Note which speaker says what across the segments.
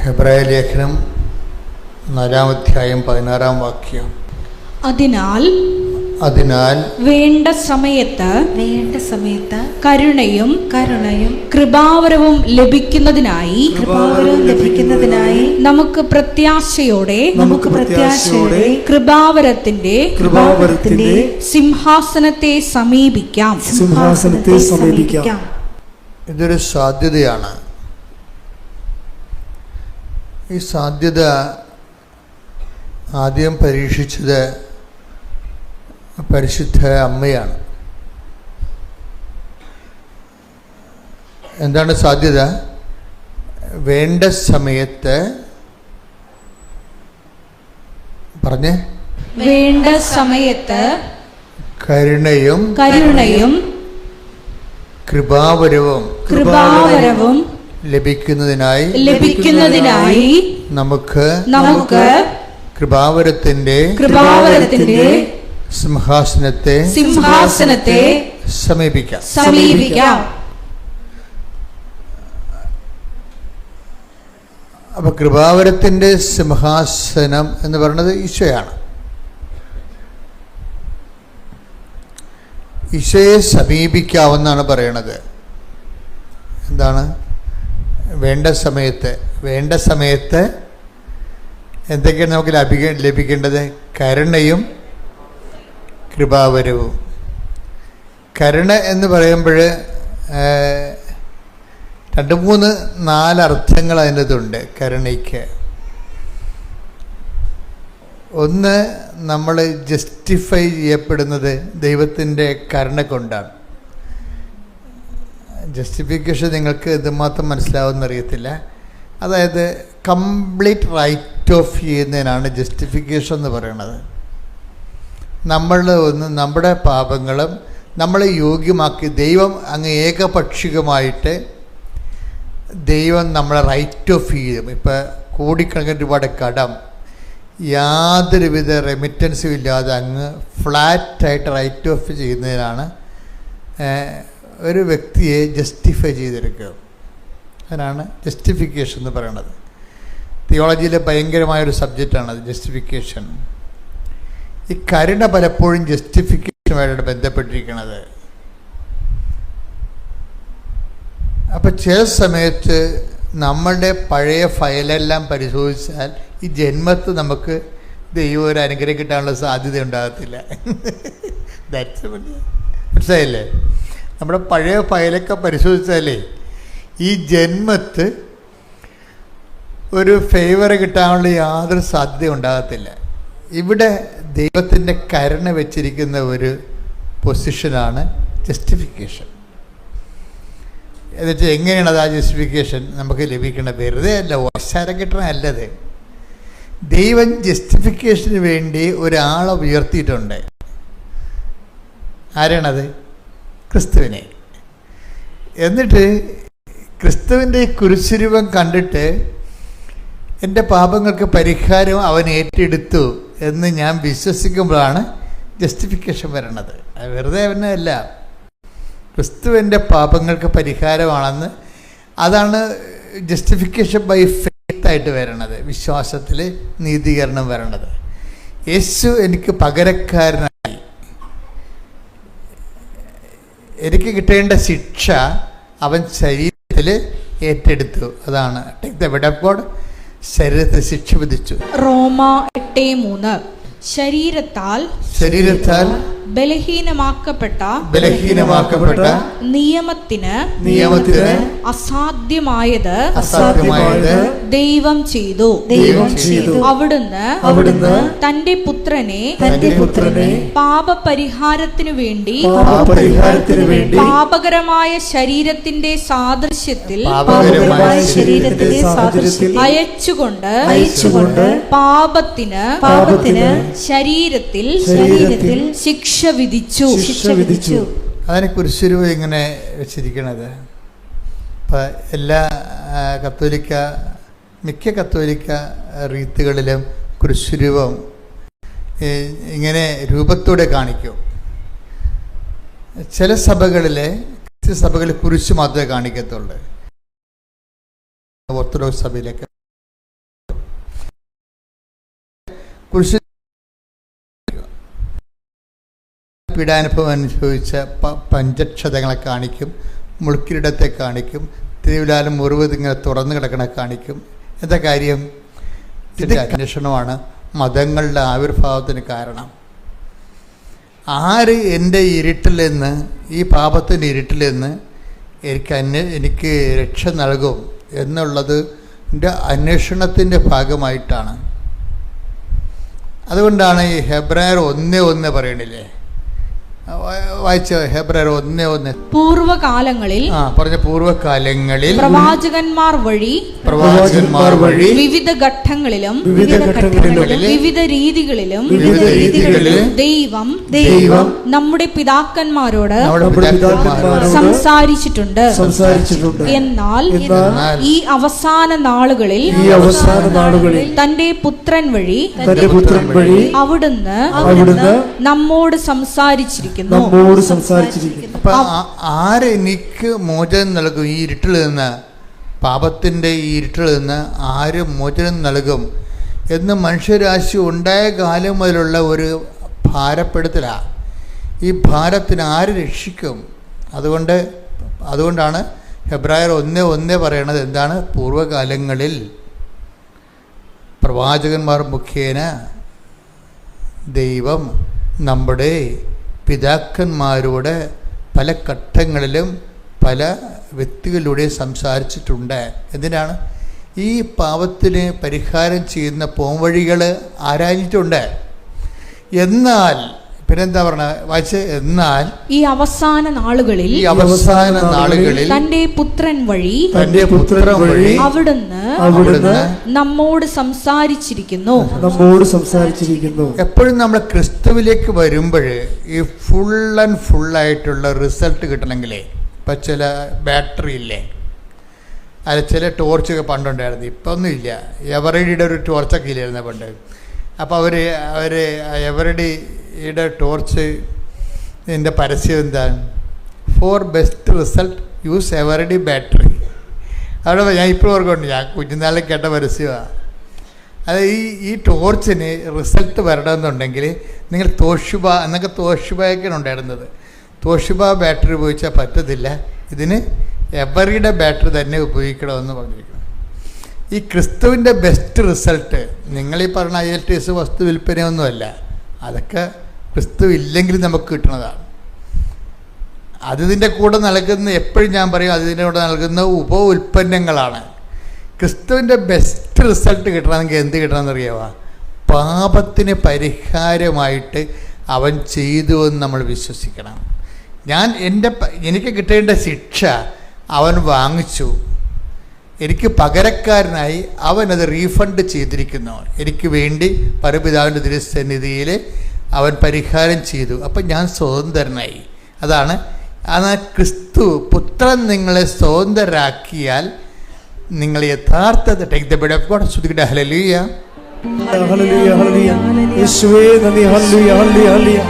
Speaker 1: ഹെബ്രായ ലേഖനം 4-ാം അധ്യായം 16-ാം വാക്യം. അതിനാൽ
Speaker 2: വേണ്ട സമയത്ത് കരുണയും കൃപാവരവും ലഭിക്കുന്നതിനായി നമുക്ക് പ്രത്യാശയോടെ കൃപാവരത്തിന്റെ സിംഹാസനത്തെ സമീപിക്കാം.
Speaker 1: ഇതൊരു സാധ്യതയാണ്. ഈ സാധ്യത ആദ്യം പരീക്ഷിച്ചത് പരിശുദ്ധ അമ്മയാണ്. എന്താണ് സാധ്യത? വേണ്ട സമയത്ത്
Speaker 2: വേണ്ട സമയത്ത് കരുണയും കൃപാവരവും ലഭിക്കുന്നതിനായി നമുക്ക് കൃപാവരത്തിന്റെ സിംഹാസനത്തെ സമീപിക്കാം. അപ്പൊ കൃപാവരത്തിന്റെ സിംഹാസനം എന്ന് പറയുന്നത് ഈശോയാണ്. ഈശോയെ സമീപിക്കാവുന്നാണ് പറയണത്. എന്താണ് വേണ്ട സമയത്ത് എന്തൊക്കെയാണ് നമുക്ക് ലഭിക്കേണ്ടത്? കരുണയും കൃപാവരവും. കരുണ എന്ന് പറയുമ്പോൾ 2-3-4 അർത്ഥങ്ങൾ അതിൻ്റെതുണ്ട് കരുണയ്ക്ക്. ഒന്ന്, നമ്മൾ ജസ്റ്റിഫൈ ചെയ്യപ്പെടുന്നത് ദൈവത്തിൻ്റെ കരുണ കൊണ്ടാണ്. ജസ്റ്റിഫിക്കേഷൻ നിങ്ങൾക്ക് എന്തുമാത്രം മനസ്സിലാവുമെന്ന് അറിയത്തില്ല. അതായത് കംപ്ലീറ്റ് റൈറ്റ് ഓഫ് ചെയ്യുന്നതിനാണ് ജസ്റ്റിഫിക്കേഷൻ എന്ന് പറയുന്നത്. നമ്മുടെ പാപങ്ങളും നമ്മളെ യോഗ്യമാക്കി ദൈവം അങ്ങ് ഏകപക്ഷികമായിട്ട് ദൈവം നമ്മളെ റൈറ്റ് ഓഫ് ചെയ്യും. ഇപ്പോൾ കോടിക്കണക്കിന് രൂപയുടെ കടം യാതൊരുവിധ റെമിറ്റൻസും ഇല്ലാതെ അങ്ങ് ഫ്ലാറ്റായിട്ട് റൈറ്റ് ഓഫ് ചെയ്യുന്നതിനാണ് ഒരു വ്യക്തിയെ ജസ്റ്റിഫൈ ചെയ്തെടുക്കുക. അതിനാണ് ജസ്റ്റിഫിക്കേഷൻ എന്ന് പറയുന്നത്. തിയോളജിയിലെ ഭയങ്കരമായൊരു സബ്ജക്റ്റാണത് ജസ്റ്റിഫിക്കേഷൻ. ഈ കരുണ പലപ്പോഴും ജസ്റ്റിഫിക്കേഷനുമായിട്ട് ബന്ധപ്പെട്ടിരിക്കുന്നത്. അപ്പം ചില സമയത്ത് നമ്മളുടെ പഴയ ഫയലെല്ലാം പരിശോധിച്ചാൽ ഈ ജന്മത്ത് നമുക്ക് ദൈവം ഒരു അനുഗ്രഹം കിട്ടാനുള്ള സാധ്യത ഉണ്ടാകത്തില്ല. മനസ്സിലായില്ലേ? നമ്മുടെ പഴയ ഫയലൊക്കെ പരിശോധിച്ചാലേ ഈ ജന്മത്ത് ഒരു ഫേവർ കിട്ടാനുള്ള യാതൊരു സാധ്യത ഉണ്ടാകത്തില്ല. ഇവിടെ ദൈവത്തിൻ്റെ കരുണ വെച്ചിരിക്കുന്ന ഒരു പൊസിഷനാണ് ജസ്റ്റിഫിക്കേഷൻ. എന്നുവെച്ചാൽ എങ്ങനെയാണ് അത്? ആ ജസ്റ്റിഫിക്കേഷൻ നമുക്ക് ലഭിക്കണം വെറുതെ അല്ല, ഓശാരം കിട്ടണമല്ലത്. ദൈവം ജസ്റ്റിഫിക്കേഷന് വേണ്ടി ഒരാളെ ഉയർത്തിയിട്ടുണ്ട്. ആരാണത്? ക്രിസ്തുവിനെ. എന്നിട്ട് ക്രിസ്തുവിൻ്റെ കുരിശുരൂപം കണ്ടിട്ട് എൻ്റെ പാപങ്ങൾക്ക് പരിഹാരം അവൻ ഏറ്റെടുത്തു എന്ന് ഞാൻ വിശ്വസിക്കുമ്പോഴാണ് ജസ്റ്റിഫിക്കേഷൻ വരണത്. അത് വെറുതെ അവനല്ല, ക്രിസ്തുവിൻ്റെ പാപങ്ങൾക്ക് പരിഹാരമാണെന്ന്. അതാണ് ജസ്റ്റിഫിക്കേഷൻ ബൈ ഫെയ്ത്ത് ആയിട്ട് വരണത്, വിശ്വാസത്തിൽ നീതീകരണം വരണത്. യേശു എനിക്ക് പകരക്കാരനായി, എനിക്ക് കിട്ടേണ്ട ശിക്ഷ അവൻ ശരീരത്തിൽ ഏറ്റെടുത്തു. അതാണ് take the bed of God. ശരീരത്തിൽ ശിക്ഷ വിധിച്ചു. റോമ 8:3. ശരീരത്താൽ ബലഹീനമാക്കപ്പെട്ട നിയമത്തിന് അസാധ്യമായത് ദൈവം ചെയ്തു. അവിടുന്ന് തന്റെ പുത്രനെ പാപപരിഹാരത്തിനു വേണ്ടി പാപകരമായ ശരീരത്തിന്റെ സാദൃശ്യത്തിൽ അയച്ചുകൊണ്ട് പാപത്തിന് ശരീരത്തിൽ ശിക്ഷ വിധിച്ചു.
Speaker 1: അതിനെ കുരിശുരൂപം ഇങ്ങനെ വെച്ചിരിക്കണത്. ഇപ്പം എല്ലാ മിക്ക കത്തോലിക്ക റീത്തുകളിലും കുരിശുരൂപം ഇങ്ങനെ രൂപത്തോടെ കാണിക്കും. ചില സഭകളിൽ കുരിശ് മാത്രമേ കാണിക്കത്തുള്ളൂ. ഓർത്തഡോക്സ് സഭയിലൊക്കെ കുരിശ് പീഡാനുഭവം അനുഭവിച്ച പഞ്ചക്ഷതങ്ങളെ കാണിക്കും, മുൾക്കിരീടത്തെ കാണിക്കും, തിരുവിലാലും മുറിവ് ഇങ്ങനെ തുറന്നു കിടക്കണ കാണിക്കും. എന്താ കാര്യം? ഇതിൻ്റെ അന്വേഷണമാണ് മതങ്ങളുടെ ആവിർഭാവത്തിന് കാരണം. ആര് എൻ്റെ ഇരുട്ടിൽ നിന്ന്, ഈ പാപത്തിൻ്റെ ഇരുട്ടിൽ നിന്ന് എനിക്ക് രക്ഷ നൽകും എന്നുള്ളത് എൻ്റെ അന്വേഷണത്തിൻ്റെ ഭാഗമായിട്ടാണ്. അതുകൊണ്ടാണ് ഈ ഹെബ്രായർ 1:1 പറയണില്ലേ, വായിച്ച ഹെബ്രായർ 1:1.
Speaker 2: പൂർവകാലങ്ങളിൽ
Speaker 1: പൂർവകാലങ്ങളിൽ
Speaker 2: പ്രവാചകന്മാർ വഴി വിവിധ ഘട്ടങ്ങളിലും വിവിധ രീതികളിലും ദൈവം നമ്മുടെ പിതാക്കന്മാരോട് സംസാരിച്ചിട്ടുണ്ട്. എന്നാൽ ഈ അവസാന നാളുകളിൽ തന്റെ പുത്രൻ വഴി അവിടുന്ന് നമ്മോട് സംസാരിച്ചിരിക്കുന്നു.
Speaker 1: അപ്പൊ ആരെനിക്ക് മോചനം നൽകും? ഈ ഇരുട്ടിൽ നിന്ന്, പാപത്തിൻ്റെ ഈ ഇരുട്ടിൽ നിന്ന് ആര് മോചനം നൽകും എന്ന് മനുഷ്യരാശി ഉണ്ടായ കാലം മുതലുള്ള ഒരു ഭാരപ്പെടുത്തലാണ്. ഈ ഭാരത്തിന് ആര് രക്ഷിക്കും? അതുകൊണ്ടാണ് ഹെബ്രായർ 1:1 പറയണത് എന്താണ്? പൂർവകാലങ്ങളിൽ പ്രവാചകന്മാർ മുഖേന ദൈവം നമ്മുടെ പിതാക്കന്മാരോട് പല ഘട്ടങ്ങളിലും പല വ്യക്തികളിലൂടെ സംസാരിച്ചിട്ടുണ്ട്. എന്തിനാണ്? ഈ പാപത്തിന് പരിഹാരം ചെയ്യുന്ന പോംവഴികൾ ആരാഞ്ഞിട്ടുണ്ട്. എന്നാൽ പിന്നെന്താ പറഞ്ഞ വായിച്ച്? എന്നാൽ ഈ അവസാന നാളുകളിൽ തന്റെ പുത്രൻ വഴി അവിടുന്ന് നമ്മോട് സംസാരിച്ചിരിക്കുന്നു. എപ്പോഴും നമ്മൾ ക്രിസ്തുവിലേക്ക് വരുമ്പോൾ ഈ ഫുള്ളായിട്ടുള്ള റിസൾട്ട് കിട്ടണമെങ്കിലേ, ഇപ്പം ചില ബാറ്ററി ഇല്ലേ, അത് ചില ടോർച്ചൊക്കെ പണ്ടുണ്ടായിരുന്നു, ഇപ്പം ഒന്നുമില്ല. എവറഡിയുടെ ഒരു ടോർച്ചൊക്കെ ഇല്ലായിരുന്നു പണ്ട്. അപ്പോൾ അവർ എവറഡിയുടെ ടോർച്ച് ഇതിൻ്റെ പരസ്യം എന്താണ്? Four best result use Eveready battery. അവിടെ ഞാൻ ഇപ്പോൾ ഓർക്കുന്നുണ്ട്, ഞാൻ കുഞ്ഞുനാളിൽ കേട്ട പരസ്യമാണ്. അത് ഈ ടോർച്ചിന് റിസൾട്ട് വരണമെന്നുണ്ടെങ്കിൽ നിങ്ങൾ തോഷിബ എന്നൊക്കെ തോഷിബയൊക്കെയാണ് ഉണ്ടായിരുന്നത്. തോഷിബ ബാറ്ററി ഉപയോഗിച്ചാൽ പറ്റത്തില്ല, ഇതിന് എവറിയുടെ ബാറ്ററി തന്നെ ഉപയോഗിക്കണമെന്ന് പറഞ്ഞിരിക്കണം. ഈ ക്രിസ്തുവിൻ്റെ ബെസ്റ്റ് റിസൾട്ട് നിങ്ങളീ പറഞ്ഞ IELTS വസ്തു വിൽപ്പനയൊന്നുമല്ല, അതൊക്കെ ക്രിസ്തു ഇല്ലെങ്കിൽ നമുക്ക് കിട്ടുന്നതാണ്. അതിൻ്റെ കൂടെ നൽകുന്ന, എപ്പോഴും ഞാൻ പറയും, അതിൻ്റെ കൂടെ നൽകുന്ന ഉൽപ്പന്നങ്ങളാണ്. ക്രിസ്തുവിൻ്റെ ബെസ്റ്റ് റിസൾട്ട് കിട്ടണമെങ്കിൽ എന്ത് കിട്ടണമെന്നറിയാമോ? പാപത്തിന് പരിഹാരമായിട്ട് അവൻ ചെയ്തു എന്ന് നമ്മൾ വിശ്വസിക്കണം. എനിക്ക് കിട്ടേണ്ട ശിക്ഷ അവൻ വാങ്ങിച്ചു, എനിക്ക് പകരക്കാരനായി അവനത് റീഫണ്ട് ചെയ്തിരിക്കുന്നു. എനിക്ക് വേണ്ടി പരപിതാവിൻ്റെ തിരുസന്നിധിയിൽ അവൻ പരിഹാരം ചെയ്തു. അപ്പം ഞാൻ സ്വതന്ത്രനായി. അതാണ് ക്രിസ്തു പുത്രൻ നിങ്ങളെ സ്വതന്ത്രരാക്കിയാൽ നിങ്ങൾ യഥാർത്ഥ take the bed of God. ശ്രുതിക്കട്ടെ ഹല്ലേലൂയ.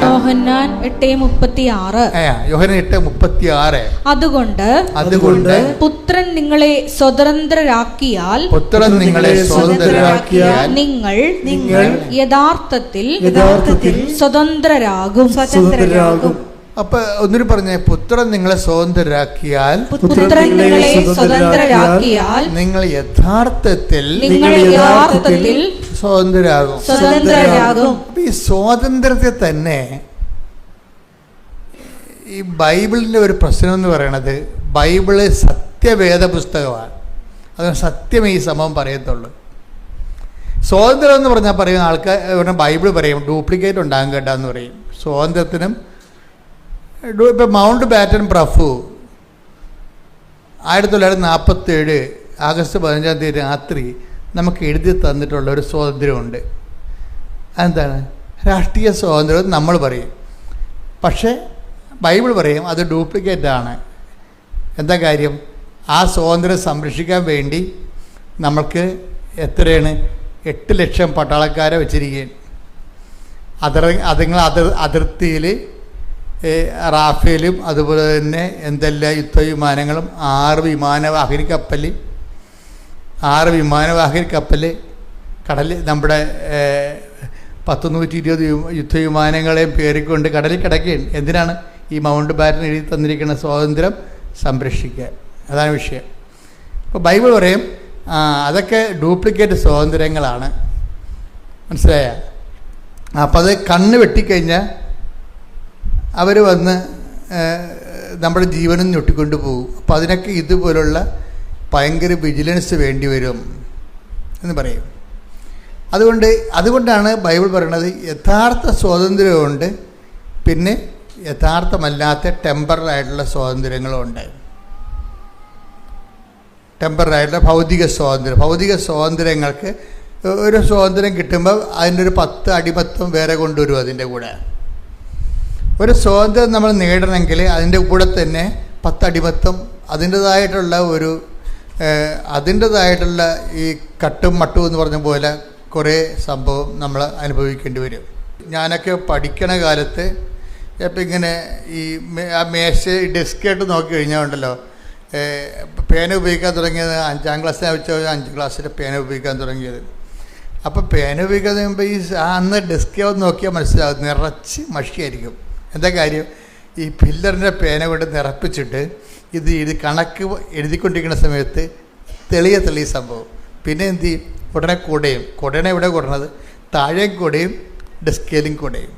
Speaker 2: യോഹന്നാൻ 8:36. അതുകൊണ്ട് പുത്രൻ നിങ്ങളെ സ്വതന്ത്രരാക്കിയാൽ നിങ്ങൾ യഥാർത്ഥത്തിൽ സ്വതന്ത്രരാകും.
Speaker 1: അപ്പൊ ഒന്നിനു പറഞ്ഞേ, പുത്രൻ നിങ്ങളെ സ്വതന്ത്രരാക്കിയാൽ നിങ്ങൾ യഥാർത്ഥത്തിൽ സ്വതന്ത്രരാകും. ഈ സ്വാതന്ത്ര്യത്തെ തന്നെ ഈ ബൈബിളിൻ്റെ ഒരു പ്രശ്നം എന്ന് പറയണത്, ബൈബിള് സത്യവേദ പുസ്തകമാണ്. അതുകൊണ്ട് സത്യമേ ഈ സംഭവം പറയത്തുള്ളൂ. സ്വാതന്ത്ര്യം എന്ന് പറഞ്ഞാൽ പറയുന്ന ആൾക്കാർ ബൈബിൾ പറയും ഡ്യൂപ്ലിക്കേറ്റ് ഉണ്ടാകും കേട്ടാന്ന് പറയും. സ്വാതന്ത്ര്യത്തിനും ഇപ്പം മൗണ്ട് ബാറ്റൻ പ്രഭു 1947 ആഗസ്റ്റ് 15 രാത്രി നമുക്ക് എഴുതി തന്നിട്ടുള്ള ഒരു സ്വാതന്ത്ര്യമുണ്ട്. അതെന്താണ്? രാഷ്ട്രീയ സ്വാതന്ത്ര്യം നമ്മൾ പറയും, പക്ഷേ ബൈബിൾ പറയും അത് ഡ്യൂപ്ലിക്കേറ്റാണ്. എന്താ കാര്യം? ആ സ്വാതന്ത്ര്യം സംരക്ഷിക്കാൻ വേണ്ടി നമ്മൾക്ക് എത്രയാണ് 8 ലക്ഷം പട്ടാളക്കാരെ വെച്ചിരിക്കുകയാണ്. അതിർത്തിയിൽ റാഫേലും അതുപോലെ തന്നെ എന്തെല്ലാം യുദ്ധവിമാനങ്ങളും 6 വിമാനവാഹിനി കപ്പൽ കടലിൽ നമ്മുടെ 120 യുദ്ധവിമാനങ്ങളെയും കയറിക്കൊണ്ട് കടലിൽ കിടക്കുകയാണ്. എന്തിനാണ്? ഈ മൗണ്ട് ബാറ്റൻ എഴുതി തന്നിരിക്കുന്ന സ്വാതന്ത്ര്യം സംരക്ഷിക്കാൻ. അതാണ് വിഷയം. അപ്പോൾ ബൈബിൾ പറയും അതൊക്കെ ഡ്യൂപ്ലിക്കേറ്റ് സ്വാതന്ത്ര്യങ്ങളാണ്. മനസ്സിലായ? അപ്പോൾ അത് കണ്ണ് വെട്ടിക്കഴിഞ്ഞാൽ അവർ വന്ന് നമ്മുടെ ജീവനും ഞൊട്ടിക്കൊണ്ട് പോകും. അപ്പോൾ അതിനൊക്കെ ഇതുപോലുള്ള ഭയങ്കര വിജിലൻസ് വേണ്ടി വരും എന്ന് പറയും. അതുകൊണ്ടാണ് ബൈബിൾ പറയുന്നത് യഥാർത്ഥ സ്വാതന്ത്ര്യമുണ്ട്, പിന്നെ യഥാർത്ഥമല്ലാത്ത ടെമ്പററായിട്ടുള്ള സ്വാതന്ത്ര്യങ്ങളുമുണ്ട്. ടെമ്പററായിട്ടുള്ള ഭൗതിക സ്വാതന്ത്ര്യങ്ങൾക്ക് ഒരു സ്വാതന്ത്ര്യം കിട്ടുമ്പോൾ അതിൻ്റെ ഒരു 10 അടിമത്വം വേറെ കൊണ്ടുവരും. അതിൻ്റെ കൂടെ ഒരു സ്വാതന്ത്ര്യം നമ്മൾ നേടണമെങ്കിൽ അതിൻ്റെ കൂടെ തന്നെ 10 അടിമത്വം അതിൻ്റേതായിട്ടുള്ള ഈ കട്ടും മട്ടും എന്ന് പറഞ്ഞ പോലെ കുറേ സംഭവം നമ്മൾ അനുഭവിക്കേണ്ടി വരും. ഞാനൊക്കെ പഠിക്കണ കാലത്ത് ഇപ്പം ഇങ്ങനെ ഈ മേശ ഡെസ്കായിട്ട് നോക്കി കഴിഞ്ഞാൽ ഉണ്ടല്ലോ, പേന ഉപയോഗിക്കാൻ തുടങ്ങിയത് 5ാം ക്ലാസ്സിനെ വെച്ചാൽ 5 ക്ലാസ്സിലെ പേന ഉപയോഗിക്കാൻ തുടങ്ങിയത്. അപ്പോൾ പേന ഉപയോഗിക്കാൻ കഴിയുമ്പോൾ ഈ അന്ന് ഡെസ്ക് നോക്കിയാൽ മനസ്സിലാവും നിറച്ച് മഷിയായിരിക്കും. എന്താ കാര്യം? ഈ പില്ലറിൻ്റെ പേന കൊണ്ട് നിറപ്പിച്ചിട്ട് ഇത് കണക്ക് എഴുതിക്കൊണ്ടിരിക്കുന്ന സമയത്ത് തെളിയ സംഭവം. പിന്നെ എന്ത് ചെയ്യും? ഉടനെ കുടയാണ് എവിടെ കൊടുക്കുന്നത്? താഴെയും കുടയും ഡെസ്കേലും കുടയും.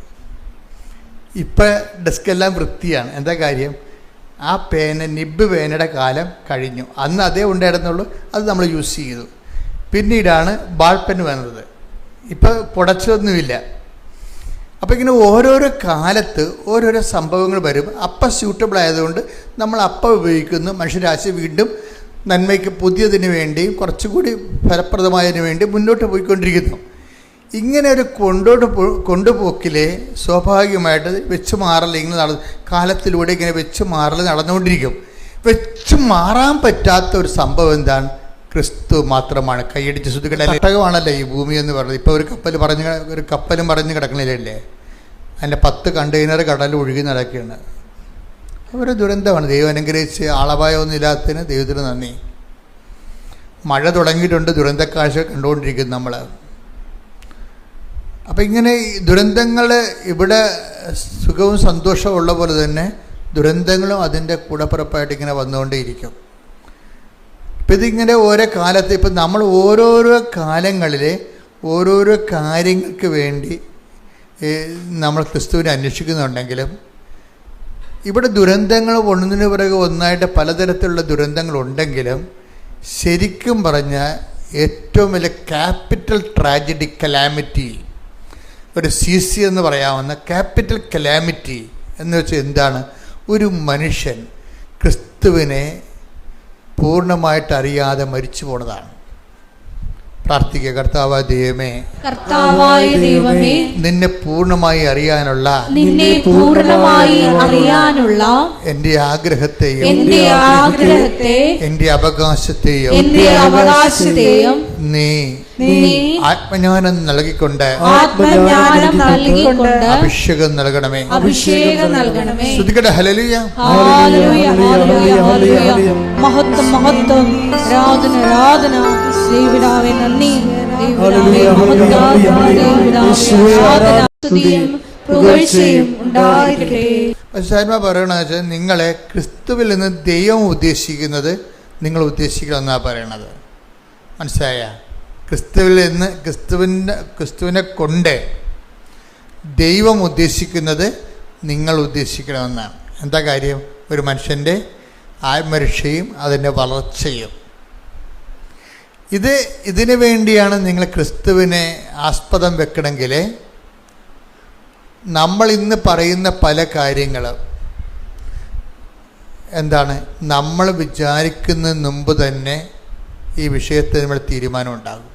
Speaker 1: ഇപ്പം ഡെസ്കെല്ലാം വൃത്തിയാണ്. എന്താ കാര്യം? ആ നിബ് പേനയുടെ കാലം കഴിഞ്ഞു. അന്ന് അതേ ഉണ്ടായിരുന്നുള്ളൂ, അത് നമ്മൾ യൂസ് ചെയ്തു. പിന്നീടാണ് ബാൾ പെൻ വന്നത്. ഇപ്പം പുടച്ചൊന്നുമില്ല. അപ്പോൾ ഇങ്ങനെ ഓരോരോ കാലത്ത് ഓരോരോ സംഭവങ്ങൾ വരും. അപ്പം സ്യൂട്ടബിൾ ആയതുകൊണ്ട് നമ്മൾ അപ്പം ഉപയോഗിക്കുന്നു. മനുഷ്യരാശി വീണ്ടും നന്മയ്ക്ക് പുതിയതിന് വേണ്ടിയും കുറച്ചുകൂടി ഫലപ്രദമായതിനു വേണ്ടി മുന്നോട്ട് പോയിക്കൊണ്ടിരിക്കുന്നു. ഇങ്ങനെ ഒരു കൊണ്ടുപോക്കിലെ സ്വാഭാവികമായിട്ട് വെച്ച് മാറൽ ഇങ്ങനെ കാലത്തിലൂടെ ഇങ്ങനെ വെച്ച് മാറൽ നടന്നുകൊണ്ടിരിക്കും. വെച്ച് മാറാൻ പറ്റാത്ത ഒരു സംഭവം എന്താണ്? ക്രിസ്തു മാത്രമാണ്. കൈയടിച്ച് ശ്രുതികളുടെ ഘടകമാണല്ലോ ഈ ഭൂമി എന്ന് പറയുന്നത്. ഇപ്പോൾ ഒരു കപ്പലും പറഞ്ഞ് കിടക്കണില്ലേ? അതിൻ്റെ 10 കണ്ടെയ്നർ കടലിൽ ഒഴുകി നടക്കുകയാണ്. ഒരു ദുരന്തമാണ്. ദൈവം അനുഗ്രഹിച്ച് ആളപായമൊന്നും ഇല്ലാത്തതിന് ദൈവത്തിന് നന്ദി. മഴ തുടങ്ങിയിട്ടുണ്ട്, ദുരന്തക്കാഴ്ച കണ്ടുകൊണ്ടിരിക്കുന്നു നമ്മൾ. അപ്പം ഇങ്ങനെ ദുരന്തങ്ങൾ ഇവിടെ സുഖവും സന്തോഷവും ഉള്ള പോലെ തന്നെ ദുരന്തങ്ങളും അതിൻ്റെ കൂടപ്പിറപ്പായിട്ട് ഇങ്ങനെ വന്നുകൊണ്ടേയിരിക്കും. ഇപ്പം ഇതിങ്ങനെ ഓരോ കാലത്ത് ഇപ്പം നമ്മൾ ഓരോരോ കാലങ്ങളിൽ ഓരോരോ കാര്യങ്ങൾക്ക് വേണ്ടി നമ്മൾ ക്രിസ്തുവിനെ അന്വേഷിക്കുന്നുണ്ടെങ്കിലും ഇവിടെ ദുരന്തങ്ങൾ ഒന്നിനു പിറകെ ഒന്നായിട്ട് പലതരത്തിലുള്ള ദുരന്തങ്ങളുണ്ടെങ്കിലും ശരിക്കും പറഞ്ഞാൽ ഏറ്റവും വലിയ ക്യാപിറ്റൽ ട്രാജഡി കലാമിറ്റി, ഒരു CC എന്ന് പറയാവുന്ന ക്യാപിറ്റൽ കലാമിറ്റി എന്ന് വെച്ചാൽ എന്താണ്? ഒരു മനുഷ്യൻ ക്രിസ്തുവിനെ പൂർണ്ണമായിട്ട് അറിയാതെ മരിച്ചു പോണതാണ്. പ്രാർത്ഥിക്കുക. കർത്താവായ ദൈവമേ, നിന്നെ പൂർണ്ണമായി അറിയാനുള്ള എൻ്റെ ആഗ്രഹത്തെയും എൻ്റെ അവകാശത്തെയും നീ ആത്മജ്ഞാനം നൽകിക്കൊണ്ട് അഭിഷേകം നൽകണമേ. ശ്രുതിക്കട്ടെ. ഹല്ലേലൂയ.
Speaker 2: മഹത്വം മഹത്വം, ആരാധന ആരാധന. ദൈവപിതാവേ നന്ദി.
Speaker 1: പറയണെന്ന് വെച്ചാൽ നിങ്ങളെ ക്രിസ്തുവിൽ നിന്ന് ദൈവം ഉദ്ദേശിക്കുന്നത് നിങ്ങൾ ഉദ്ദേശിക്കണമെന്നാണ് പറയണത്. മനസ്സിലായ? ക്രിസ്തുവിൽ നിന്ന് ക്രിസ്തുവിനെ കൊണ്ട് ദൈവം ഉദ്ദേശിക്കുന്നത് നിങ്ങൾ ഉദ്ദേശിക്കണമെന്നാണ്. എന്താ കാര്യം? ഒരു മനുഷ്യൻ്റെ ആത്മരക്ഷയും അതിൻ്റെ വളർച്ചയും. ഇതിനു വേണ്ടിയാണ് നിങ്ങൾ ക്രിസ്തുവിനെ ആസ്പദം വെക്കണമെങ്കിൽ നമ്മൾ ഇന്ന് പറയുന്ന പല കാര്യങ്ങളും എന്താണ്? നമ്മൾ വിചാരിക്കുന്നതിന് മുമ്പ് തന്നെ ഈ വിഷയത്തിൽ നമ്മൾ തീരുമാനം ഉണ്ടാകും.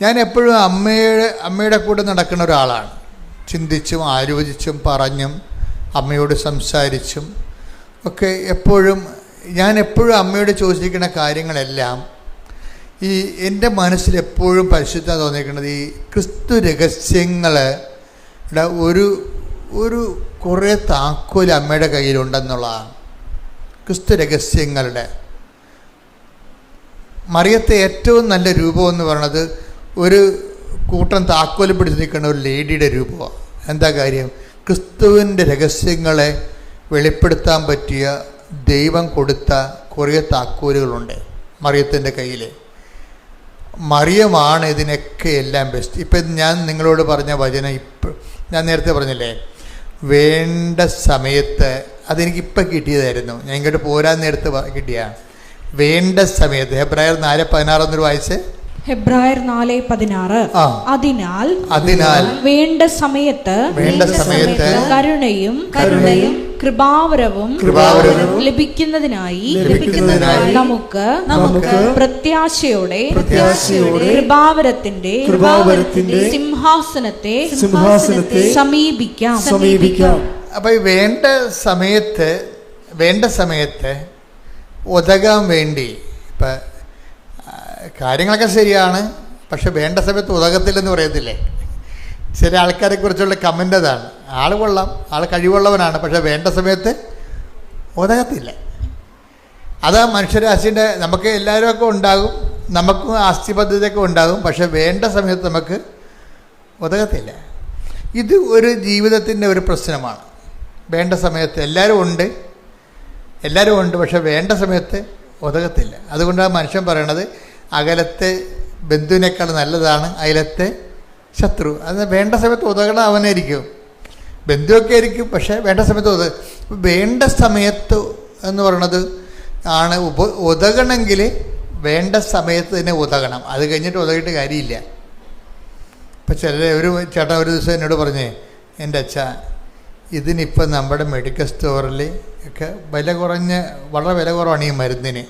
Speaker 1: ഞാൻ എപ്പോഴും അമ്മയുടെ കൂടെ നടക്കുന്ന ഒരാളാണ്. ചിന്തിച്ചും ആലോചിച്ചും പറഞ്ഞും അമ്മയോട് സംസാരിച്ചും ഒക്കെ ഞാൻ എപ്പോഴും അമ്മയോട് ചോദിച്ചിരിക്കുന്ന കാര്യങ്ങളെല്ലാം ഈ എൻ്റെ മനസ്സിൽ എപ്പോഴും പരിശുദ്ധ തോന്നിയിരിക്കുന്നത് ഈ ക്രിസ്തു രഹസ്യങ്ങളുടെ ഒരു കുറേ താക്കോൽ അമ്മയുടെ കയ്യിലുണ്ടെന്നുള്ളതാണ്. ക്രിസ്തു രഹസ്യങ്ങളുടെ മറിയത്തെ ഏറ്റവും നല്ല രൂപമെന്ന് പറയുന്നത് ഒരു കൂട്ടം താക്കോല് പിടിച്ച് നിൽക്കുന്ന ഒരു ലേഡിയുടെ രൂപമാണ്. എന്താ കാര്യം? ക്രിസ്തുവിൻ്റെ രഹസ്യങ്ങളെ വെളിപ്പെടുത്താൻ പറ്റിയ ദൈവം കൊടുത്ത കുറേ താക്കോലുകളുണ്ട് മറിയത്തിൻ്റെ കയ്യിൽ. മറിയമാണ് ഇതിനൊക്കെ എല്ലാം ബെസ്റ്റ്. ഇപ്പം ഞാൻ നിങ്ങളോട് പറഞ്ഞ വചനം ഞാൻ നേരത്തെ പറഞ്ഞില്ലേ, വേണ്ട സമയത്ത്, അതെനിക്കിപ്പം കിട്ടിയതായിരുന്നു, ഞാൻ ഇങ്ങോട്ട് പോരാൻ നേരത്ത് കിട്ടിയാണ്. വേണ്ട സമയത്ത് ഹെബ്രായർ 4:16 എന്നൊരു വായിച്ച്.
Speaker 2: ഹെബ്രായർ 4:16. അതിനാൽ വേണ്ട സമയത്ത് കരുണയും കൃപാവരവും ലഭിക്കുന്നതിനായി നമുക്ക് പ്രത്യാശയോടെ കൃപാവരത്തിന്റെ സിംഹാസനത്തെ സമീപിക്കാം.
Speaker 1: അപ്പൊ വേണ്ട സമയത്ത് ഉതകാൻ വേണ്ടി, ഇപ്പം കാര്യങ്ങളൊക്കെ ശരിയാണ്, പക്ഷെ വേണ്ട സമയത്ത് ഉതകത്തില്ലെന്ന് പറയത്തില്ലേ? ചില ആൾക്കാരെ കുറിച്ചുള്ള കമൻ്റ് അതാണ്. ആൾ കൊള്ളാം, ആൾ കഴിവുള്ളവനാണ്, പക്ഷെ വേണ്ട സമയത്ത് ഉതകത്തില്ല. അതാ മനുഷ്യരാശിൻ്റെ, നമുക്ക് എല്ലാവരുമൊക്കെ ഉണ്ടാകും, നമുക്കും ആസ്തി പദ്ധതിയൊക്കെ ഉണ്ടാകും, പക്ഷെ വേണ്ട സമയത്ത് നമുക്ക് ഉതകത്തില്ല. ഇത് ഒരു ജീവിതത്തിൻ്റെ ഒരു പ്രശ്നമാണ്. വേണ്ട സമയത്ത് എല്ലാവരും ഉണ്ട്, പക്ഷെ വേണ്ട സമയത്ത് ഉതകത്തില്ല. അതുകൊണ്ടാണ് മനുഷ്യൻ പറയണത് അകലത്തെ ബന്ധുവിനേക്കാൾ നല്ലതാണ് അയലത്തെ ശത്രു. അത് വേണ്ട സമയത്ത് ഉതകണം അവനായിരിക്കും, ബന്ധുവൊക്കെ ആയിരിക്കും, പക്ഷേ വേണ്ട സമയത്ത് വേണ്ട സമയത്ത് എന്ന് പറയണത് ആണ്. ഉതകണമെങ്കിൽ വേണ്ട സമയത്ത് തന്നെ ഉതകണം, അത് കഴിഞ്ഞിട്ട് ഉതകിയിട്ട് കാര്യമില്ല. ഇപ്പം ഒരു ചേട്ടൻ ഒരു ദിവസം എന്നോട് പറഞ്ഞേ, എൻ്റെ അച്ഛാ, ഇതിനിപ്പം നമ്മുടെ മെഡിക്കൽ സ്റ്റോറിൽ ഒക്കെ വളരെ വില കുറവാണ് ഈ മരുന്നിന്.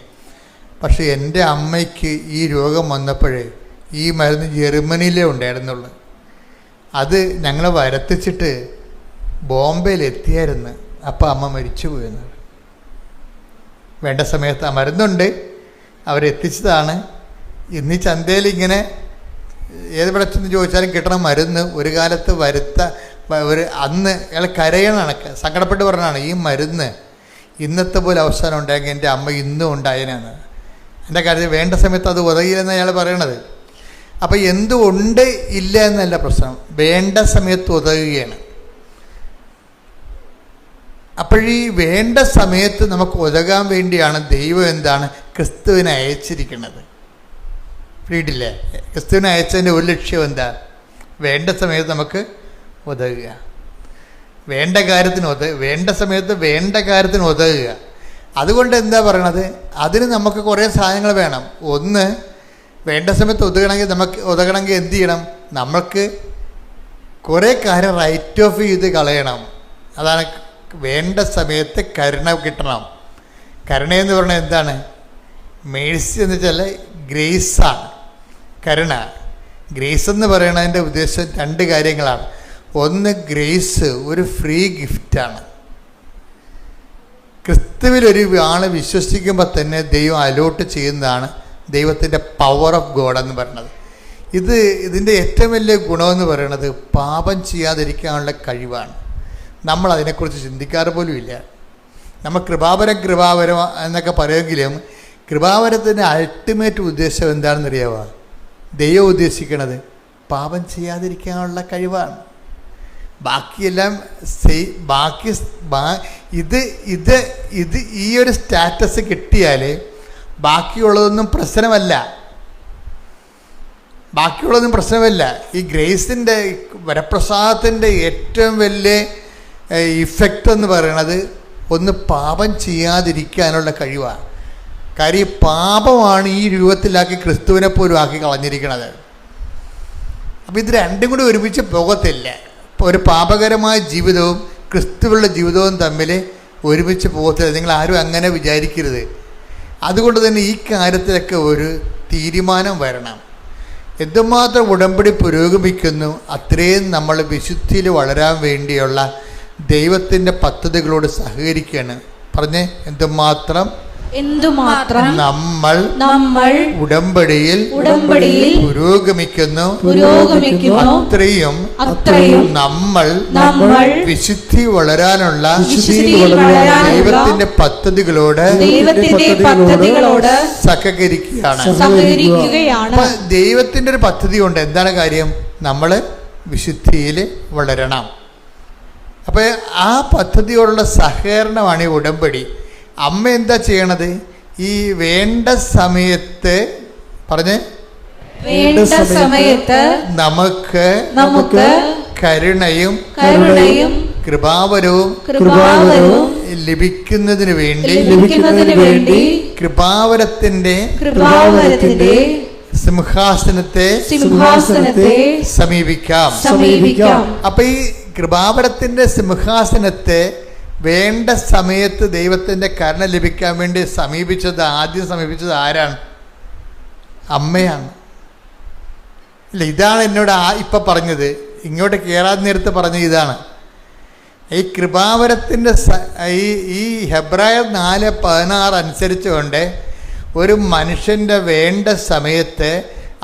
Speaker 1: പക്ഷേ എൻ്റെ അമ്മയ്ക്ക് ഈ രോഗം വന്നപ്പോഴേ ഈ മരുന്ന് ജർമ്മനിയിലേ ഉണ്ടായിരുന്നുള്ളൂ. അത് ഞങ്ങൾ വരത്തിച്ചിട്ട് ബോംബെയിൽ എത്തിയായിരുന്നു, അപ്പം അമ്മ മരിച്ചു പോയെന്ന്. വേണ്ട സമയത്ത് ആ മരുന്നുണ്ട്, അവരെത്തിച്ചതാണ്. ഇന്ന് ഈ ചന്തയിൽ ഇങ്ങനെ ഏത് ഇവിടെ ചെന്ന് ചോദിച്ചാലും കിട്ടണ മരുന്ന് ഒരു കാലത്ത് അന്ന് അയാൾ കരയണ സങ്കടപ്പെട്ട് പറഞ്ഞാണ്, ഈ മരുന്ന് ഇന്നത്തെ പോലെ അവസാനം ഉണ്ടായെങ്കിൽ എൻ്റെ അമ്മ ഇന്നും ഉണ്ടായനാണ്. എൻ്റെ കാര്യത്തിൽ വേണ്ട സമയത്ത് അത് ഉതകില്ലെന്ന് അയാൾ പറയണത്. അപ്പോൾ എന്തുകൊണ്ട് ഇല്ല എന്നല്ല പ്രശ്നം, വേണ്ട സമയത്ത് ഉതകുകയാണ്. അപ്പോഴീ വേണ്ട സമയത്ത് നമുക്ക് ഉതകാൻ വേണ്ടിയാണ് ദൈവം ക്രിസ്തുവിനെ അയച്ചിരിക്കുന്നത്. ഫ്രീഡില്ലേ? ക്രിസ്തുവിനെ അയച്ചതിൻ്റെ ഒരു ലക്ഷ്യം എന്താ? വേണ്ട സമയത്ത് നമുക്ക് ഉതകുക, വേണ്ട സമയത്ത് വേണ്ട കാര്യത്തിന് ഉതകുക. അതുകൊണ്ട് എന്താ പറയണത്, അതിന് നമുക്ക് കുറേ സാധനങ്ങൾ വേണം. ഒന്ന്, വേണ്ട സമയത്ത് ഉതകണമെങ്കിൽ എന്ത് ചെയ്യണം? നമ്മൾക്ക് കുറേ കാര്യം റൈറ്റ് ഓഫ് ചെയ്ത് കളയണം. അതാണ് വേണ്ട സമയത്ത് കരുണ കിട്ടണം. കരുണയെന്ന് പറഞ്ഞാൽ എന്താണ്? മേഴ്സി എന്ന് വെച്ചാൽ ഗ്രേസാണ് കരുണ. ഗ്രേസ് എന്ന് പറയുന്നതിൻ്റെ ഉദ്ദേശം രണ്ട് കാര്യങ്ങളാണ്. ഒന്ന്, ഗ്രേസ് ഒരു ഫ്രീ ഗിഫ്റ്റാണ്. ക്രിസ്തുവിലൊരു ആൾ വിശ്വസിക്കുമ്പോൾ തന്നെ ദൈവം അലോട്ട് ചെയ്യുന്നതാണ് ദൈവത്തിൻ്റെ പവർ ഓഫ് ഗോഡ് എന്ന് പറയുന്നത്. ഇതിൻ്റെ ഏറ്റവും വലിയ ഗുണമെന്ന് പറയുന്നത് പാപം ചെയ്യാതിരിക്കാനുള്ള കഴിവാണ്. നമ്മൾ അതിനെക്കുറിച്ച് ചിന്തിക്കാറ് പോലും ഇല്ല. നമ്മൾ കൃപാവരം എന്നൊക്കെ പറയുമെങ്കിലും കൃപാവരത്തിൻ്റെ അൾട്ടിമേറ്റ് ഉദ്ദേശം എന്താണെന്നറിയാമോ? ദൈവം ഉദ്ദേശിക്കണത് പാപം ചെയ്യാതിരിക്കാനുള്ള കഴിവാണ്. ബാക്കിയെല്ലാം ഈ ഒരു സ്റ്റാറ്റസ് കിട്ടിയാൽ ബാക്കിയുള്ളതൊന്നും പ്രശ്നമല്ല. ഈ ഗ്രേസിൻ്റെ വരപ്രസാദത്തിൻ്റെ ഏറ്റവും വലിയ ഇഫക്റ്റ് എന്ന് പറയുന്നത് ഒന്ന് പാപം ചെയ്യാതിരിക്കാനുള്ള കഴിവാണ്. കാര്യം പാപമാണ് ഈ രൂപത്തിലാക്കി ക്രിസ്തുവിനെ പോലും ആക്കി കളഞ്ഞിരിക്കുന്നത്. അപ്പോൾ ഇത് രണ്ടും കൂടി ഒരുമിച്ച് പോകത്തില്ല. ഒരു പാപകരമായ ജീവിതവും ക്രിസ്തുവുള്ള ജീവിതവും തമ്മിൽ ഒരുമിച്ച് പോകത്തില്ല. നിങ്ങൾ ആരും അങ്ങനെ വിചാരിക്കരുത്. അതുകൊണ്ട് തന്നെ ഈ കാര്യത്തിലൊക്കെ ഒരു തീരുമാനം വരണം. എന്തുമാത്രം ഉടമ്പടി പുരോഗമിക്കുന്നു അത്രയും നമ്മൾ വിശുദ്ധിയിൽ വളരാൻ വേണ്ടിയുള്ള ദൈവത്തിൻ്റെ പദ്ധതികളോട് സഹകരിക്കുകയാണ്. പറഞ്ഞേ, എന്തുമാത്രം നമ്മൾ ഉടമ്പടിയിൽ പുരോഗമിക്കുന്നു അത്രയും നമ്മൾ വിശുദ്ധി വളരാനുള്ള ദൈവത്തിന്റെ പദ്ധതികളോട് സഹകരിക്കുകയാണ്. ദൈവത്തിന്റെ ഒരു പദ്ധതി ഉണ്ട്. എന്താണ് കാര്യം? നമ്മൾ വിശുദ്ധിയിൽ വളരണം. അപ്പോൾ ആ പദ്ധതിയോടുള്ള സഹകരണമാണ് ഈ ഉടമ്പടി. അമ്മ എന്താ ചെയ്യണത്? ഈ വേണ്ട സമയത്ത് പറഞ്ഞ്
Speaker 2: വേണ്ട സമയത്ത്
Speaker 1: നമുക്ക് കരുണയും കൃപാവരവും ലഭിക്കുന്നതിന് വേണ്ടി കൃപാവരത്തിന്റെ സിംഹാസനത്തെ സമീപിക്കാം. അപ്പൊ ഈ കൃപാവരത്തിന്റെ സിംഹാസനത്തെ വേണ്ട സമയത്ത് ദൈവത്തിന്റെ കരുണ ലഭിക്കാൻ വേണ്ടി ആദ്യം സമീപിച്ചത് ആരാണ്? അമ്മയാണ്. ഇല്ല, ഇതാണ് എന്നോട് ഇപ്പം പറഞ്ഞത്. ഇങ്ങോട്ട് കയറാൻ നേരത്ത് പറഞ്ഞത് ഇതാണ്. ഈ കൃപാവരത്തിൻ്റെ ഈ ഹെബ്രായർ 4:16 അനുസരിച്ചുകൊണ്ട് ഒരു മനുഷ്യൻ്റെ വേണ്ട സമയത്ത്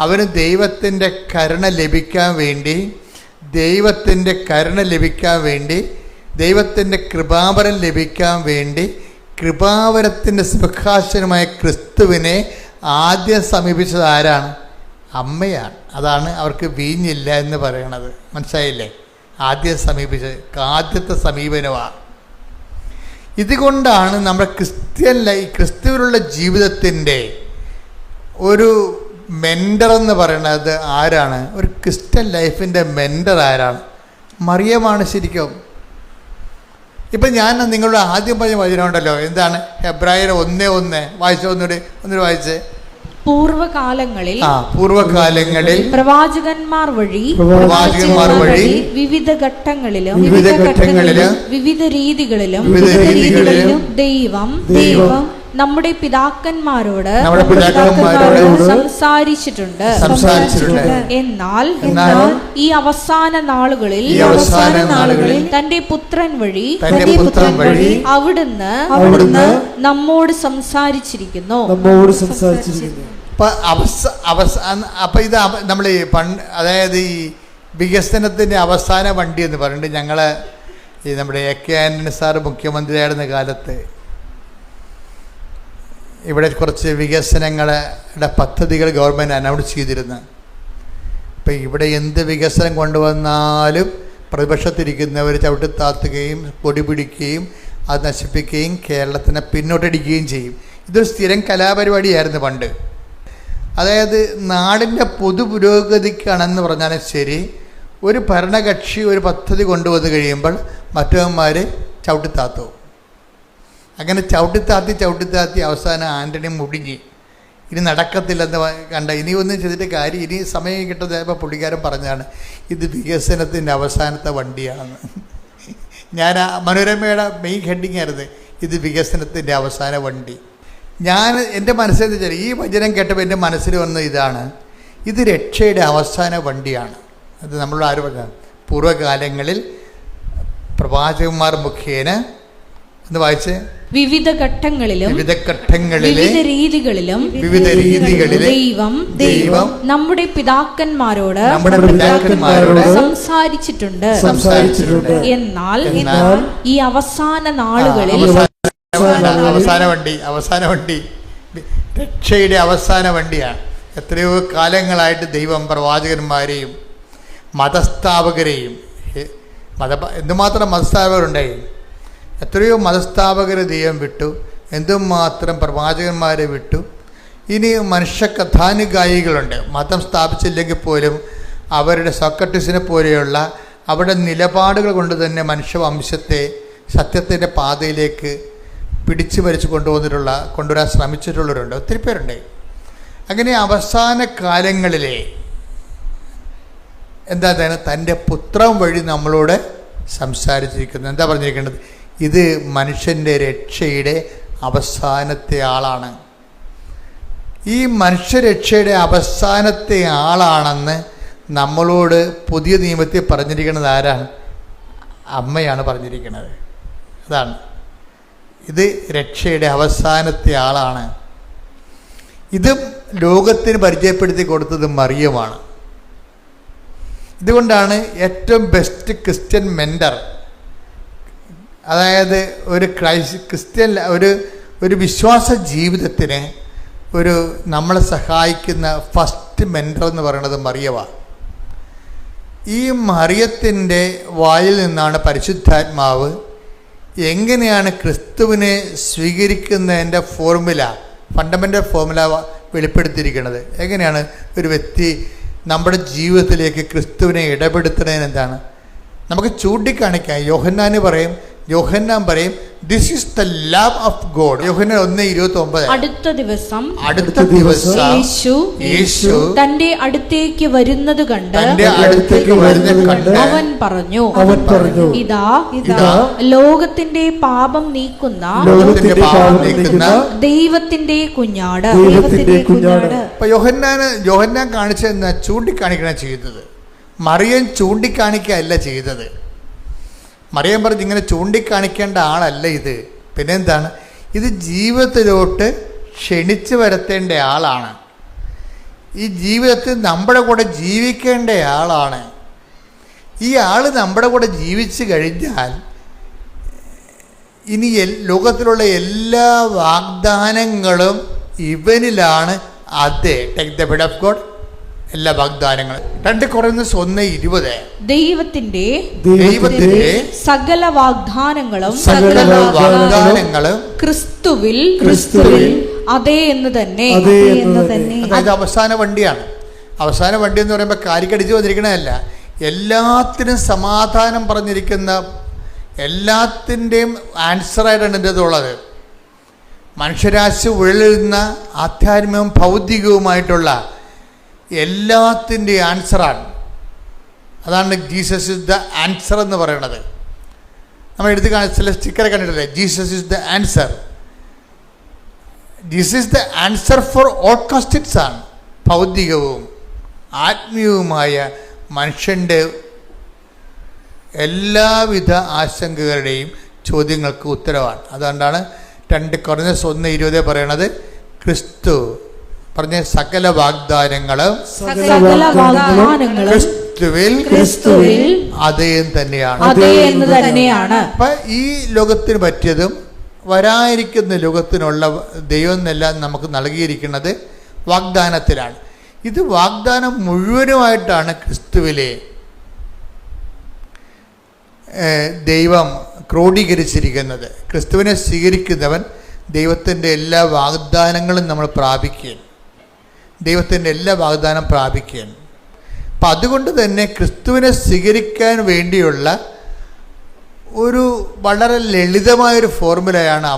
Speaker 1: അവന് ദൈവത്തിൻ്റെ കരുണ ലഭിക്കാൻ വേണ്ടി ദൈവത്തിൻ്റെ കൃപാവരം ലഭിക്കാൻ വേണ്ടി കൃപാവരത്തിൻ്റെ സിംഹാസനമായ ക്രിസ്തുവിനെ ആദ്യം സമീപിച്ചത് ആരാണ്? അമ്മയാണ്. അതാണ് അവർക്ക് വീഞ്ഞില്ല എന്ന് പറയണത്. മനസ്സിലായില്ലേ? ആദ്യം സമീപിച്ചത് ആദ്യത്തെ സമീപനമാണ്. ഇതുകൊണ്ടാണ് നമ്മുടെ ക്രിസ്തുവിലുള്ള ജീവിതത്തിൻ്റെ ഒരു മെൻറ്റർ എന്ന് പറയുന്നത് ആരാണ്? ഒരു ക്രിസ്ത്യൻ ലൈഫിൻ്റെ മെൻറ്റർ ആരാണ്? മറിയമാണ് ശരിക്കും. ഇപ്പം ഞാൻ നിങ്ങളോട് ആദ്യം പറഞ്ഞ വചനമുണ്ടല്ലോ, എന്താണ്? ഹെബ്രായർ 1:1 വായിച്ച ഒന്നുകൂടി വായിച്ചേ.
Speaker 2: പൂർവകാലങ്ങളിൽ
Speaker 1: പ്രവാചകന്മാർ വഴി
Speaker 2: വിവിധ ഘട്ടങ്ങളിലും വിവിധ രീതികളിലും ദൈവം നമ്മുടെ പിതാക്കന്മാരോട് സംസാരിച്ചിട്ടുണ്ട്. എന്നാൽ ഈ അവസാന നാളുകളിൽ തന്റെ പുത്രൻ വഴി അവിടുന്ന് നമ്മോട് സംസാരിച്ചിരിക്കുന്നു.
Speaker 1: അപ്പം ഇത് നമ്മൾ അതായത് ഈ വികസനത്തിൻ്റെ അവസാന വണ്ടി എന്ന് പറഞ്ഞിട്ട് ഞങ്ങൾ ഈ നമ്മുടെ AK ആൻ്റണി സാറ് മുഖ്യമന്ത്രിയായിരുന്ന കാലത്ത് ഇവിടെ കുറച്ച് വികസനങ്ങളുടെ പദ്ധതികൾ ഗവൺമെൻറ് അനൗൺസ് ചെയ്തിരുന്നു. ഇപ്പം ഇവിടെ എന്ത് വികസനം കൊണ്ടുവന്നാലും പ്രതിപക്ഷത്തിരിക്കുന്നവർ ചവിട്ടിത്താത്തുകയും പൊടി പിടിക്കുകയും അത് നശിപ്പിക്കുകയും കേരളത്തിനെ പിന്നോട്ടടിക്കുകയും ചെയ്യും. ഇതൊരു സ്ഥിരം കലാപരിപാടിയായിരുന്നു പണ്ട്. അതായത് നാടിൻ്റെ പൊതുപുരോഗതിക്കാണെന്ന് പറഞ്ഞാലും ശരി, ഒരു ഭരണകക്ഷി ഒരു പദ്ധതി കൊണ്ടുവന്ന് കഴിയുമ്പോൾ മറ്റവന്മാർ ചവിട്ടിത്താത്തു. അങ്ങനെ ചവിട്ടിത്താത്തി അവസാനം ആൻ്റണി മുടിഞ്ഞ് ഇനി നടക്കത്തില്ലെന്ന് കണ്ട, ഇനി ഒന്നും ചെയ്തിട്ട് കാര്യം, ഇനി സമയം കിട്ടുന്നപ്പോൾ പുള്ളിക്കാരൻ പറഞ്ഞതാണ് ഇത് വികസനത്തിൻ്റെ അവസാനത്തെ വണ്ടിയാണെന്ന്. ഞാൻ മനോരമയുടെ മെയിൻ ഹെഡിങ് ആയിരുന്നു ഇത് വികസനത്തിൻ്റെ അവസാന വണ്ടി. ഞാൻ എൻ്റെ മനസ്സിൽ വെച്ചാൽ ഈ വചനം കേട്ടപ്പോൾ എൻ്റെ മനസ്സിൽ വന്നത് ഇതാണ്, ഇത് രക്ഷയുടെ അവസാന വണ്ടിയാണ്. അത് നമ്മളോട് ആര് പറഞ്ഞ പൂർവ്വകാലങ്ങളിൽ പ്രവാചകന്മാർ മുഖേന എന്ന് വായിച്ച്
Speaker 2: വിവിധ ഘട്ടങ്ങളിലും
Speaker 1: വിവിധ രീതികളിലും ദൈവം
Speaker 2: നമ്മുടെ പിതാക്കന്മാരോട് സംസാരിച്ചിട്ടുണ്ട്. എന്നാൽ ഈ അവസാന നാളുകളിൽ
Speaker 1: അവസാന വണ്ടി രക്ഷയുടെ അവസാന വണ്ടിയാണ്. എത്രയോ കാലങ്ങളായിട്ട് ദൈവം പ്രവാചകന്മാരെയും മതസ്ഥാപകരെയും എന്തുമാത്രം മതസ്ഥാപകരുണ്ടായി, എത്രയോ മതസ്ഥാപകർ ദൈവം വിട്ടു, എന്തുമാത്രം പ്രവാചകന്മാരെ വിട്ടു. ഇനി മനുഷ്യ കഥാനുഗായികളുണ്ട്, മതം സ്ഥാപിച്ചില്ലെങ്കിൽ പോലും അവരുടെ സോക്രട്ടീസിനെ പോലെയുള്ള അവരുടെ നിലപാടുകൾ കൊണ്ട് തന്നെ മനുഷ്യവംശത്തെ സത്യത്തിൻ്റെ പാതയിലേക്ക് പിടിച്ചു വലിച്ച് കൊണ്ടുവരാൻ ശ്രമിച്ചിട്ടുള്ളവരുണ്ട്, ഒത്തിരി പേരുണ്ട്. അങ്ങനെ അവസാന കാലങ്ങളിലെ എന്താ തൻ്റെ പുത്രൻ വഴി നമ്മളോട് സംസാരിച്ചിരിക്കുന്നത്. എന്താ പറഞ്ഞിരിക്കേണ്ടത്? ഇത് മനുഷ്യൻ്റെ രക്ഷയുടെ അവസാനത്തെ ആളാണ്. ഈ മനുഷ്യരക്ഷയുടെ അവസാനത്തെ ആളാണെന്ന് നമ്മളോട് പുതിയ നിയമത്തിൽ പറഞ്ഞിരിക്കുന്നത് ആരാണ്? അമ്മയാണ് പറഞ്ഞിരിക്കുന്നത്. അതാണ്, ഇത് രക്ഷയുടെ അവസാനത്തെ ആളാണ്. ഇതും ലോകത്തിന് പരിചയപ്പെടുത്തി കൊടുത്തത് മറിയമാണ്. ഇതുകൊണ്ടാണ് ഏറ്റവും ബെസ്റ്റ് ക്രിസ്ത്യൻ മെൻറ്റർ, അതായത് ഒരു ക്രിസ്ത്യൻ ഒരു വിശ്വാസ ജീവിതത്തിന് നമ്മളെ സഹായിക്കുന്ന ഫസ്റ്റ് മെൻറ്റർ എന്ന് പറയുന്നത് മറിയമാണ്. ഈ മറിയത്തിൻ്റെ വായിൽ നിന്നാണ് പരിശുദ്ധാത്മാവ് എങ്ങനെയാണ് ക്രിസ്തുവിനെ സ്വീകരിക്കുന്നതിൻ്റെ ഫണ്ടമെൻ്റൽ ഫോർമുല വെളിപ്പെടുത്തിയിരിക്കുന്നത്. എങ്ങനെയാണ് ഒരു വ്യക്തി നമ്മുടെ ജീവിതത്തിലേക്ക് ക്രിസ്തുവിനെ ഇടപെടുത്തുന്നതിന് എന്താണ് നമുക്ക് ചൂണ്ടിക്കാണിക്കാം. യോഹന്നാൻ പറയും this is the love of God. Yohannan 1:29. അടുത്ത ദിവസം യേശു
Speaker 2: തന്റെ അടുത്തേക്ക് വരുന്നത് കണ്ട് അവൻ പറഞ്ഞു ഇതാ ലോകത്തിന്റെ പാപം നീക്കുന്ന ദൈവത്തിന്റെ കുഞ്ഞാട്.
Speaker 1: അപ്പൊ യോഹന്നാൻ കാണിച്ചെന്ന് ചൂണ്ടിക്കാണിക്കണം ചെയ്തത്. മറിയം ചൂണ്ടിക്കാണിക്കുകയല്ല ചെയ്തത്. മറിയം പറഞ്ഞ് ഇങ്ങനെ ചൂണ്ടിക്കാണിക്കേണ്ട ആളല്ല ഇത്. പിന്നെന്താണ്? ഇത് ജീവിതത്തിലോട്ട് ക്ഷണിച്ചു വരുത്തേണ്ട ആളാണ്. ഈ ജീവിതത്തിൽ നമ്മുടെ കൂടെ ജീവിക്കേണ്ട ആളാണ്. ഈ ആൾ നമ്മുടെ കൂടെ ജീവിച്ചു കഴിഞ്ഞാൽ ഇനി ലോകത്തിലുള്ള എല്ലാ വാഗ്ദാനങ്ങളും ഇവനിലാണ്. അതെ, take the bed of God. എല്ലാ വാഗ്ദാനങ്ങളും 2 കൊറിന്ത്യർ 1:20.
Speaker 2: ദൈവത്തിന്റെ സകല വാഗ്ദാനങ്ങളും ക്രിസ്തുവിൽ അതേ എന്ന് തന്നെ.
Speaker 1: അതായത് അവസാന വണ്ടിയാണ്. അവസാന വണ്ടി എന്ന് പറയുമ്പോൾ കാലിക്കടിച്ച് വന്നിരിക്കണതല്ല. എല്ലാത്തിനും സമാധാനം പറഞ്ഞിരിക്കുന്ന, എല്ലാത്തിൻ്റെയും ആൻസറായിട്ടാണ് എൻ്റെ ഉള്ളത്. മനുഷ്യരാശി ഉഴലുന്ന ആധ്യാത്മികവും ഭൗതികവുമായിട്ടുള്ള എല്ലാത്തിൻ്റെ ആൻസറാണ്. അതാണ് ജീസസ് ഇസ് ദ ആൻസർ എന്ന് പറയുന്നത്. നമ്മൾ എടുത്ത് ചില സ്റ്റിക്കർ കണ്ടിട്ടില്ലേ, Jesus is the answer. Jesus is the answer for all questions ആണ്. ഭൗതികവും ആത്മീയവുമായ മനുഷ്യൻ്റെ എല്ലാവിധ ആശങ്കകളുടെയും ചോദ്യങ്ങൾക്ക് ഉത്തരവാണ്. അതുകൊണ്ടാണ് 2 കൊറിന്ത്യർ 1:20 പറയണത് ക്രിസ്തു പറഞ്ഞ സകല വാഗ്ദാനങ്ങളും ക്രിസ്തുവിൽ അതേ തന്നെയാണ്. അപ്പൊ ഈ ലോകത്തിന് പറ്റിയതും വരാനിരിക്കുന്ന ലോകത്തിനുള്ള ദൈവം എന്നെല്ലാം നമുക്ക് നൽകിയിരിക്കുന്നത് വാഗ്ദാനത്തിലാണ്. ഇത് വാഗ്ദാനം മുഴുവനുമായിട്ടാണ് ക്രിസ്തുവിലെ ദൈവം ക്രോഡീകരിച്ചിരിക്കുന്നത്. ക്രിസ്തുവിനെ സ്വീകരിക്കുന്നവൻ ദൈവത്തിൻ്റെ എല്ലാ വാഗ്ദാനങ്ങളും നമ്മൾ പ്രാപിക്കുകയാണ്. ദൈവത്തിൻ്റെ എല്ലാ വാഗ്ദാനം പ്രാപിക്കുകയാണ്. അപ്പം അതുകൊണ്ട് തന്നെ ക്രിസ്തുവിനെ സ്വീകരിക്കാൻ വേണ്ടിയുള്ള ഒരു വളരെ ലളിതമായൊരു ഫോർമുലയാണ്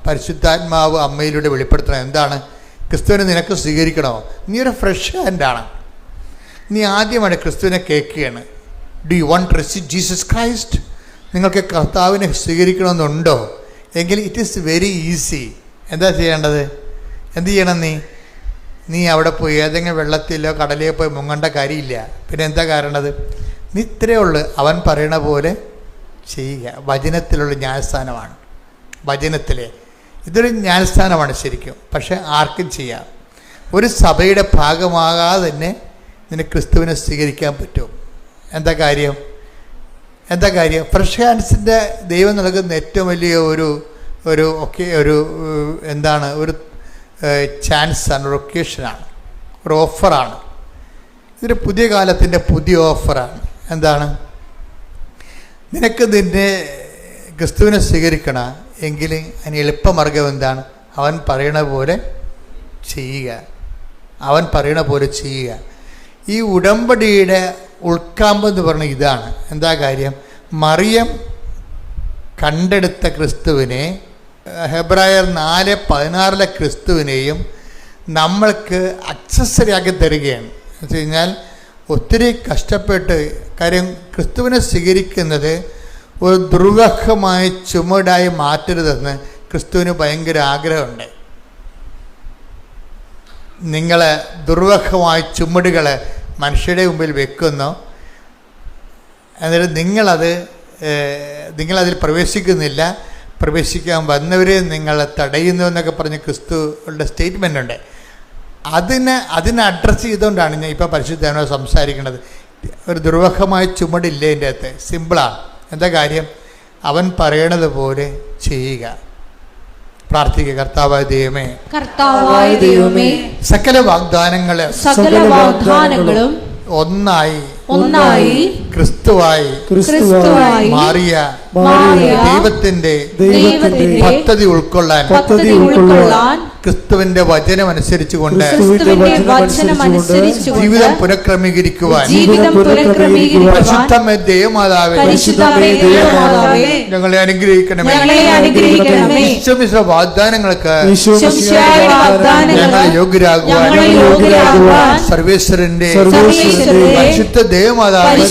Speaker 1: പരിശുദ്ധാത്മാവ് അമ്മയിലൂടെ വെളിപ്പെടുത്തുന്നത്. എന്താണ്? ക്രിസ്തുവിനെ നിനക്ക് സ്വീകരിക്കണോ? നീ ഒരു ഫ്രഷ് ഹാൻഡാണ്. നീ ആദ്യമാണ് ക്രിസ്തുവിനെ കേൾക്കുകയാണ്. Do you want to receive Jesus Christ? നിങ്ങൾക്ക് കർത്താവിനെ സ്വീകരിക്കണമെന്നുണ്ടോ? എങ്കിൽ ഇറ്റ് ഈസ് വെരി ഈസി. എന്താ ചെയ്യേണ്ടത്? എന്ത് ചെയ്യണം? നീ അവിടെ പോയി ഏതെങ്കിലും വെള്ളത്തിലോ കടലിലോ പോയി മുങ്ങേണ്ട കാര്യമില്ല. പിന്നെ എന്താ കാരണത്? നീ ഇത്രയേ ഉള്ളൂ, അവൻ പറയണ പോലെ ചെയ്യുക. വചനത്തിലുള്ള ന്യായസ്ഥാനമാണ്. ഇതൊരു ന്യായസ്ഥാനമാണ് ശരിക്കും. പക്ഷെ ആർക്കും ചെയ്യാം. ഒരു സഭയുടെ ഭാഗമാകാതെ തന്നെ നിന്നെ ക്രിസ്തുവിനെ സ്വീകരിക്കാൻ പറ്റും. എന്താ കാര്യം? ഫ്രഷ് ഹാൻഡ്സിൻ്റെ ദൈവം നൽകുന്ന ഏറ്റവും വലിയ ഒരു ചാൻസാണ്, ഒരു ഒക്കേഷനാണ്, ഒരു ഓഫറാണ്. ഇതൊരു പുതിയ കാലത്തിൻ്റെ പുതിയ ഓഫറാണ്. എന്താണ്? നിനക്ക് നിന്നെ ക്രിസ്തുവിനെ സ്വീകരിക്കണം എങ്കിൽ അതിന് എളുപ്പമാർഗം എന്താണ്? അവൻ പറയണ പോലെ ചെയ്യുക. ഈ ഉടമ്പടിയുടെ ഉൾക്കാമ്പെന്ന് പറഞ്ഞ ഇതാണ്. എന്താ കാര്യം? മറിയം കണ്ടെടുത്ത ക്രിസ്തുവിനെ, ഹെബ്രായർ 4:16 ക്രിസ്തുവിനെയും നമ്മൾക്ക് അക്സസറിയാക്കി തരികയാണ്. എന്ന് വെച്ച് കഴിഞ്ഞാൽ ഒത്തിരി കഷ്ടപ്പെട്ട്, കാര്യം ക്രിസ്തുവിനെ സ്വീകരിക്കുന്നത് ഒരു ദുർവഹമായ ചുമടായി മാറ്റരുതെന്ന് ക്രിസ്തുവിന് ഭയങ്കര ആഗ്രഹമുണ്ട്. നിങ്ങൾ ദുർവഹമായ ചുമടുകൾ മനുഷ്യരുടെ മുമ്പിൽ വെക്കുന്നു, എന്നിട്ട് നിങ്ങളതിൽ പ്രവേശിക്കുന്നില്ല, പ്രവേശിക്കാൻ വന്നവരെ നിങ്ങൾ തടയുന്നു എന്നൊക്കെ പറഞ്ഞ് ക്രിസ്തുവിൻ്റെ സ്റ്റേറ്റ്മെൻ്റ് ഉണ്ട്. അതിനെ അഡ്രസ്സ് ചെയ്തുകൊണ്ടാണ് ഞാൻ ഇപ്പോൾ പരിശുദ്ധനോട് സംസാരിക്കുന്നത്. ഒരു ദുർവഹമായ ചുമടില്ല എൻ്റെ അകത്ത്. സിമ്പിളാണ്. എന്താ കാര്യം? അവൻ പറയണത് പോലെ ചെയ്യുക. പ്രാർത്ഥിക്കുക. കർത്താവായ ദൈവമേ, സകല വാഗ്ദാനങ്ങളും ഒന്നായി
Speaker 2: ഒന്നായി
Speaker 1: ക്രിസ്തുവായി മാറിയ ദൈവത്തിന്റെ പദ്ധതി ഉൾക്കൊള്ളാൻ ക്രിസ്തുവിന്റെ വചനം അനുസരിച്ചുകൊണ്ട് ജീവിതം പുനഃക്രമീകരിക്കുവാൻ പരിശുദ്ധമേ ദൈവമാതാവേ ഞങ്ങളെ അനുഗ്രഹിക്കണമേ. വിശ്വമിശ്ര വാഗ്ദാനങ്ങൾക്ക് ഞങ്ങൾ യോഗ്യരാകുവാൻ സർവേശ്വരന്റെ പരിശുദ്ധ ദൈവമാതാവേ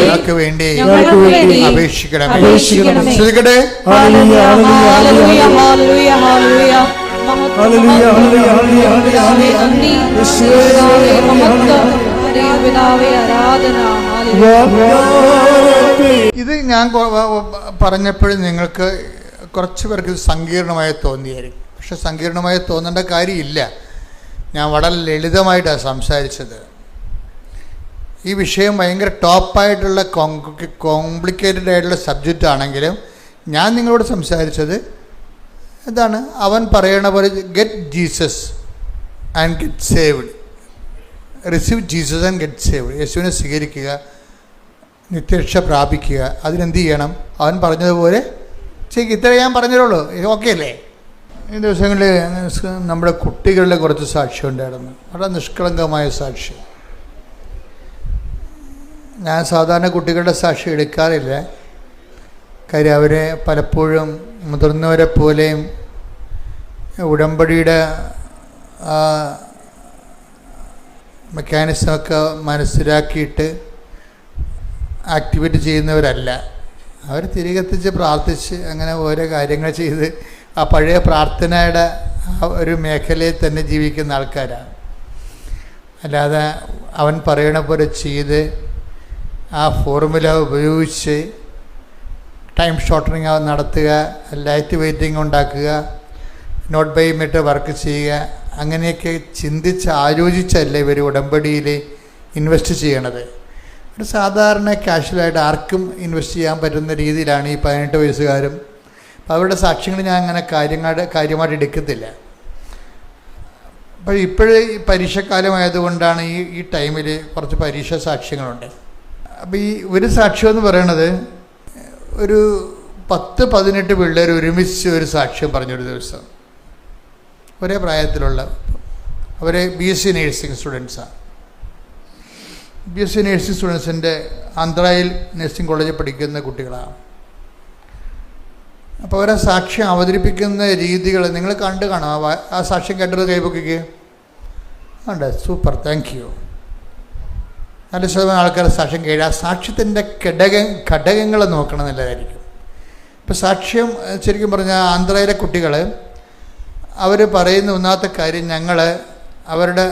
Speaker 1: ഞങ്ങൾക്ക് വേണ്ടി അപേക്ഷിക്കണമേ. ശ്രദ്ധിക്കട്ടെ. ഇത് ഞാൻ പറഞ്ഞപ്പോഴും നിങ്ങൾക്ക് കുറച്ച് പേർക്ക് ഇത് സങ്കീർണമായി തോന്നിയായിരിക്കും. പക്ഷെ സങ്കീർണമായി തോന്നേണ്ട കാര്യമില്ല. ഞാൻ വളരെ ലളിതമായിട്ടാണ് സംസാരിച്ചത്. ഈ വിഷയം ഭയങ്കര ടോപ്പായിട്ടുള്ള കോംപ്ലിക്കേറ്റഡ് ആയിട്ടുള്ള സബ്ജക്റ്റ് ആണെങ്കിലും ഞാൻ നിങ്ങളോട് സംസാരിച്ചത് എന്താണ്? അവൻ പറയണ പോലെ get Jesus and get saved. Receive Jesus and get saved. യേശുവിനെ സ്വീകരിക്കുക, നിത്യരക്ഷ പ്രാപിക്കുക. അതിനെന്ത് ചെയ്യണം? അവൻ പറഞ്ഞതുപോലെ ചെയ്യും. ഇത്രേ ഞാൻ പറഞ്ഞുള്ളൂ. ഓക്കെ അല്ലേ? ഈ ദിവസങ്ങളിൽ നമ്മുടെ കുട്ടികളുടെ കുറച്ച് സാക്ഷ്യം ഉണ്ടായിരുന്നു. വളരെ നിഷ്കളങ്കമായ സാക്ഷ്യം. ഞാൻ സാധാരണ കുട്ടികളുടെ സാക്ഷ്യം എടുക്കാറില്ല. കാര്യം അവരെ പലപ്പോഴും മുതിർന്നവരെ പോലെയും ഉടമ്പടിയുടെ മെക്കാനിസമൊക്കെ മനസ്സിലാക്കിയിട്ട് ആക്ടിവേറ്റ് ചെയ്യുന്നവരല്ല. അവർ തിരികെത്തിച്ച് പ്രാർത്ഥിച്ച് അങ്ങനെ ഓരോ കാര്യങ്ങൾ ചെയ്ത് ആ പഴയ പ്രാർത്ഥനയുടെ ആ ഒരു മേഖലയിൽ തന്നെ ജീവിക്കുന്ന ആൾക്കാരാണ്. അല്ലാതെ അവൻ പറയണ പോലെ ചെയ്ത് ആ ഫോർമുല ഉപയോഗിച്ച് ടൈം ഷോർട്ടനിങ് നടത്തുക, ലൈറ്റ് വെയിറ്റിംഗ് ഉണ്ടാക്കുക, നോട്ട് ബൈ മെറ്റ് വർക്ക് ചെയ്യുക, അങ്ങനെയൊക്കെ ചിന്തിച്ച് ആലോചിച്ചല്ല ഇവർ ഉടമ്പടിയിൽ ഇൻവെസ്റ്റ് ചെയ്യണത്. ഒരു സാധാരണ കാഷ്വലായിട്ട് ആർക്കും ഇൻവെസ്റ്റ് ചെയ്യാൻ പറ്റുന്ന രീതിയിലാണ് ഈ 18 വയസ്സുകാരും. അപ്പോൾ അവരുടെ സാക്ഷ്യങ്ങൾ ഞാൻ അങ്ങനെ കാര്യമായിട്ട് എടുക്കത്തില്ല. അപ്പോൾ ഇപ്പോഴേ ഈ പരീക്ഷക്കാലമായതുകൊണ്ടാണ് ഈ ടൈമിൽ കുറച്ച് പരീക്ഷ സാക്ഷ്യങ്ങളുണ്ട്. അപ്പോൾ ഈ ഒരു സാക്ഷ്യം എന്ന് പറയണത് ഒരു 10-18 പിള്ളേർ ഒരുമിച്ച് ഒരു സാക്ഷ്യം പറഞ്ഞൊരു ദിവസം. ഒരേ പ്രായത്തിലുള്ള അവരെ BSc നേഴ്സിംഗ് സ്റ്റുഡൻസാണ്. BSc നേഴ്സിംഗ് സ്റ്റുഡൻസിൻ്റെ ആന്ധ്രയിൽ നഴ്സിംഗ് കോളേജിൽ പഠിക്കുന്ന കുട്ടികളാണ്. അപ്പോൾ അവരെ സാക്ഷ്യം അവതരിപ്പിക്കുന്ന രീതികൾ നിങ്ങൾ കണ്ടു കാണാം. ആ സാക്ഷ്യം കേട്ടത് കൈപൊക്കിക്കുക. ഉണ്ട്, സൂപ്പർ, താങ്ക് യു. 4% ആൾക്കാർ സാക്ഷ്യം കേൾക്കുക. ആ സാക്ഷ്യത്തിൻ്റെ ഘടകങ്ങൾ നോക്കണം എന്നുള്ളതായിരിക്കും. ഇപ്പോൾ സാക്ഷ്യം ശരിക്കും പറഞ്ഞാൽ ആന്ധ്രയിലെ കുട്ടികൾ അവർ പറയുന്ന ഒന്നാമത്തെ കാര്യം, ഞങ്ങൾ അവരുടെ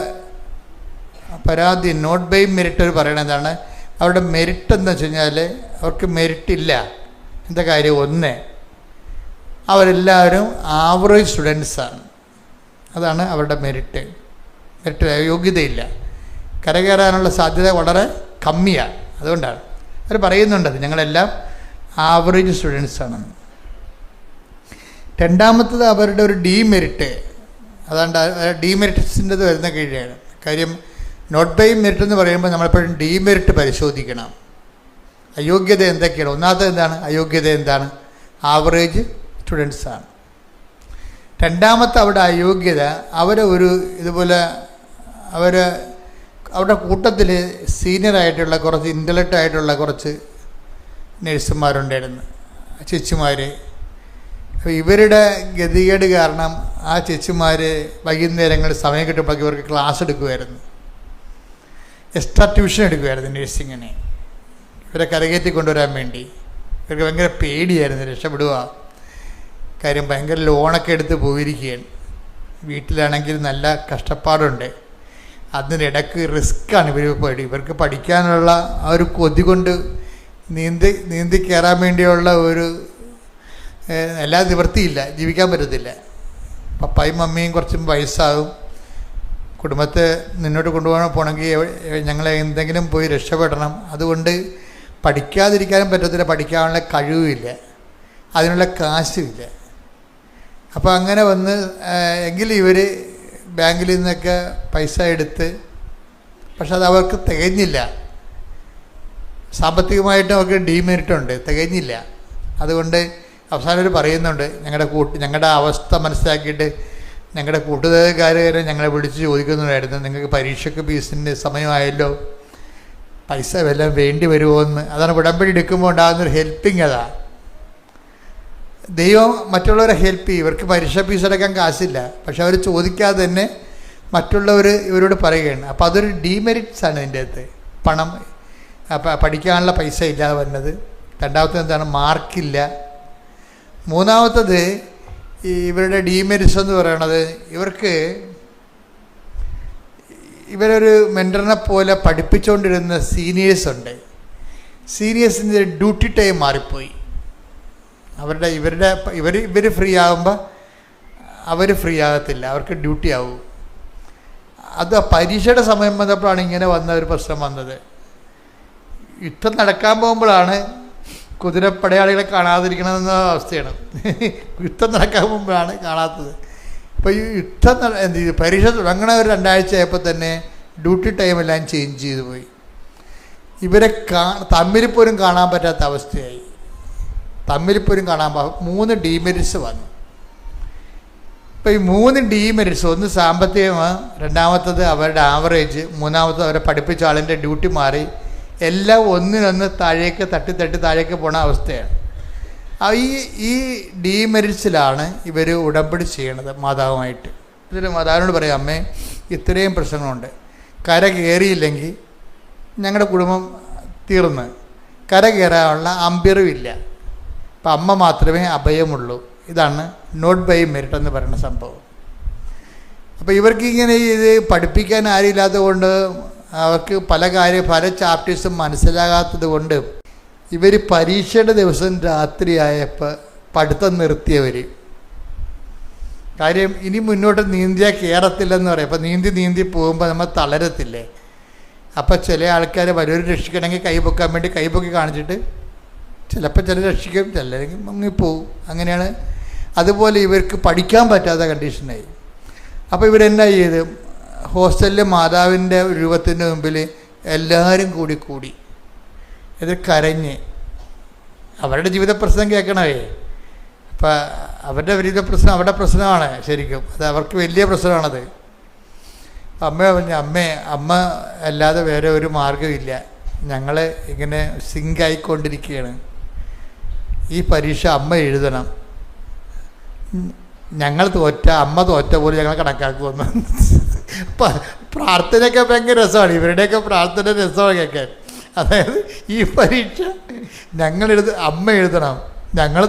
Speaker 1: പരാതി നോട്ട് ബൈ മെരിറ്റ് അവർ പറയണതാണ്. അവരുടെ മെരിറ്റ് എന്ന് വെച്ച് കഴിഞ്ഞാൽ അവർക്ക് മെരിറ്റില്ല. എന്താ കാര്യം? ഒന്ന്, അവരെല്ലാവരും ആവറേജ് സ്റ്റുഡൻസാണ്. അതാണ് അവരുടെ മെരിറ്റ്. യോഗ്യതയില്ല, കരകയറാനുള്ള സാധ്യത വളരെ കമ്മിയാണ്. അതുകൊണ്ടാണ് അവർ പറയുന്നുണ്ടത് ഞങ്ങളെല്ലാം ആവറേജ് സ്റ്റുഡൻസാണ്. രണ്ടാമത്തത് അവരുടെ ഒരു ഡീമെരിറ്റ്. അതാണ്ട് ഡീമെരിറ്റ്സിൻ്റെത് വരുന്ന കീഴാണ്. കാര്യം നോട്ട് ബൈ മെരിറ്റ് എന്ന് പറയുമ്പോൾ നമ്മളെപ്പോഴും ഡീമെരിറ്റ് പരിശോധിക്കണം. അയോഗ്യത എന്തൊക്കെയാണ്? ഒന്നാമത്തെ എന്താണ് അയോഗ്യത? എന്താണ്? ആവറേജ് സ്റ്റുഡൻസാണ്. രണ്ടാമത്തെ അവിടെ അയോഗ്യത, അവരെ ഒരു ഇതുപോലെ അവരുടെ കൂട്ടത്തിൽ സീനിയറായിട്ടുള്ള കുറച്ച് ഇൻ്റലക്റ്റായിട്ടുള്ള കുറച്ച് നഴ്സുമാരുണ്ടായിരുന്നു, ചേച്ചിമാർ. അപ്പോൾ ഇവരുടെ ഗതികേട് കാരണം ആ ചേച്ചിമാർ വൈകുന്നേരങ്ങളിൽ സമയം കിട്ടുമ്പോഴേക്കും ഇവർക്ക് ക്ലാസ് എടുക്കുമായിരുന്നു, എക്സ്ട്രാ ട്യൂഷൻ എടുക്കുമായിരുന്നു നഴ്സിങ്ങിന്, ഇവരെ കരകയറ്റി കൊണ്ടുവരാൻ വേണ്ടി. ഇവർക്ക് ഭയങ്കര പേടിയായിരുന്നു രക്ഷപ്പെടുക. കാര്യം ഭയങ്കര ലോണൊക്കെ എടുത്ത് പോയിരിക്കുകയാണ്. വീട്ടിലാണെങ്കിൽ നല്ല കഷ്ടപ്പാടുണ്ട്. അതിനിടയ്ക്ക് റിസ്ക്കാണ് ഇവർക്ക് പഠിക്കാനുള്ള ആ ഒരു കൊതി കൊണ്ട് നീന്തി കയറാൻ വേണ്ടിയുള്ള ഒരു എല്ലാ നിവൃത്തിയില്ല, ജീവിക്കാൻ പറ്റത്തില്ല. പപ്പായും മമ്മിയും കുറച്ചും വയസ്സാകും. കുടുംബത്തെ മുന്നോട്ട് പോകണമെങ്കിൽ ഞങ്ങളെ എന്തെങ്കിലും പോയി രക്ഷപ്പെടണം. അതുകൊണ്ട് പഠിക്കാതിരിക്കാനും പറ്റത്തില്ല, പഠിക്കാനുള്ള കഴിവുമില്ല, അതിനുള്ള കാശുമില്ല. അപ്പോൾ അങ്ങനെ വന്ന് എങ്കിലും ഇവർ ബാങ്കിൽ നിന്നൊക്കെ പൈസ എടുത്ത്, പക്ഷെ അത് അവർക്ക് തികഞ്ഞില്ല. സാമ്പത്തികമായിട്ട് അവർക്ക് ഡീമെറിറ്റ് ഉണ്ട്, തികഞ്ഞില്ല. അതുകൊണ്ട് അവസാനം അവർ പറയുന്നുണ്ട്, ഞങ്ങളുടെ അവസ്ഥ മനസ്സിലാക്കിയിട്ട് ഞങ്ങളുടെ കൂട്ടുകാർ ഞങ്ങളെ വിളിച്ച് ചോദിക്കുന്നുണ്ടായിരുന്നു, നിങ്ങൾക്ക് പരീക്ഷയ്ക്ക് ഫീസിൻ്റെ സമയമായല്ലോ, പൈസ വല്ലതും വേണ്ടി വരുമോ എന്ന്. അതാണ് ഉടമ്പടി എടുക്കുമ്പോൾ ഉണ്ടാകുന്നൊരു ഹെൽപ്പിങ്. അതാ ദൈവം മറ്റുള്ളവരെ ഹെൽപ്പ് ചെയ്യും. ഇവർക്ക് പരീക്ഷ ഫീസ് അടക്കാൻ കാശില്ല, പക്ഷെ അവർ ചോദിക്കാതെ തന്നെ മറ്റുള്ളവർ ഇവരോട് പറയുകയാണ്. അപ്പോൾ അതൊരു ഡീമെറിറ്റ്സാണ് ഇതിൻ്റെ അകത്ത്. പണം പഠിക്കാനുള്ള പൈസ ഇല്ലാതെ വരുന്നത്. രണ്ടാമത്തത് എന്താണ്? മാർക്കില്ല. മൂന്നാമത്തത് ഇവരുടെ ഡീമെറിറ്റ്സ് എന്ന് പറയണത്, ഇവരൊരു മെൻറ്ററിനെ പോലെ പഠിപ്പിച്ചുകൊണ്ടിരുന്ന സീനിയേഴ്സുണ്ട്. സീനിയേഴ്സിൻ്റെ ഡ്യൂട്ടി ടൈം മാറിപ്പോയി. ഇവർ ഫ്രീ ആകുമ്പോൾ അവർ ഫ്രീ ആകത്തില്ല, അവർക്ക് ഡ്യൂട്ടി ആവും. അത് പരീക്ഷയുടെ സമയം വന്നപ്പോഴാണ് ഇങ്ങനെ വന്ന ഒരു പ്രശ്നം വന്നത്. യുദ്ധം നടക്കാൻ പോകുമ്പോഴാണ് കുതിരപ്പടയാളികളെ കാണാതിരിക്കണമെന്ന അവസ്ഥയാണ്. യുദ്ധം നടക്കാൻ പോകുമ്പോഴാണ് കാണാത്തത്. ഇപ്പോൾ ഈ യുദ്ധം പരീക്ഷ തുടങ്ങണ ഒരു 2 ആഴ്ച ആയപ്പോൾ തന്നെ ഡ്യൂട്ടി ടൈമെല്ലാം ചേഞ്ച് ചെയ്തു പോയി. ഇവരെ തമ്മിൽ പോലും കാണാൻ പറ്റാത്ത അവസ്ഥയായി. തമ്മിൽ പോലും കാണാൻ 3 ഡീമെറിറ്റ്സ് വന്നു. ഇപ്പോൾ ഈ 3 ഡീമെറിറ്റ്സ്, ഒന്ന് സാമ്പത്തികമാണ്, രണ്ടാമത്തത് അവരുടെ ആവറേജ്, മൂന്നാമത്തത് അവരെ പഠിപ്പിച്ച ആളിൻ്റെ ഡ്യൂട്ടി മാറി, എല്ലാം ഒന്നിനൊന്ന് താഴേക്ക് തട്ടി താഴേക്ക് പോണ അവസ്ഥയാണ്. ഈ ഡീമെറിറ്റ്സിലാണ് ഇവർ ഉടമ്പടി ചെയ്യണത് മാതാവുമായിട്ട്. ഇതിൽ മാതാവിനോട് പറയും, അമ്മേ ഇത്രയും പ്രശ്നങ്ങളുണ്ട്, കര കയറിയില്ലെങ്കിൽ ഞങ്ങളുടെ കുടുംബം തീർന്ന്, കര കയറാനുള്ള അമ്പയറും ഇല്ല, അപ്പം അമ്മ മാത്രമേ അഭയമുള്ളൂ. ഇതാണ് നോട്ട് ബൈ മെറിറ്റ് എന്ന് പറയുന്ന സംഭവം. അപ്പോൾ ഇവർക്ക് ഇങ്ങനെ ഇത് പഠിപ്പിക്കാൻ ആരുമില്ലാത്തത് കൊണ്ട്, അവർക്ക് പല ചാപ്റ്റേഴ്സും മനസ്സിലാകാത്തത് കൊണ്ട് ഇവർ പരീക്ഷയുടെ ദിവസം രാത്രിയായപ്പോൾ പഠിത്തം നിർത്തിയവർ. കാര്യം ഇനി മുന്നോട്ട് നീന്തിയാൽ കയറത്തില്ലെന്ന് പറയും. അപ്പോൾ നീന്തി പോകുമ്പോൾ നമ്മൾ തളരത്തില്ലേ. അപ്പോൾ ചില ആൾക്കാർ വലിയൊരു രക്ഷിക്കണമെങ്കിൽ കൈപൊക്കാൻ വേണ്ടി കൈപൊക്കി കാണിച്ചിട്ട് ചിലപ്പോൾ രക്ഷിക്കും, ചിലരെങ്കിൽ മുങ്ങിപ്പോവും. അങ്ങനെയാണ്. അതുപോലെ ഇവർക്ക് പഠിക്കാൻ പറ്റാത്ത കണ്ടീഷനായി. അപ്പോൾ ഇവരെന്നാ ചെയ്ത്, ഹോസ്റ്റലിൽ മാതാവിൻ്റെ രൂപത്തിൻ്റെ മുമ്പിൽ എല്ലാവരും കൂടി ഇത് കരഞ്ഞ് അവരുടെ ജീവിത പ്രശ്നം കേൾക്കണമേ. അപ്പം അവരുടെ ജീവിത പ്രശ്നം അവരുടെ പ്രശ്നമാണ് ശരിക്കും, അത് അവർക്ക് വലിയ പ്രശ്നമാണത്. അമ്മ പറഞ്ഞു, അമ്മ അല്ലാതെ വേറെ ഒരു മാർഗ്ഗമില്ല, ഞങ്ങൾ ഇങ്ങനെ സിങ്കായിക്കൊണ്ടിരിക്കുകയാണ്, ഈ പരീക്ഷ അമ്മ എഴുതണം, ഞങ്ങൾ അമ്മ തോറ്റ പോലെ ഞങ്ങൾ കണക്കാക്കുമെന്ന്. പ്രാർത്ഥനയൊക്കെ ഭയങ്കര രസമാണ്, ഇവരുടെയൊക്കെ പ്രാർത്ഥന രസമാണ് കേൾക്കാൻ. അതായത് ഈ പരീക്ഷ അമ്മ എഴുതണം, ഞങ്ങൾ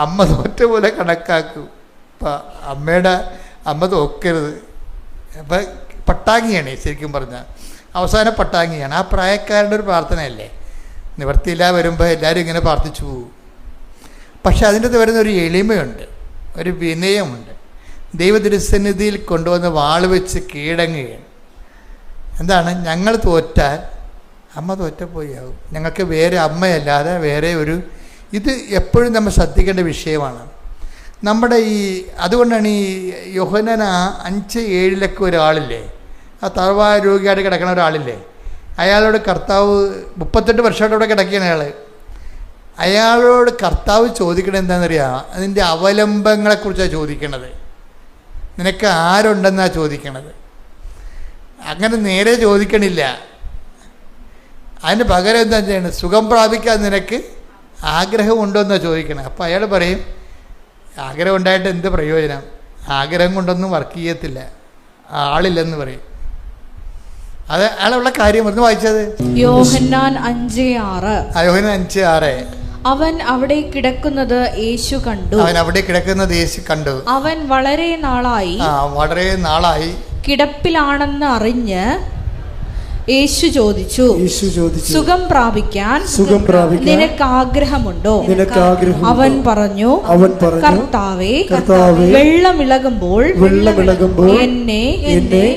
Speaker 1: അമ്മ തോറ്റ പോലെ കണക്കാക്കും. അപ്പം അമ്മ തോക്കരുത്. അപ്പം പട്ടാങ്ങിയാണ് ശരിക്കും പറഞ്ഞാൽ, അവസാനം പട്ടാങ്ങിയാണ്. ആ പ്രായക്കാരുടെ ഒരു പ്രാർത്ഥനയല്ലേ, നിവർത്തിയില്ല വരുമ്പോൾ എല്ലാവരും ഇങ്ങനെ പ്രാർത്ഥിച്ചു പോകും. പക്ഷെ അതിൻ്റെ അകത്ത് വരുന്ന ഒരു എളിമയുണ്ട്, ഒരു വിനയമുണ്ട്. ദൈവതിരുസന്നിധിയിൽ കൊണ്ടുവന്ന് വാൾ വെച്ച് കീഴടങ്ങുകയാണ്. എന്താണ്? ഞങ്ങൾ തോറ്റാൽ അമ്മ തോറ്റപ്പോയാവും, ഞങ്ങൾക്ക് വേറെ അമ്മയല്ലാതെ വേറെ ഇത് എപ്പോഴും നമ്മൾ ശ്രദ്ധിക്കേണ്ട വിഷയമാണ്. നമ്മുടെ അതുകൊണ്ടാണ് ഈ യോഹന്നാൻ 5:7 ഒരാളില്ലേ, ആ തറവായ രോഗിയായിട്ട് കിടക്കുന്ന ഒരാളില്ലേ, അയാളോട് കർത്താവ് 38 വർഷമായിട്ട് അവിടെ കിടക്കുകയാണ് അയാളോട് കർത്താവ് ചോദിക്കണത് എന്താണെന്നറിയാം? അതിൻ്റെ അവലംബങ്ങളെക്കുറിച്ചാണ് ചോദിക്കണത്. നിനക്ക് ആരുണ്ടെന്നാണ് ചോദിക്കണത്. അങ്ങനെ നേരെ ചോദിക്കണില്ല. അതിന് പകരം എന്താ ചെയ്യണത്? സുഖം പ്രാപിക്കാൻ നിനക്ക് ആഗ്രഹമുണ്ടോ എന്നാണ് ചോദിക്കണത്. അപ്പോൾ അയാൾ പറയും, ആഗ്രഹം ഉണ്ടായിട്ട് എന്ത് പ്രയോജനം, ആഗ്രഹം കൊണ്ടൊന്നും വർക്ക് ചെയ്യത്തില്ല, ആളില്ലെന്ന് പറയും. അത് അയാളുള്ള കാര്യം ഒന്ന് വായിച്ചത്
Speaker 2: യോഹന്നാൻ 5:6.
Speaker 1: യോഹന്നാൻ 5:6.
Speaker 2: അവൻ അവിടെ കിടക്കുന്നത് യേശു കണ്ടു. അവൻ വളരെ നാളായി കിടപ്പിലാണെന്ന് അറിഞ്ഞ് യേശു ചോദിച്ചു, സുഖം പ്രാപിക്കാൻ നിനക്ക് ആഗ്രഹമുണ്ടോ? അവൻ പറഞ്ഞു, കർത്താവേ, വെള്ളമിളകുമ്പോൾ എന്നെ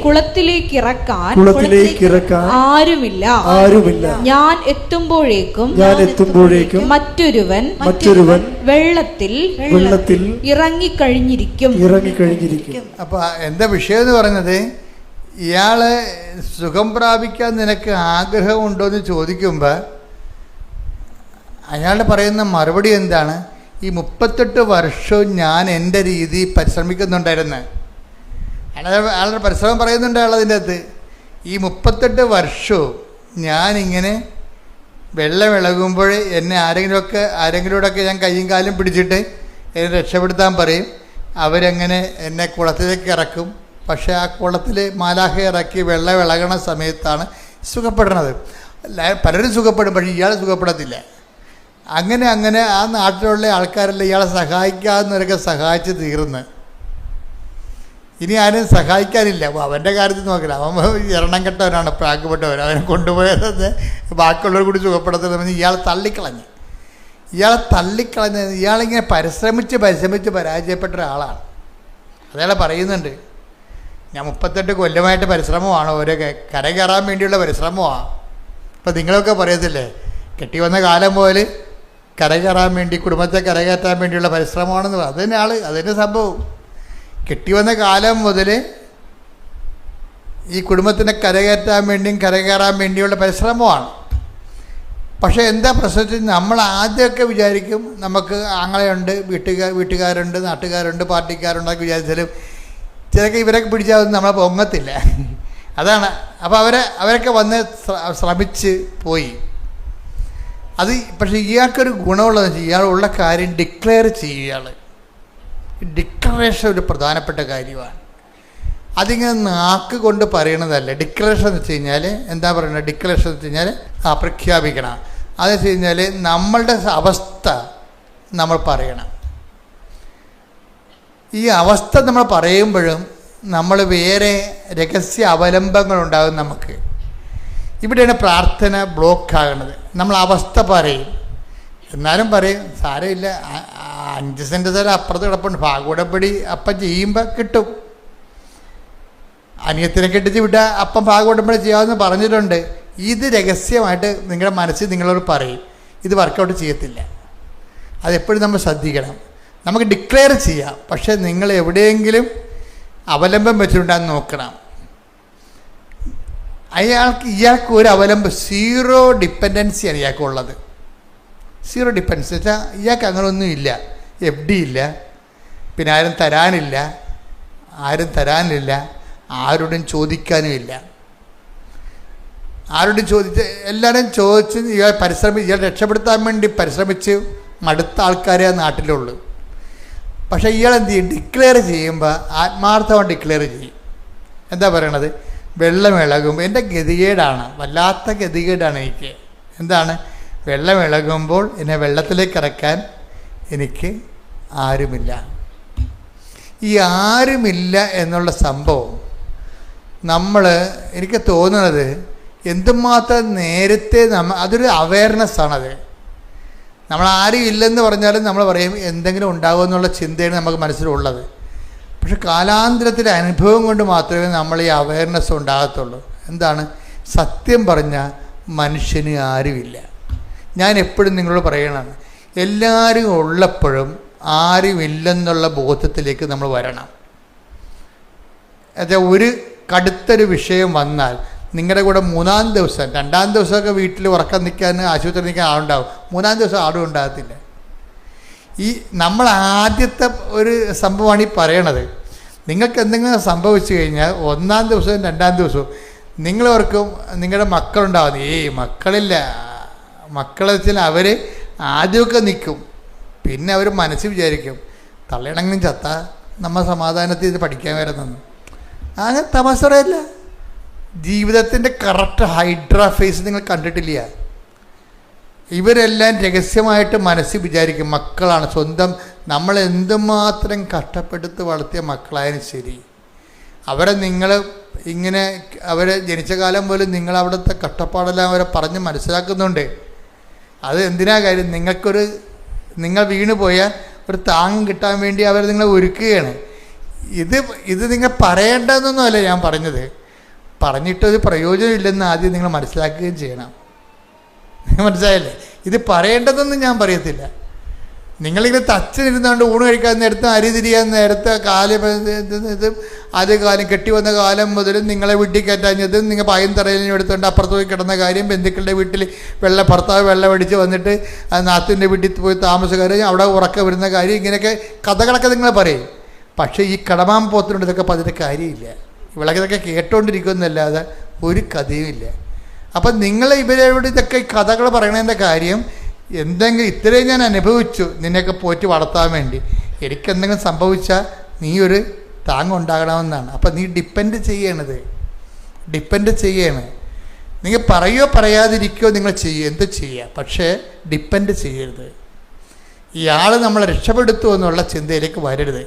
Speaker 2: കുളത്തിലേക്ക് ഇറക്കാൻ ആരുമില്ല. ഞാൻ എത്തുമ്പോഴേക്കും മറ്റൊരുവൻ വെള്ളത്തിൽ ഇറങ്ങിക്കഴിഞ്ഞിരിക്കും.
Speaker 1: അപ്പൊ എന്താ വിഷയം എന്ന് പറയുന്നത്? ഇയാൾ സുഖം പ്രാപിക്കാൻ നിനക്ക് ആഗ്രഹമുണ്ടോ എന്ന് ചോദിക്കുമ്പോൾ അയാൾ പറയുന്ന മറുപടി എന്താണ്? ഈ 38 വർഷവും ഞാൻ എൻ്റെ രീതിയിൽ പരിശ്രമിക്കുന്നുണ്ടായിരുന്നു. അയാളുടെ പരിശ്രമം പറയുന്നുണ്ട് അയാൾ അതിൻ്റെ അകത്ത്. ഈ 38 വർഷവും ഞാനിങ്ങനെ വെള്ളമിളകുമ്പോൾ എന്നെ ആരെങ്കിലുമൊക്കെ ഞാൻ കയ്യും കാലും പിടിച്ചിട്ട് എന്നെ രക്ഷപ്പെടുത്താൻ പറയും. അവരങ്ങനെ എന്നെ കുളത്തിലേക്ക് ഇറക്കും. പക്ഷേ ആ കുളത്തിൽ മാലാഖ ഇറക്കി വെള്ളം ഇളകണ സമയത്താണ് സുഖപ്പെടുന്നത്. പലരും സുഖപ്പെടും, പക്ഷേ ഇയാൾ സുഖപ്പെടത്തില്ല. അങ്ങനെ ആ നാട്ടിലുള്ള ആൾക്കാരെല്ലാം ഇയാളെ സഹായിക്കാവുന്നവരൊക്കെ സഹായിച്ച് തീർന്ന് ഇനി ആരും സഹായിക്കാനില്ല. അവൻ്റെ കാര്യത്തിൽ നോക്കില്ല, അവൻ എണ്ണം കെട്ടവനാണ്, പ്രാക്കപ്പെട്ടവൻ. അവനെ കൊണ്ടുപോയത് ബാക്കിയുള്ളവർ കൂടി സുഖപ്പെടുത്തണമെന്ന് ഇയാളെ തള്ളിക്കളഞ്ഞ് ഇയാളിങ്ങനെ പരിശ്രമിച്ച് പരാജയപ്പെട്ട ഒരാളാണ്. അതയാൾ പറയുന്നുണ്ട്, ഞാൻ 38 കൊല്ലമായിട്ട് പരിശ്രമമാണ്, ഓരോ കര കയറാൻ വേണ്ടിയുള്ള പരിശ്രമമാണ്. ഇപ്പം നിങ്ങളൊക്കെ പറയത്തില്ലേ, കെട്ടി വന്ന കാലം പോലെ കര കയറാൻ വേണ്ടി, കുടുംബത്തെ കരകയറ്റാൻ വേണ്ടിയുള്ള പരിശ്രമമാണെന്ന് പറയും. അതുതന്നെ അതിൻ്റെ സംഭവം. കെട്ടി വന്ന കാലം മുതൽ ഈ കുടുംബത്തിനെ കരകയറ്റാൻ വേണ്ടിയും കരകയറാൻ വേണ്ടിയുള്ള പരിശ്രമമാണ്. പക്ഷേ എന്താ പ്രശ്നം? നമ്മൾ ആദ്യമൊക്കെ വിചാരിക്കും നമുക്ക് ആങ്ങളെയുണ്ട്, വീട്ടുകാരുണ്ട്, നാട്ടുകാരുണ്ട്, പാർട്ടിക്കാരുണ്ടെന്നൊക്കെ വിചാരിച്ചാലും ചിലക്ക് ഇവരൊക്കെ പിടിച്ചാൽ നമ്മളെ പൊങ്ങത്തില്ല. അതാണ്. അപ്പോൾ അവരൊക്കെ വന്ന് ശ്രമിച്ച് പോയി. പക്ഷേ ഇയാൾക്കൊരു ഗുണമുള്ളതെന്ന് വെച്ചാൽ ഇയാളുള്ള കാര്യം ഡിക്ലെയർ ചെയ്യുക. ഡിക്ലറേഷൻ ഒരു പ്രധാനപ്പെട്ട കാര്യമാണ്. അതിങ്ങനെ നാക്ക് കൊണ്ട് പറയണതല്ല. ഡിക്ലറേഷൻ എന്ന് വെച്ച് കഴിഞ്ഞാൽ എന്താ പറയുന്നത്? ഡിക്ലറേഷൻ എന്ന് വെച്ച് കഴിഞ്ഞാൽ പ്രഖ്യാപിക്കണം. അതെന്ന് വെച്ച് കഴിഞ്ഞാൽ നമ്മളുടെ അവസ്ഥ നമ്മൾ പറയണം. ഈ അവസ്ഥ നമ്മൾ പറയുമ്പോഴും നമ്മൾ വേറെ രഹസ്യ അവലംബങ്ങളുണ്ടാകും നമുക്ക്. ഇവിടെയാണ് പ്രാർത്ഥന ബ്ലോക്കാകുന്നത്. നമ്മൾ അവസ്ഥ പറയും, എന്നാലും പറയും സാരമില്ല, 5 സെൻറ്റ് സ്ഥലം അപ്പുറത്ത് കിടപ്പുണ്ട്, ഭാഗവടപ്പടി അപ്പം ചെയ്യുമ്പോൾ കിട്ടും, അനിയത്തിനെ കെട്ടിച്ച് വിട്ടാൽ അപ്പം ഭാഗവടപ്പടി ചെയ്യാമെന്ന് പറഞ്ഞിട്ടുണ്ട്. ഇത് രഹസ്യമായിട്ട് നിങ്ങളുടെ മനസ്സിൽ നിങ്ങളോട് പറയും. ഇത് വർക്കൗട്ട് ചെയ്യത്തില്ല. അതെപ്പോഴും നമ്മൾ ശ്രദ്ധിക്കണം. നമുക്ക് ഡിക്ലെയർ ചെയ്യാം, പക്ഷേ നിങ്ങൾ എവിടെയെങ്കിലും അവലംബം വെച്ചിട്ടുണ്ടാകുന്ന നോക്കണം. ഇയാൾക്ക് ഒരു അവലംബം, സീറോ ഡിപ്പെൻഡൻസിയാണ് ഇയാൾക്കുള്ളത്. സീറോ ഡിപ്പെൻഡൻസി വെച്ചാൽ ഇയാൾക്ക് അങ്ങനെയൊന്നും ഇല്ല. FD ഇല്ല, പിന്നെ ആരും തരാനില്ല, ആരോടും ചോദിക്കാനുമില്ല. ആരോടും എല്ലാവരും ചോദിച്ച് ഇയാൾ രക്ഷപ്പെടുത്താൻ വേണ്ടി പരിശ്രമിച്ച് മടുത്ത ആൾക്കാരെ ആ നാട്ടിലുള്ളൂ. പക്ഷേ ഇയാൾ എന്ത് ചെയ്യും? ഡിക്ലെയർ ചെയ്യുമ്പോൾ ആത്മാർത്ഥമായി ഡിക്ലെയർ ചെയ്യും. എന്താ പറയണത്? വെള്ളം ഇളകുമ്പോൾ എൻ്റെ ഗതികേടാണ്, വല്ലാത്ത ഗതികേടാണ് എനിക്ക്. എന്താണ്? വെള്ളം ഇളകുമ്പോൾ എന്നെ വെള്ളത്തിലേക്ക് ഇറക്കാൻ എനിക്ക് ആരുമില്ല. ഈ ആരുമില്ല എന്നുള്ള സംഭവം എനിക്ക് തോന്നുന്നത് എന്തുമാത്രം നേരത്തെ അതൊരു അവയർനെസ്സാണത്. നമ്മൾ ആരും ഇല്ലെന്ന് പറഞ്ഞാലും നമ്മൾ പറയും എന്തെങ്കിലും ഉണ്ടാകുമെന്നുള്ള ചിന്തയാണ് നമുക്ക് മനസ്സിലുള്ളത്. പക്ഷെ കാലാന്തരത്തിലെ അനുഭവം കൊണ്ട് മാത്രമേ നമ്മൾ ഈ അവയർനെസ് ഉണ്ടാകത്തുള്ളൂ. എന്താണ്? സത്യം പറഞ്ഞാൽ മനുഷ്യന് ആരുമില്ല. ഞാൻ എപ്പോഴും നിങ്ങളോട് പറയണം, എല്ലാവരും ഉള്ളപ്പോഴും ആരുമില്ലെന്നുള്ള ബോധത്തിലേക്ക് നമ്മൾ വരണം. എന്നുവെച്ചാൽ ഒരു കടുത്തൊരു വിഷയം വന്നാൽ നിങ്ങളുടെ കൂടെ 2-ാം ദിവസമൊക്കെ വീട്ടിൽ ഉറക്കം നിൽക്കാൻ, ആശുപത്രി നിൽക്കാൻ ആളുണ്ടാവും. 3-ാം ദിവസം ആളും ഉണ്ടാകത്തില്ല. നമ്മൾ ആദ്യത്തെ ഒരു സംഭവമാണ് ഈ പറയണത്. നിങ്ങൾക്ക് എന്തെങ്കിലും സംഭവിച്ചു കഴിഞ്ഞാൽ 1-ാം ദിവസവും 2-ാം ദിവസവും നിങ്ങളവർക്കും നിങ്ങളുടെ മക്കളുണ്ടാവുന്നു. മക്കളില്ല. മക്കളെ വെച്ചാൽ അവർ ആദ്യമൊക്കെ നിൽക്കും, പിന്നെ അവർ മനസ്സിൽ വിചാരിക്കും തള്ളയിടങ്ങും ചത്ത നമ്മൾ സമാധാനത്തിൽ ഇത് പഠിക്കാൻ വരുന്നെന്ന്. അങ്ങനെ തമാശയല്ല. ജീവിതത്തിൻ്റെ കറക്റ്റ് ഹൈഡ്രാ ഫേസ് നിങ്ങൾ കണ്ടിട്ടില്ല. ഇവരെല്ലാം രഹസ്യമായിട്ട് മനസ്സിൽ വിചാരിക്കും മക്കളാണ് സ്വന്തം. നമ്മൾ എന്തുമാത്രം കഷ്ടപ്പെടുത്ത് വളർത്തിയ മക്കളായാലും ശരി, അവരെ ജനിച്ച കാലം പോലും നിങ്ങൾ അവിടുത്തെ കഷ്ടപ്പാടെല്ലാം അവരെ പറഞ്ഞ് മനസ്സിലാക്കുന്നുണ്ട്. അത് എന്തിനാ കാര്യം? നിങ്ങൾ വീണ് പോയാൽ ഒരു താങ്ങ് കിട്ടാൻ വേണ്ടി അവർ നിങ്ങളെ ഒരുക്കുകയാണ്. ഇത് നിങ്ങൾ പറയേണ്ടതെന്നൊന്നുമല്ല ഞാൻ പറഞ്ഞത്. പറഞ്ഞിട്ടൊരു പ്രയോജനമില്ലെന്ന് ആദ്യം നിങ്ങൾ മനസ്സിലാക്കുകയും ചെയ്യണം. മനസ്സിലായല്ലേ? ഇത് പറയേണ്ടതെന്ന് ഞാൻ പറയത്തില്ല. നിങ്ങളിങ്ങനെ തച്ചനിരുന്നുകൊണ്ട് ഊണ് കഴിക്കാൻ നേരത്ത് അരി തിരിയാൻ നേരത്തെ ആദ്യ കാലം കെട്ടി വന്ന കാലം മുതലും നിങ്ങളെ വീട്ടിൽ കയറ്റാഞ്ഞതും നിങ്ങൾ പായും തറയിലും എടുത്തുകൊണ്ട് അപ്പുറത്ത് പോയി കിടന്ന കാര്യം, ബന്ധുക്കളുടെ വീട്ടിൽ ഭർത്താവ് വെള്ളം അടിച്ച് വന്നിട്ട് നാത്തിൻ്റെ വീട്ടിൽ പോയി താമസക്കാർ അവിടെ ഉറക്കം വരുന്ന കാര്യം, ഇങ്ങനെയൊക്കെ കഥകളൊക്കെ നിങ്ങൾ പറയും. പക്ഷേ ഈ കടമാൻ പോത്തിനോട് ഇതൊക്കെ പറഞ്ഞിട്ട് കാര്യമില്ല. ഇവളൊക്കെ ഇതൊക്കെ കേട്ടോണ്ടിരിക്കുമെന്നല്ലാതെ ഒരു കഥയുമില്ല. അപ്പം നിങ്ങൾ ഇവരോട് ഇതൊക്കെ കഥകൾ പറയണതിൻ്റെ കാര്യം, എന്തെങ്കിലും ഇത്രയും ഞാൻ അനുഭവിച്ചു നിന്നെയൊക്കെ പോറ്റി വളർത്താൻ വേണ്ടി, എനിക്കെന്തെങ്കിലും സംഭവിച്ചാൽ നീ ഒരു താങ്ങുണ്ടാകണമെന്നാണ്. അപ്പം നീ ഡിപ്പെൻഡ് ചെയ്യണത്. നിങ്ങൾ പറയുകയോ പറയാതിരിക്കുകയോ നിങ്ങൾ ചെയ്യുക, എന്ത് ചെയ്യുക, പക്ഷേ ഡിപ്പെൻഡ് ചെയ്യരുത്. ഇയാൾ നമ്മളെ രക്ഷപ്പെടുത്തുമോ എന്നുള്ള ചിന്തയിലേക്ക് വരരുത്.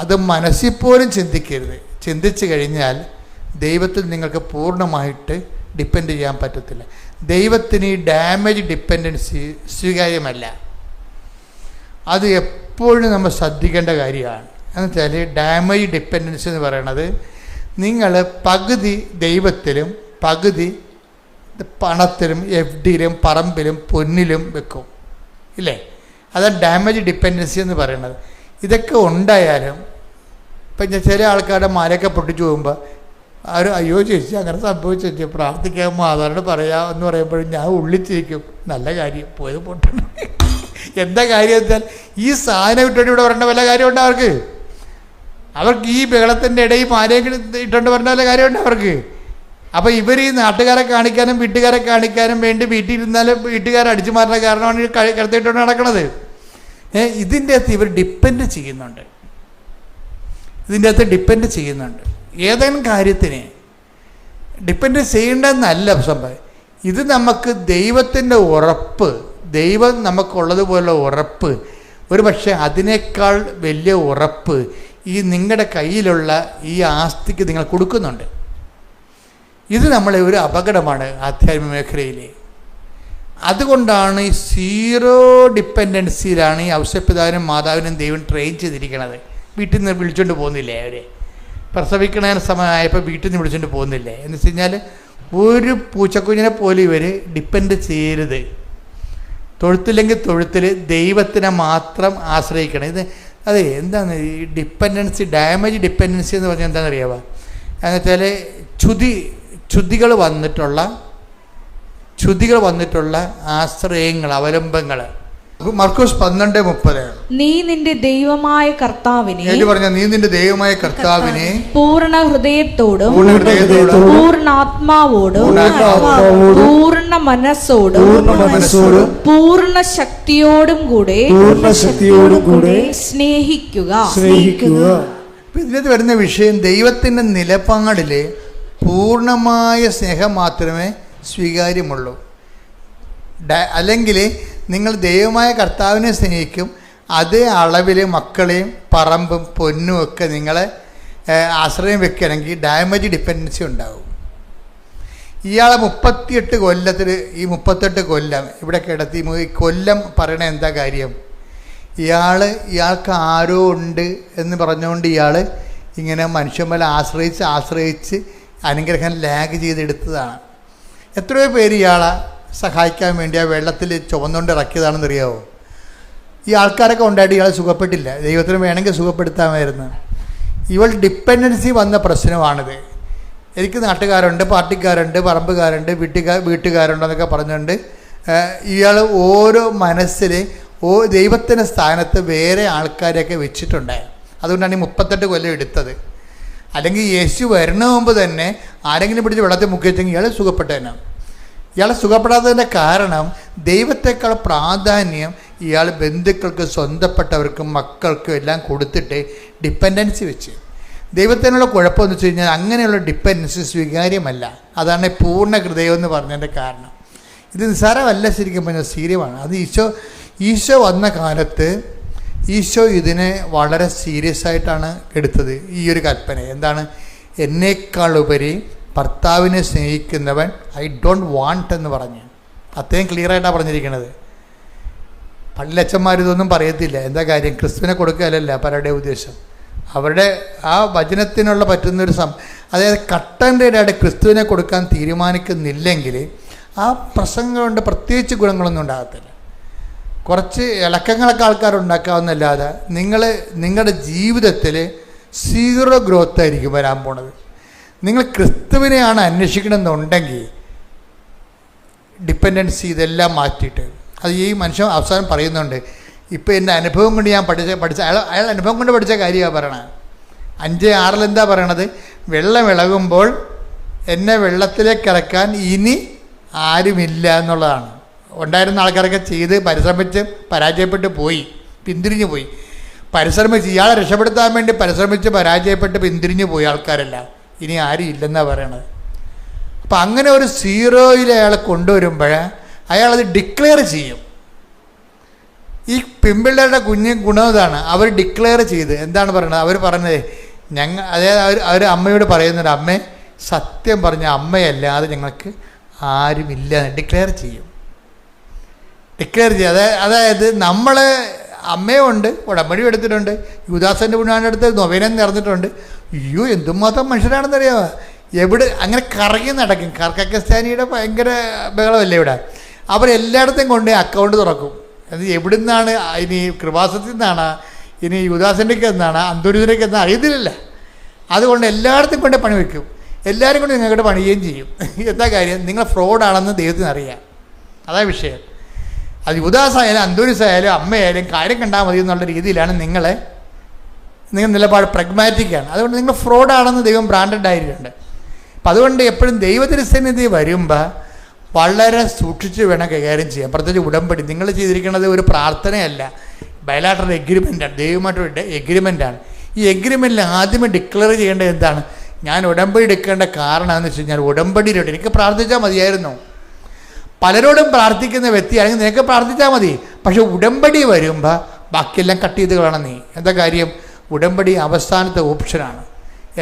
Speaker 1: അത് മനസ്സിൽ പോലും ചിന്തിക്കരുത്. ചിന്തിച്ചു കഴിഞ്ഞാൽ ദൈവത്തിൽ നിങ്ങൾക്ക് പൂർണ്ണമായിട്ട് ഡിപ്പെൻഡ് ചെയ്യാൻ പറ്റത്തില്ല. ദൈവത്തിന് ഈ ഡാമേജ് ഡിപ്പെൻഡൻസി സ്വീകാര്യമല്ല. അത് എപ്പോഴും നമ്മൾ ശ്രദ്ധിക്കേണ്ട കാര്യമാണ്. എന്നുവെച്ചാൽ ഡാമേജ് ഡിപ്പെൻഡൻസി എന്ന് പറയണത്, നിങ്ങൾ പകുതി ദൈവത്തിലും പകുതി പണത്തിലും FDയിലും പറമ്പിലും പൊന്നിലും വെക്കും, ഇല്ലേ? അതാണ് ഡാമേജ് ഡിപ്പെൻഡൻസി എന്ന് പറയുന്നത്. ഇതൊക്കെ ഉണ്ടായാലും ഇപ്പം ചില ആൾക്കാരുടെ മാലയൊക്കെ പൊട്ടിച്ചു പോകുമ്പോൾ അവർ അയ്യോ ചേച്ചി അങ്ങനെ സംഭവിച്ചു ചേച്ചി പ്രാർത്ഥിക്കാൻ മാതാവിനോട് പറയാം എന്ന് പറയുമ്പോഴും ഞാൻ ഉള്ളിച്ചിരിക്കും, നല്ല കാര്യം പോയത് പൊട്ടണം. എന്താ കാര്യം വെച്ചാൽ ഈ സാധനം ഇട്ടുകൊണ്ട് ഇവിടെ വരേണ്ട വല്ല കാര്യമുണ്ട് അവർക്ക് ഈ ബഹളത്തിൻ്റെ ഇടയിൽ മാലയൊക്കെ ഇട്ടുകൊണ്ട് വരേണ്ട വല്ല കാര്യമുണ്ട് അവർക്ക്. അപ്പോൾ ഇവർ ഈ നാട്ടുകാരെ കാണിക്കാനും വീട്ടുകാരെ കാണിക്കാനും വേണ്ടി വീട്ടിലിരുന്നാലും വീട്ടുകാരെ അടിച്ചു മാറുന്ന കാരണമാണ് ഈ കിടത്തിയിട്ടുണ്ട് നടക്കുന്നത്. ഇതിൻ്റെ അകത്ത് ഇവർ ഡിപ്പെൻഡ് ചെയ്യുന്നുണ്ട്. ഏതെങ്കിലും കാര്യത്തിന് ഡിപ്പെൻഡ് ചെയ്യേണ്ടതെന്നല്ല സംഭവം. ഇത് നമുക്ക് ദൈവത്തിൻ്റെ ഉറപ്പ്, ദൈവം നമുക്കുള്ളതുപോലുള്ള ഉറപ്പ്, ഒരു പക്ഷേ അതിനേക്കാൾ വലിയ ഉറപ്പ് ഈ നിങ്ങളുടെ കയ്യിലുള്ള ഈ ആസ്തിക്ക് നിങ്ങൾ കൊടുക്കുന്നുണ്ട്. ഇത് നമ്മളെ ഒരു അപകടമാണ് ആധ്യാത്മിക മേഖലയിൽ. അതുകൊണ്ടാണ് ഈ സീറോ ഡിപ്പെൻഡൻസിയിലാണ് ഈ ഔഷധപിതാവിനും മാതാവിനും ദൈവം ട്രെയിൻ ചെയ്തിരിക്കുന്നത്. വീട്ടിൽ നിന്ന് വിളിച്ചുകൊണ്ട് പോകുന്നില്ലേ? അവർ പ്രസവിക്കണ സമയമായപ്പോൾ വീട്ടിൽ നിന്ന് വിളിച്ചുകൊണ്ട് പോകുന്നില്ലേ? എന്ന് വെച്ച് കഴിഞ്ഞാൽ ഒരു പൂച്ചക്കുഞ്ഞിനെ പോലും ഇവർ ഡിപ്പെൻഡ് ചെയ്യരുത്. തൊഴുത്തില്ലെങ്കിൽ തൊഴുത്തിൽ ദൈവത്തിനെ മാത്രം ആശ്രയിക്കണം. ഇത് അതെ എന്താണ് ഈ ഡിപ്പെൻഡൻസി, ഡാമേജ് ഡിപ്പെൻഡൻസി എന്ന് പറഞ്ഞാൽ എന്താണെന്ന് അറിയാമോ? എന്നുവെച്ചാൽ ച്യുതികൾ വന്നിട്ടുള്ള ആശ്രയങ്ങൾ, അവലംബങ്ങൾ. മർക്കോസ് 12:30
Speaker 2: നീ നിന്റെ ദൈവമായ കർത്താവിനെ പൂർണ്ണ ഹൃദയത്തോടും പൂർണ്ണ ആത്മാവോടും പൂർണ്ണ മനസ്സോടും പൂർണ്ണ ശക്തിയോടും കൂടെ സ്നേഹിക്കുക.
Speaker 1: ഇതിനകത്ത് വരുന്ന വിഷയം, ദൈവത്തിൻ്റെ നിലപാടിൽ പൂർണ്ണമായ സ്നേഹം മാത്രമേ സ്വീകാര്യമുള്ളൂ. അല്ലെങ്കിൽ നിങ്ങൾ ദൈവമായ കർത്താവിനെ സ്നേഹിക്കും, അതേ അളവിൽ മക്കളെയും പറമ്പും പൊന്നും ഒക്കെ നിങ്ങളെ ആശ്രയം വെക്കുകയാണെങ്കിൽ ഡാമേജ് ഡിപ്പെൻഡൻസി ഉണ്ടാവും. ഇയാളെ 38 കൊല്ലം ഇവിടെ കിടത്തി. ഈ കൊല്ലം പറയണ എന്താ കാര്യം? ഇയാൾക്ക് ആരോ ഉണ്ട് എന്ന് പറഞ്ഞുകൊണ്ട് ഇയാൾ ഇങ്ങനെ മനുഷ്യന്മാരെ ആശ്രയിച്ച് അനുഗ്രഹം ലാഗ് ചെയ്തെടുത്തതാണ്. എത്രയോ പേര് ഇയാളെ സഹായിക്കാൻ വേണ്ടി ആ വെള്ളത്തിൽ ചുവന്നുകൊണ്ട് ഇറക്കിയതാണെന്നറിയാമോ? ഈ ആൾക്കാരൊക്കെ ഉണ്ടായിട്ട് ഇയാൾ സുഖപ്പെട്ടില്ല. ദൈവത്തിന് വേണമെങ്കിൽ സുഖപ്പെടുത്താമായിരുന്നു. ഇവൾ ഡിപ്പെൻഡൻസി വന്ന പ്രശ്നമാണിത്. എനിക്ക് നാട്ടുകാരുണ്ട്, പാർട്ടിക്കാരുണ്ട്, പറമ്പുകാരുണ്ട്, വീട്ടുകാരുണ്ടെന്നൊക്കെ പറഞ്ഞുകൊണ്ട് ഇയാൾ ഓരോ മനസ്സിൽ ദൈവത്തിൻ്റെ സ്ഥാനത്ത് വേറെ ആൾക്കാരെയൊക്കെ വെച്ചിട്ടുണ്ട്. അതുകൊണ്ടാണ് ഈ 38 കൊല്ലം എടുത്തത്. അല്ലെങ്കിൽ യേശു വരുന്ന മുമ്പ് തന്നെ ആരെങ്കിലും പിടിച്ച് വെള്ളത്തിൽ മുക്കി വെച്ചെങ്കിൽ ഇയാൾ സുഖപ്പെട്ടേനെ. ഇയാളെ സുഖപ്പെടാത്തതിൻ്റെ കാരണം ദൈവത്തെക്കാൾ പ്രാധാന്യം ഇയാൾ ബന്ധുക്കൾക്ക്, സ്വന്തപ്പെട്ടവർക്കും, മക്കൾക്കും എല്ലാം കൊടുത്തിട്ട് ഡിപ്പെൻഡൻസി വെച്ച്. ദൈവത്തിനുള്ള കുഴപ്പമെന്ന് വെച്ച് കഴിഞ്ഞാൽ അങ്ങനെയുള്ള ഡിപ്പെൻഡൻസി സ്വീകാര്യമല്ല. അതാണ് പൂർണ്ണ ഹൃദയം എന്ന് പറഞ്ഞതിൻ്റെ കാരണം. ഇത് നിസ്സാരമല്ല, ശരിക്കും പറഞ്ഞാൽ സീരിയമാണ്. അത് ഈശോ വന്ന കാലത്ത് ഈശോ ഇതിനെ വളരെ സീരിയസ് ആയിട്ടാണ് എടുത്തത്. ഈ ഒരു കൽപ്പന എന്താണ്? എന്നേക്കാളുപരി ഭർത്താവിനെ സ്നേഹിക്കുന്നവൻ ഐ ഡോണ്ട് വാണ്ട് എന്ന് പറഞ്ഞ് അത്രയും ക്ലിയറായിട്ടാണ് പറഞ്ഞിരിക്കുന്നത്. പള്ളിയച്ചന്മാരിതൊന്നും പറയത്തില്ല. എന്താ കാര്യം? ക്രിസ്തുവിനെ കൊടുക്കുകയല്ല പലരുടെ ഉദ്ദേശം. അവരുടെ ആ വചനത്തിനുള്ള പറ്റുന്നൊരു അതായത് കട്ടൻ്റെതായിട്ട് ക്രിസ്തുവിനെ കൊടുക്കാൻ തീരുമാനിക്കുന്നില്ലെങ്കിൽ ആ പ്രസംഗം കൊണ്ട് പ്രത്യേകിച്ച് ഗുണങ്ങളൊന്നും ഉണ്ടാകത്തില്ല. കുറച്ച് ഇളക്കങ്ങളൊക്കെ ആൾക്കാരുണ്ടാക്കാവുന്നല്ലാതെ നിങ്ങളുടെ ജീവിതത്തിൽ 0 ഗ്രോത്ത് ആയിരിക്കും വരാൻ പോണത്. നിങ്ങൾ ക്രിസ്തുവിനെയാണ് അന്വേഷിക്കണമെന്നുണ്ടെങ്കിൽ ഡിപ്പെൻഡൻസി ഇതെല്ലാം മാറ്റിയിട്ട്, അത് ഈ മനുഷ്യൻ അവസാനം പറയുന്നുണ്ട്, ഇപ്പോൾ എൻ്റെ അനുഭവം കൊണ്ട് ഞാൻ പഠിച്ച അയാൾ അനുഭവം കൊണ്ട് പഠിച്ച കാര്യമാണ് പറയണത്. 5:6 എന്താ പറയണത്? വെള്ളം ഇളകുമ്പോൾ എന്നെ വെള്ളത്തിലേക്ക് ഇറക്കാൻ ഇനി ആരുമില്ല എന്നുള്ളതാണ്. ഉണ്ടായിരുന്ന ആൾക്കാരൊക്കെ ചെയ്ത് പരിശ്രമിച്ച് പരാജയപ്പെട്ട് പോയി, പിന്തിരിഞ്ഞു പോയി. ഇയാളെ രക്ഷപ്പെടുത്താൻ വേണ്ടി പരിശ്രമിച്ച് പരാജയപ്പെട്ട് പിന്തിരിഞ്ഞു പോയി ആൾക്കാരെല്ലാം. ഇനി ആരും ഇല്ലെന്നാണ് പറയണത്. അപ്പം അങ്ങനെ ഒരു 0 അയാളെ കൊണ്ടുവരുമ്പോൾ അയാളത് ഡിക്ലെയർ ചെയ്യും. ഈ പെൺപിള്ളേരുടെ ഗുണം ഇതാണ്, അവർ ഡിക്ലെയർ ചെയ്ത് എന്താണ് പറയുന്നത്? അവർ പറഞ്ഞത് അതായത് അവർ അമ്മയോട് പറയുന്നുണ്ട്, അമ്മേ സത്യം പറഞ്ഞ അമ്മയല്ലാതെ ഞങ്ങൾക്ക് ആരുമില്ല ഡിക്ലെയർ ചെയ്യും. അതായത് നമ്മൾ അമ്മയുണ്ട്, ഉടമ്പടി എടുത്തിട്ടുണ്ട്, യുദാസൻ്റെ പുണ്യാൻ്റെ അടുത്ത് നൊവേനം നിറഞ്ഞിട്ടുണ്ട്. അയ്യോ എന്തുമാത്രം മനുഷ്യരാണെന്നറിയാമോ, എവിടെ അങ്ങനെ കറങ്ങി നടക്കും. കർക്കസ്ഥാനിയുടെ ഭയങ്കര ബഹളമല്ലേ ഇവിടെ. അവരെല്ലായിടത്തും കൊണ്ട് അക്കൗണ്ട് തുറക്കും. അത് എവിടെ നിന്നാണ്, ഇനി കൃപാസത്തിൽ നിന്നാണ്, ഇനി യുദാസൻ്റെക്ക് എന്നാണ്, അന്തോരിതിനൊക്കെ എന്നാണ് അറിയത്തില്ല. അതുകൊണ്ട് എല്ലായിടത്തും കൊണ്ട് പണി വയ്ക്കും. എല്ലാവരും കൊണ്ട് നിങ്ങളുടെ പണിയുകയും ചെയ്യും. എന്താ കാര്യം? നിങ്ങൾ ഫ്രോഡാണെന്ന് ദൈവത്തിന് അറിയാം. അതാ വിഷയം. അത് യുദാസായാലും അന്തോരിസായാലും അമ്മയായാലും കാര്യം കണ്ടാൽ മതി എന്നുള്ള രീതിയിലാണ് നിങ്ങൾ നിലപാട് പ്രഗ്മാറ്റിക്കാണ്. അതുകൊണ്ട് നിങ്ങൾ ഫ്രോഡാണെന്ന് ദൈവം ബ്രാൻഡഡ് ആയിട്ടുണ്ട്. അപ്പം അതുകൊണ്ട് എപ്പോഴും ദൈവത്തിരുസന്നിധി വരുമ്പോൾ വളരെ സൂക്ഷിച്ച് വേണം കൈകാര്യം ചെയ്യാം. പ്രത്യേകിച്ച് ഉടമ്പടി നിങ്ങൾ ചെയ്തിരിക്കുന്നത് ഒരു പ്രാർത്ഥനയല്ല, ബയലാട്ടറൽ എഗ്രിമെൻ്റാണ്, ദൈവമായിട്ട് എഗ്രിമെൻ്റാണ്. ഈ എഗ്രിമെൻറ്റിൽ ആദ്യമേ ഡിക്ലെയർ ചെയ്യേണ്ടത് എന്താണ്? ഞാൻ ഉടമ്പടി എടുക്കേണ്ട കാരണം എന്ന് വെച്ച് കഴിഞ്ഞാൽ ഉടമ്പടിയിലോട്ട് എനിക്ക് പ്രാർത്ഥിച്ചാൽ മതിയായിരുന്നു. പലരോടും പ്രാർത്ഥിക്കുന്ന വ്യക്തിയാണെങ്കിൽ നിനക്ക് പ്രാർത്ഥിച്ചാൽ മതി. പക്ഷെ ഉടമ്പടി വരുമ്പോൾ ബാക്കിയെല്ലാം കട്ട് ചെയ്ത് കളയണം നീ. എന്താ കാര്യം? ഉടമ്പടി അവസാനത്തെ ഓപ്ഷനാണ്.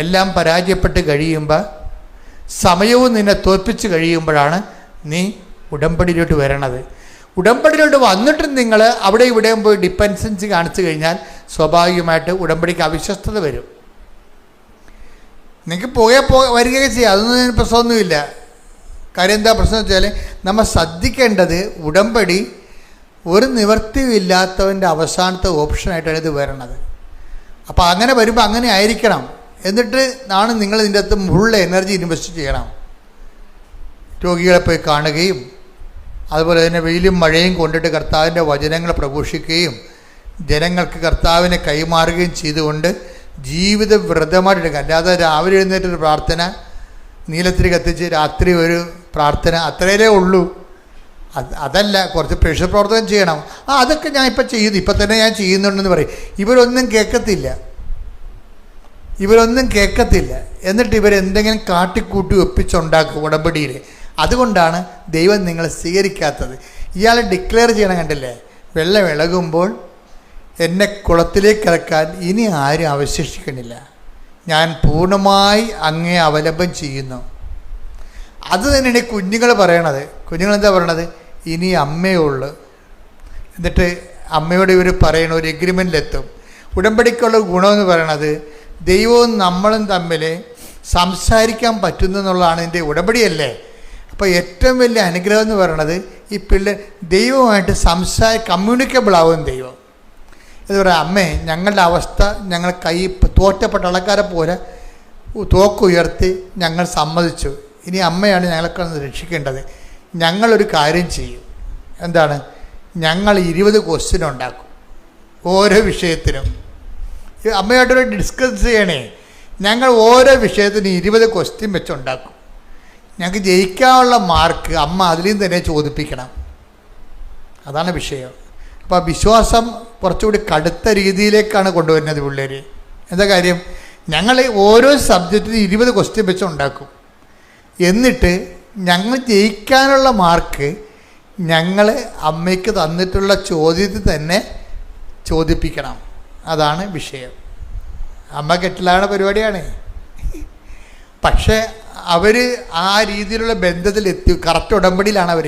Speaker 1: എല്ലാം പരാജയപ്പെട്ട് കഴിയുമ്പോൾ, സമയവും നിന്നെ തോൽപ്പിച്ച് കഴിയുമ്പോഴാണ് നീ ഉടമ്പടിയിലോട്ട് വരണത്. ഉടമ്പടിയിലോട്ട് വന്നിട്ടും നിങ്ങൾ അവിടെ ഇവിടെയും പോയി ഡിപ്പെൻഡൻസി കാണിച്ചു കഴിഞ്ഞാൽ സ്വാഭാവികമായിട്ട് ഉടമ്പടിക്ക് അവിശ്വസ്തത വരും. നിങ്ങൾക്ക് വരികയൊക്കെ ചെയ്യാം, അതൊന്നും പ്രശ്നമൊന്നുമില്ല. കാര്യം എന്താ പ്രശ്നം വെച്ചാൽ നമ്മൾ ശ്രദ്ധിക്കേണ്ടത് ഉടമ്പടി ഒരു നിവൃത്തിയില്ലാത്തവൻ്റെ അവസാനത്തെ ഓപ്ഷനായിട്ടാണ് ഇത് വരണത്. അപ്പോൾ അങ്ങനെ വരുമ്പോൾ അങ്ങനെ ആയിരിക്കണം. എന്നിട്ട് നിങ്ങൾ ഇതിൻ്റെ അകത്ത് ഫുൾ എനർജി ഇൻവെസ്റ്റ് ചെയ്യണം. രോഗികളെ പോയി കാണുകയും അതുപോലെ തന്നെ വെയിലും മഴയും കൊണ്ടിട്ട് കർത്താവിൻ്റെ വചനങ്ങൾ പ്രഘോഷിക്കുകയും ജനങ്ങൾക്ക് കർത്താവിനെ കൈമാറുകയും ചെയ്തുകൊണ്ട് ജീവിത വ്രതമായിട്ടെടുക്കുക. അല്ലാതെ രാവിലെ എഴുന്നേറ്റൊരു പ്രാർത്ഥന, നീലത്തിരി കത്തിച്ച് രാത്രി ഒരു പ്രാർത്ഥന, അത്രയേ ഉള്ളൂ. അതല്ല, കുറച്ച് പ്രേക്ഷക പ്രവർത്തനം ചെയ്യണം. അതൊക്കെ ഞാൻ ഇപ്പം ചെയ്യുന്നു, ഇപ്പം തന്നെ ഞാൻ ചെയ്യുന്നുണ്ടെന്ന് പറയും. ഇവരൊന്നും കേൾക്കത്തില്ല. എന്നിട്ട് ഇവരെന്തെങ്കിലും കാട്ടിക്കൂട്ടി ഒപ്പിച്ചുണ്ടാക്കും ഉടമ്പടിയിൽ. അതുകൊണ്ടാണ് ദൈവം നിങ്ങളെ സ്വീകരിക്കാത്തത്. ഇയാളെ ഡിക്ലെയർ ചെയ്യണം. കണ്ടില്ലേ? വെള്ളം ഇളകുമ്പോൾ എന്നെ കുളത്തിലേക്ക് ഇറക്കാൻ ഇനി ആരും അവശേഷിക്കണില്ല, ഞാൻ പൂർണ്ണമായി അങ്ങേ അവലംബം ചെയ്യുന്നു. അത് തന്നെയാണ് ഈ കുഞ്ഞുങ്ങൾ പറയണത്. കുഞ്ഞുങ്ങളെന്താ പറയണത്? ഇനി അമ്മയുള്ളു. എന്നിട്ട് അമ്മയോട് ഇവർ പറയണ ഒരു എഗ്രിമെൻറ്റിലെത്തും. ഉടമ്പടിക്കുള്ള ഗുണമെന്ന് പറയണത് ദൈവവും നമ്മളും തമ്മിൽ സംസാരിക്കാൻ പറ്റുന്നു എന്നുള്ളതാണ് ഇതിൻ്റെ ഉടമ്പടിയല്ലേ. അപ്പോൾ ഏറ്റവും വലിയ അനുഗ്രഹം എന്ന് പറയണത് ഈ ദൈവമായിട്ട് കമ്മ്യൂണിക്കബിൾ ആവും ദൈവം. എന്ന് പറയാം, അമ്മേ ഞങ്ങളുടെ അവസ്ഥ ഞങ്ങൾ തോറ്റപ്പെട്ട ആൾക്കാരെ പോലെ തോക്കുയർത്തി ഞങ്ങൾ സമ്മതിച്ചു. ഇനി അമ്മയാണ് ഞങ്ങളൊക്കെ രക്ഷിക്കേണ്ടത്. ഞങ്ങളൊരു കാര്യം ചെയ്യും. എന്താണ്? ഞങ്ങൾ 20 ക്വസ്റ്റ്യൻ ഉണ്ടാക്കും ഓരോ വിഷയത്തിനും. അമ്മയായിട്ടൊരു ഡിസ്കസ് ചെയ്യണേ. ഞങ്ങൾ ഓരോ വിഷയത്തിനും 20 ക്വസ്റ്റ്യൻ വെച്ചുണ്ടാക്കും. ഞങ്ങൾക്ക് ജയിക്കാനുള്ള മാർക്ക് അമ്മ അതിലും തന്നെ ചോദിപ്പിക്കണം. അതാണ് വിഷയം. അപ്പോൾ വിശ്വാസം കുറച്ചുകൂടി കടുത്ത രീതിയിലേക്കാണ് കൊണ്ടുവരുന്നത് പിള്ളേർ. എന്താ കാര്യം? ഞങ്ങൾ ഓരോ സബ്ജക്റ്റിനും 20 ക്വസ്റ്റ്യൻ വെച്ച് ഉണ്ടാക്കും. എന്നിട്ട് ഞങ്ങൾ ജയിക്കാനുള്ള മാർക്ക് ഞങ്ങൾ അമ്മയ്ക്ക് തന്നിട്ടുള്ള ചോദ്യത്തിൽ തന്നെ ചോദിപ്പിക്കണം. അതാണ് വിഷയം. അമ്മ കെട്ടിലാണ് പരിപാടിയാണ്. പക്ഷേ അവർ ആ രീതിയിലുള്ള ബന്ധത്തിലെത്തി. കറക്റ്റ് ഉടമ്പടിയിലാണ് അവർ.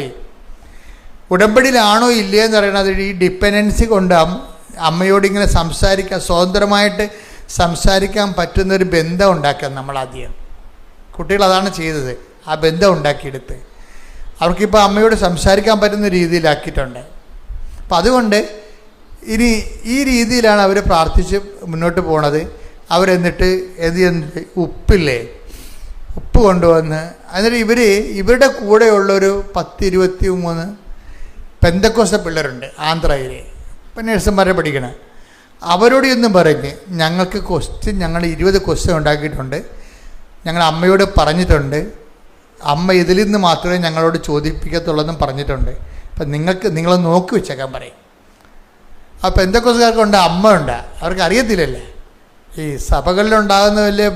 Speaker 1: ഉടമ്പടിയിലാണോ ഇല്ലേ എന്ന് പറയുന്നത് ഈ ഡിപ്പെൻഡൻസി കൊണ്ട് അമ്മയോടിങ്ങനെ സ്വതന്ത്രമായിട്ട് സംസാരിക്കാൻ പറ്റുന്നൊരു ബന്ധം ഉണ്ടാക്കുക നമ്മളാദ്യം. കുട്ടികൾ അതാണ് ചെയ്തത്. ആ ബന്ധം ഉണ്ടാക്കിയെടുത്ത് അവർക്കിപ്പോൾ അമ്മയോട് സംസാരിക്കാൻ പറ്റുന്ന രീതിയിലാക്കിയിട്ടുണ്ട്. അപ്പം അതുകൊണ്ട് ഇനി ഈ രീതിയിലാണ് അവർ പ്രാർത്ഥിച്ച് മുന്നോട്ട് പോണത്. അവരെന്നിട്ട് എന്ത് ഉപ്പില്ലേ, ഉപ്പ് കൊണ്ടുവന്ന് എന്നിട്ട് ഇവരുടെ കൂടെയുള്ളൊരു 10-23 പെന്തക്കോസ്ത പിള്ളേരുണ്ട് ആന്ധ്രയിൽ, ഇപ്പം നഴ്സുമാരെ പഠിക്കണേ. അവരോട് ഇന്നും പറഞ്ഞ് ഞങ്ങൾക്ക് ഞങ്ങൾ 20 ക്വസ്റ്റ്യൻ ഉണ്ടാക്കിയിട്ടുണ്ട്, ഞങ്ങൾ അമ്മയോട് പറഞ്ഞിട്ടുണ്ട്, അമ്മ ഇതിൽ നിന്ന് മാത്രമേ ഞങ്ങളോട് ചോദിപ്പിക്കത്തുള്ളതെന്നും പറഞ്ഞിട്ടുണ്ട്. അപ്പം നിങ്ങൾ നോക്കി വെച്ചേക്കാൻ പറയും. ആ പെന്തക്കോസ്തുകാർക്കുണ്ട്, അമ്മ ഉണ്ട്, അവർക്ക് അറിയത്തില്ലല്ലേ ഈ സഭകളിലുണ്ടാകുന്ന വലിയ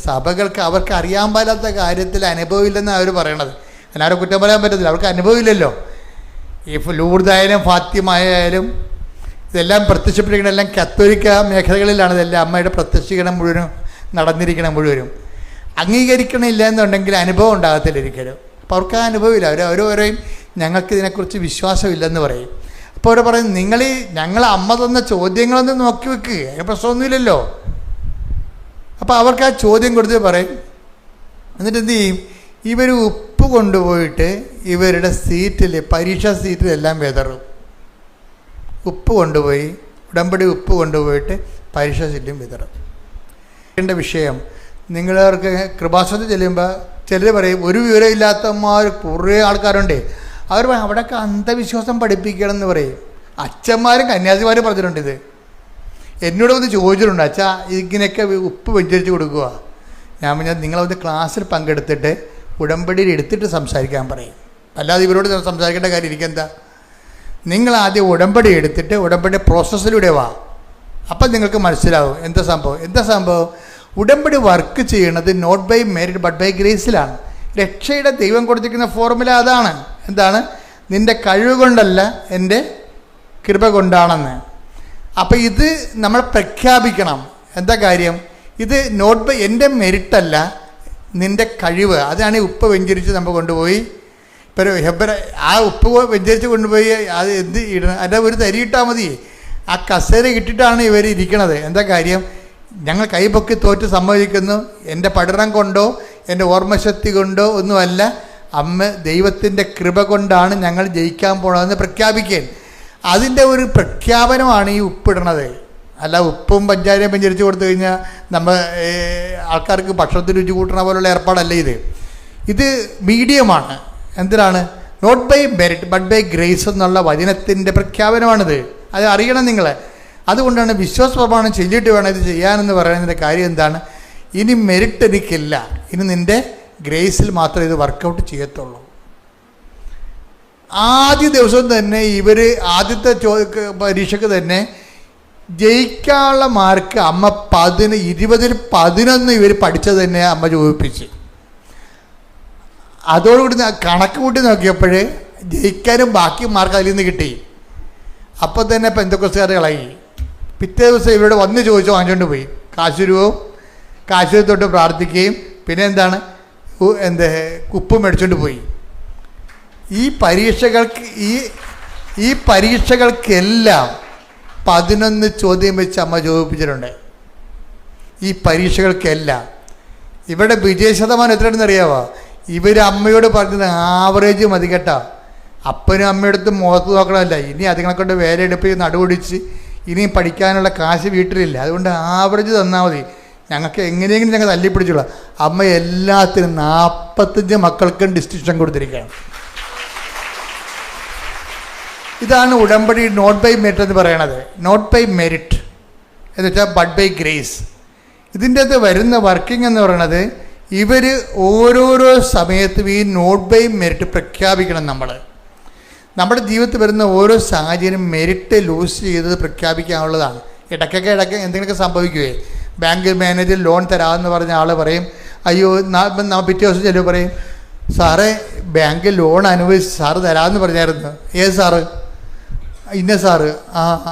Speaker 1: സഭകൾക്ക് അവർക്ക് അറിയാൻ പാടാത്ത കാര്യത്തിൽ അനുഭവമില്ലെന്നാണ് അവർ പറയണത്. എല്ലാവരും കുറ്റം പറയാൻ പറ്റത്തില്ല, അവർക്ക് അനുഭവമില്ലല്ലോ. ഈ ലൂർദായാലും ഫാത്തിമായാലും ഇതെല്ലാം പ്രത്യക്ഷപ്പെട്ടിരിക്കണം, എല്ലാം കത്തോലിക്ക മേഖലകളിലാണ് ഇതെല്ലാം അമ്മയുടെ പ്രത്യക്ഷീകരണം മുഴുവനും നടന്നിരിക്കണം. മുഴുവനും അംഗീകരിക്കണില്ല എന്നുണ്ടെങ്കിൽ അനുഭവം ഉണ്ടാകത്തില്ല ഒരിക്കലും. അപ്പോൾ അവർക്ക് ആ അനുഭവമില്ല. അവർ പറയും ഞങ്ങൾക്ക് ഇതിനെക്കുറിച്ച് വിശ്വാസമില്ലെന്ന് പറയും. അപ്പോൾ അവർ പറയും ഞങ്ങൾ അമ്മ തന്ന ചോദ്യങ്ങളൊന്നും നോക്കി വെക്കുക, അതിന് പ്രശ്നമൊന്നുമില്ലല്ലോ. അപ്പോൾ അവർക്ക് ആ ചോദ്യം കൊടുത്ത് പറയും. എന്നിട്ട് എന്ത് ചെയ്യും, ഇവർ ഉപ്പ് കൊണ്ടുപോയിട്ട് ഇവരുടെ സീറ്റിൽ, പരീക്ഷാ സീറ്റിലെല്ലാം വിതറും. ഉപ്പ് കൊണ്ടുപോയി, ഉടമ്പടി ഉപ്പ് കൊണ്ടുപോയിട്ട് പരീക്ഷാ സീറ്റിലും വിതറും. എൻ്റെ വിഷയം, നിങ്ങളവർക്ക് കൃപാസനത്തിൽ ചെല്ലുമ്പോൾ ചിലർ പറയും ഒരു വിവരമില്ലാത്തമാർ കുറേ ആൾക്കാരുണ്ട്, അവർ അവിടെയൊക്കെ അന്ധവിശ്വാസം പഠിപ്പിക്കണം എന്ന് പറയും. അച്ഛന്മാരും കന്യാസിമാരും പറഞ്ഞിട്ടുണ്ട്. ഇത് എന്നോട് വന്ന് ചോദിച്ചിട്ടുണ്ട്, അച്ഛാ ഇങ്ങനെയൊക്കെ ഉപ്പ് വെഞ്ചരിച്ച് കൊടുക്കുക. ഞാൻ നിങ്ങളൊന്ന് ക്ലാസ്സിൽ പങ്കെടുത്തിട്ട് ഉടമ്പടിയിൽ എടുത്തിട്ട് സംസാരിക്കാൻ പറയും. അല്ലാതെ ഇവരോട് സംസാരിക്കേണ്ട കാര്യം എനിക്കെന്താ? നിങ്ങൾ ആദ്യം ഉടമ്പടി എടുത്തിട്ട് ഉടമ്പടി പ്രോസസ്സിലൂടെ വാ, അപ്പം നിങ്ങൾക്ക് മനസ്സിലാവും എന്താ സംഭവം. ഉടമ്പടി വർക്ക് ചെയ്യണത് not by merit but by ഗ്രേസിലാണ്. രക്ഷയുടെ ദൈവം കൊടുത്തിരിക്കുന്ന ഫോർമുല അതാണ്. എന്താണ്? നിൻ്റെ കഴിവ് കൊണ്ടല്ല, എൻ്റെ കൃപ കൊണ്ടാണെന്ന്. അപ്പം ഇത് നമ്മൾ പ്രഖ്യാപിക്കണം. എന്താ കാര്യം? ഇത് നോട്ട് ബൈ എൻ്റെ മെറിറ്റല്ല, നിൻ്റെ കഴിവ്. അതാണ് ഈ ഉപ്പ് വെഞ്ചരിച്ച് നമ്മൾ കൊണ്ടുപോയി ഇപ്പോൾ ആ ഉപ്പ് വെഞ്ചരിച്ച് കൊണ്ടുപോയി അത് എന്ത് ഇടണം, അതിൻ്റെ ഒരു തരി ഇട്ടാൽ മതി. ആ കസേര ഇട്ടിട്ടാണ് ഇവർ ഇരിക്കണത്. എന്താ കാര്യം? ഞങ്ങൾ കൈപൊക്കി തോറ്റ് സമ്മതിക്കുന്നു, എൻ്റെ പഠനം കൊണ്ടോ എൻ്റെ ഓർമ്മശക്തി കൊണ്ടോ ഒന്നുമല്ല, അമ്മ ദൈവത്തിൻ്റെ കൃപ കൊണ്ടാണ് ഞങ്ങൾ ജയിക്കാൻ പോണതെന്ന് പ്രഖ്യാപിക്കാൻ. അതിൻ്റെ ഒരു പ്രഖ്യാപനമാണ് ഈ ഉപ്പിടണത്. അല്ല ഉപ്പും പഞ്ചാരയും വെഞ്ചരിച്ച് കൊടുത്തു കഴിഞ്ഞാൽ നമ്മൾ ആൾക്കാർക്ക് ഭക്ഷണത്തിന് രുചി കൂട്ടണ പോലുള്ള ഏർപ്പാടല്ല ഇത് മീഡിയമാണ്. എന്തിനാണ്? Not by merit but by grace എന്നുള്ള വചനത്തിൻ്റെ പ്രഖ്യാപനമാണിത്. അത് അറിയണം നിങ്ങൾ. അതുകൊണ്ടാണ് വിശ്വാസ പ്രമാണം ചൊല്ലിയിട്ട് വേണം ഇത് ചെയ്യാനെന്ന് പറയുന്നതിൻ്റെ കാര്യം എന്താണ്? ഇനി മെറിറ്റ് എനിക്കില്ല, ഇനി നിൻ്റെ ഗ്രേസിൽ മാത്രമേ ഇത് വർക്കൗട്ട് ചെയ്യത്തുള്ളൂ. ആദ്യ ദിവസം തന്നെ ആദ്യത്തെ പരീക്ഷയ്ക്ക് തന്നെ ജയിക്കാനുള്ള മാർക്ക് അമ്മ 20-ൽ 11 ഇവർ പഠിച്ചത് തന്നെ അമ്മ ചോദിപ്പിച്ച്. അതോടുകൂടി കണക്ക് കൂട്ടി നോക്കിയപ്പോഴേ ജയിക്കാനും ബാക്കി മാർക്ക് അതിൽ നിന്ന് കിട്ടി. അപ്പം തന്നെ പെന്തക്കോസ്തുകാർ ഇളകി. പിറ്റേ ദിവസം ഇവരോട് വന്ന് ചോദിച്ചു വാങ്ങിച്ചുകൊണ്ട് പോയി. കാശുരൂപം തൊട്ട് പ്രാർത്ഥിക്കുകയും പിന്നെ എന്താണ് ഉപ്പ് മേടിച്ചുകൊണ്ട് പോയി. ഈ പരീക്ഷകൾക്കെല്ലാം 11 ചോദ്യം വെച്ച് അമ്മ ചോദിപ്പിച്ചിട്ടുണ്ട്. ഈ പരീക്ഷകൾക്കെല്ലാം ഇവിടെ വിജയശതമാനം എത്രയാണെന്ന് അറിയാമോ? ഇവർ അമ്മയോട് പറഞ്ഞത് ആവറേജ് മതി കേട്ടോ. അപ്പനും അമ്മയെടുത്ത് മുഖത്ത് നോക്കണമല്ല, ഇനി അതുങ്ങളെ കൊണ്ട് വേറെ എടുപ്പ് നടുപിടിച്ച് ഇനിയും പഠിക്കാനുള്ള കാശ് വീട്ടിലില്ല, അതുകൊണ്ട് ആവറേജ് തന്നാൽ മതി, ഞങ്ങൾക്ക് എങ്ങനെയെങ്കിലും ഞങ്ങൾ തല്ലിപ്പിടിച്ചോളാം. അമ്മ എല്ലാത്തിനും 45 മക്കൾക്കും ഡിസ്റ്റിങ്ഷൻ കൊടുത്തിരിക്കുകയാണ്. ഇതാണ് ഉടമ്പടി നോട്ട് ബൈ മെറിറ്റ് എന്ന് പറയണത്. നോട്ട് ബൈ മെറിറ്റ് എന്ന് വെച്ചാൽ ബട്ട് ബൈ ഗ്രേസ്. ഇതിൻ്റെ അകത്ത് വരുന്ന വർക്കിംഗ് എന്ന് പറയണത് ഇവർ ഓരോരോ സമയത്തും ഈ നോട്ട് ബൈ മെറിറ്റ് പ്രഖ്യാപിക്കണം. നമ്മുടെ ജീവിതത്തിൽ വരുന്ന ഓരോ സാഹചര്യം മെറിറ്റ് ലൂസ് ചെയ്തത് പ്രഖ്യാപിക്കാനുള്ളതാണ്. ഇടയ്ക്ക് എന്തെങ്കിലുമൊക്കെ സംഭവിക്കുവേ. ബാങ്ക് മാനേജർ ലോൺ തരാമെന്ന് പറഞ്ഞ ആൾ പറയും, അയ്യോ പിറ്റേ ദിവസം ചിലവ് പറയും, സാറേ ബാങ്ക് ലോൺ അനുവദിച്ച് സാറ് തരാമെന്ന് പറഞ്ഞായിരുന്നു. ഏത് സാറ്? ഇന്ന സാറ്.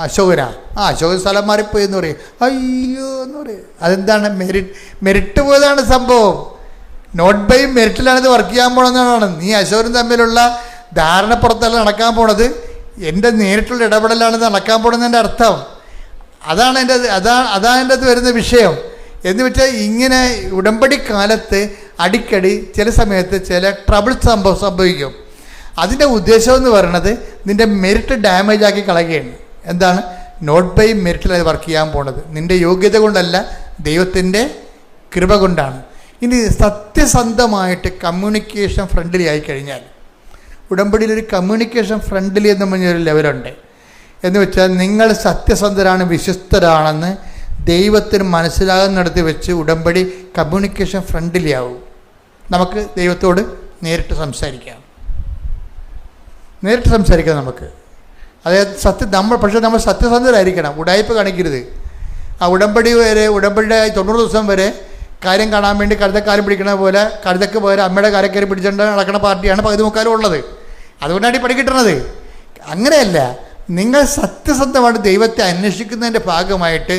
Speaker 1: അശോകനാ. അശോകൻ സ്ഥലം മാറിപ്പോയി എന്ന് പറയും. അയ്യോ എന്ന് പറയും. അതെന്താണ്? മെറിറ്റ് പോയതാണ് സംഭവം. നോട്ട് ബൈ മെറിറ്റിലാണ് ഇത് വർക്ക് ചെയ്യാൻ പോകണമെന്നാണ്. നീ അശോകനും തമ്മിലുള്ള ധാരണപ്പുറത്തല്ല നടക്കാൻ പോണത്, എൻ്റെ നേരിട്ടുള്ള ഇടപെടലാണ് ഇത് നടക്കാൻ പോണെന്നതിൻ്റെ അർത്ഥം. അതാണ് എൻ്റെ അത് വരുന്ന വിഷയം. എന്ന് വെച്ചാൽ ഇങ്ങനെ ഉടമ്പടി കാലത്ത് അടിക്കടി ചില സമയത്ത് ചില ട്രബിൾ സംഭവിക്കും. അതിൻ്റെ ഉദ്ദേശം എന്ന് പറയുന്നത് നിൻ്റെ മെറിറ്റ് ഡാമേജ് ആക്കി കളയുകയാണ്. എന്താണ്? നോട്ട് ബൈ മെറിറ്റിൽ അത് വർക്ക് ചെയ്യാൻ പോണത്. നിൻ്റെ യോഗ്യത കൊണ്ടല്ല, ദൈവത്തിൻ്റെ കൃപ കൊണ്ടാണ്. ഇനി സത്യസന്ധമായിട്ട് കമ്മ്യൂണിക്കേഷൻ ഫ്രണ്ട്ലി ആയിക്കഴിഞ്ഞാൽ, ഉടമ്പടിയിലൊരു കമ്മ്യൂണിക്കേഷൻ ഫ്രണ്ട്ലി എന്ന് പറഞ്ഞൊരു ലെവലുണ്ട്. എന്ന് വെച്ചാൽ നിങ്ങൾ സത്യസന്ധരാണ്, വിശ്വസ്തരാണെന്ന് ദൈവത്തിന് മനസ്സിലാകുന്നിടത്ത് വെച്ച് ഉടമ്പടി കമ്മ്യൂണിക്കേഷൻ ഫ്രണ്ട്ലി ആവും. നമുക്ക് ദൈവത്തോട് നേരിട്ട് സംസാരിക്കാം നമുക്ക്. അതായത് പക്ഷേ നമ്മൾ സത്യസന്ധരായിരിക്കണം, ഉടായ്പ കാണിക്കരുത്. ആ ഉടമ്പടിയുടെ 90 ദിവസം വരെ കാര്യം കാണാൻ വേണ്ടി കഴുതക്കാലം പിടിക്കണ പോലെ കഴുതക്ക് പോലെ അമ്മയുടെ കാരക്കയറി പിടിച്ചുകൊണ്ട് നടക്കുന്ന പാർട്ടിയാണ് പകുതി മുക്കാലും ഉള്ളത്. അതുകൊണ്ടാണ് ഈ പണി കിട്ടുന്നത്. അങ്ങനെയല്ല, നിങ്ങൾ സത്യസന്ധമായിട്ട് ദൈവത്തെ അന്വേഷിക്കുന്നതിൻ്റെ ഭാഗമായിട്ട്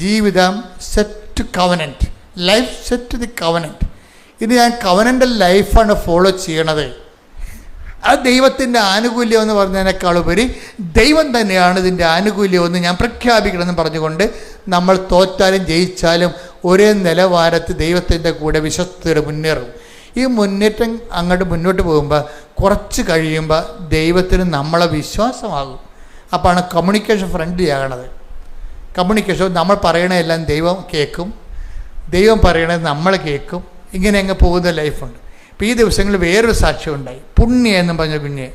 Speaker 1: ജീവിതം set covenant, life set the covenant. ഇത് ഞാൻ കവനൻ്റൽ ലൈഫാണ് ഫോളോ ചെയ്യണത്. ആ ദൈവത്തിൻ്റെ ആനുകൂല്യം എന്ന് പറഞ്ഞതിനേക്കാളുപരി ദൈവം തന്നെയാണ് ഇതിൻ്റെ ആനുകൂല്യമെന്ന് ഞാൻ പ്രഖ്യാപിക്കണമെന്ന് പറഞ്ഞുകൊണ്ട് നമ്മൾ തോറ്റാലും ജയിച്ചാലും ഒരേ നിലവാരത്തിൽ ദൈവത്തിൻ്റെ കൂടെ വിശ്വസ്തയോടെ മുന്നേറും. ഈ മുന്നേറ്റം അങ്ങോട്ട് മുന്നോട്ട് പോകുമ്പോൾ കുറച്ച് കഴിയുമ്പോൾ ദൈവത്തിന് നമ്മളെ വിശ്വാസമാകും. അപ്പോഴാണ് കമ്മ്യൂണിക്കേഷൻ ഫ്രണ്ട്ലി ആകണത്. കമ്മ്യൂണിക്കേഷൻ നമ്മൾ പറയണതെല്ലാം ദൈവം കേൾക്കും, ദൈവം പറയണത് നമ്മൾ കേൾക്കും. ഇങ്ങനെ അങ്ങ് പോകുന്ന ലൈഫുണ്ട്. ഇപ്പോൾ ഈ ദിവസങ്ങളിൽ വേറൊരു സാക്ഷ്യം ഉണ്ടായി. പുണ്യ എന്നും പറഞ്ഞ കുഞ്ഞ്,